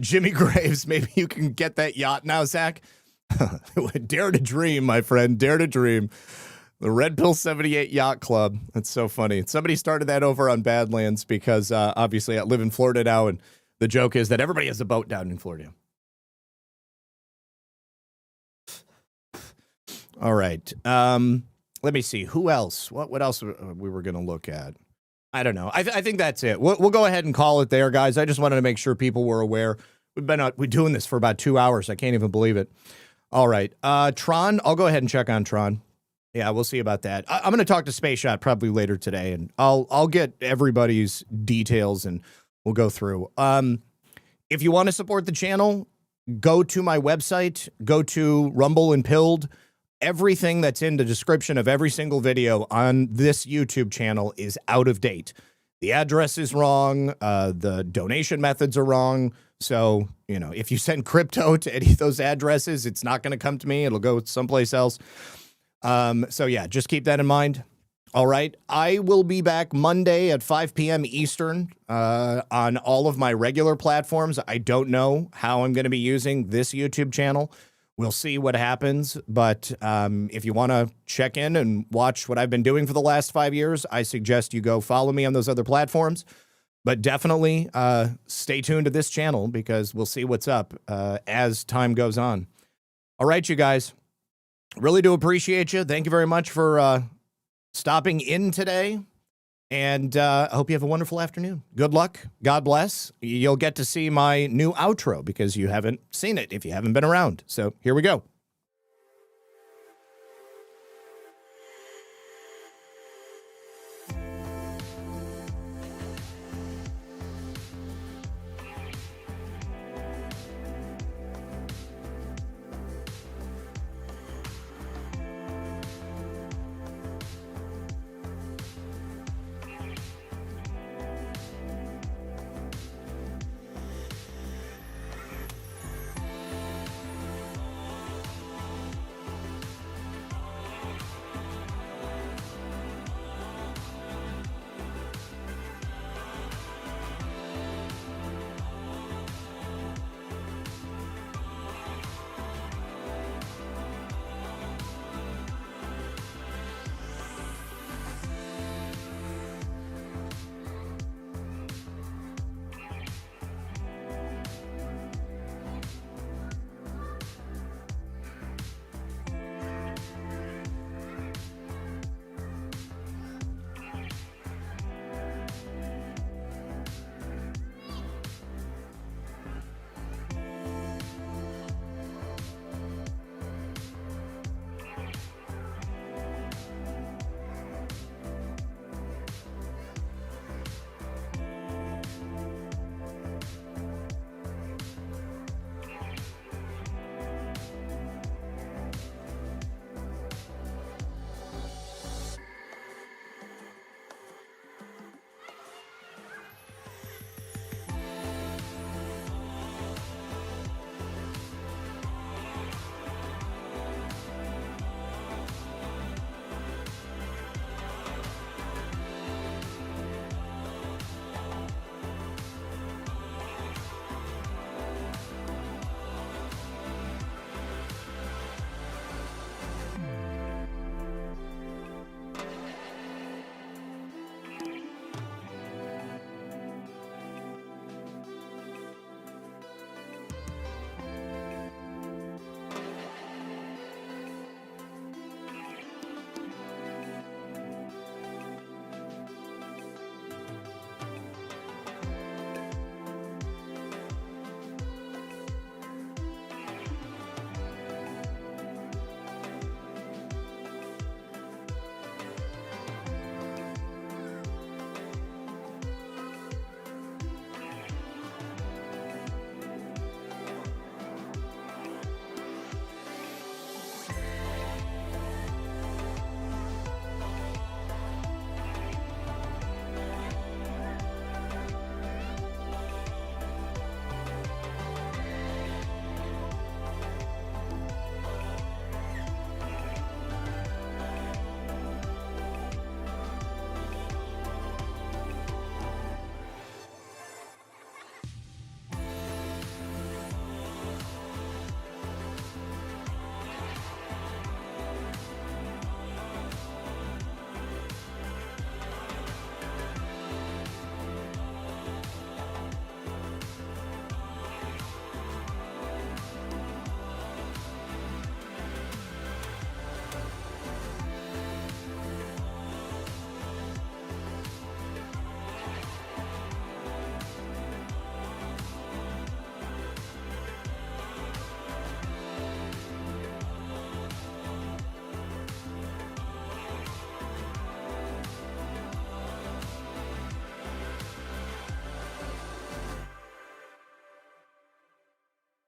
Jimmy Graves, maybe you can get that yacht now, Zach. Dare to dream, my friend, dare to dream. The Red Pill 78 Yacht Club. That's so funny. Somebody started that over on Badlands because obviously I live in Florida now, and the joke is that everybody has a boat down in Florida. All right. Let me see. Who else? What else we were going to look at? I don't know. I think that's it. We'll go ahead and call it there, guys. I just wanted to make sure people were aware. We're doing this for about 2 hours. I can't even believe it. All right. Tron, I'll go ahead and check on Tron. Yeah, we'll see about that. I'm going to talk to Space Shot probably later today, and I'll get everybody's details and we'll go through. If you want to support the channel, go to my website, go to Rumble and Pilled. Everything that's in the description of every single video on this YouTube channel is out of date. The address is wrong. The donation methods are wrong. So, you know, if you send crypto to any of those addresses, it's not going to come to me. It'll go someplace else. So yeah, just keep that in mind. All right. I will be back Monday at 5 p.m. Eastern on all of my regular platforms. I don't know how I'm going to be using this YouTube channel. We'll see what happens. But if you want to check in and watch what I've been doing for the last 5 years, I suggest you go follow me on those other platforms. But definitely stay tuned to this channel because we'll see what's up as time goes on. All right, you guys. Really do appreciate you. Thank you very much for stopping in today. And I hope you have a wonderful afternoon. Good luck. God bless. You'll get to see my new outro because you haven't seen it if you haven't been around. So here we go.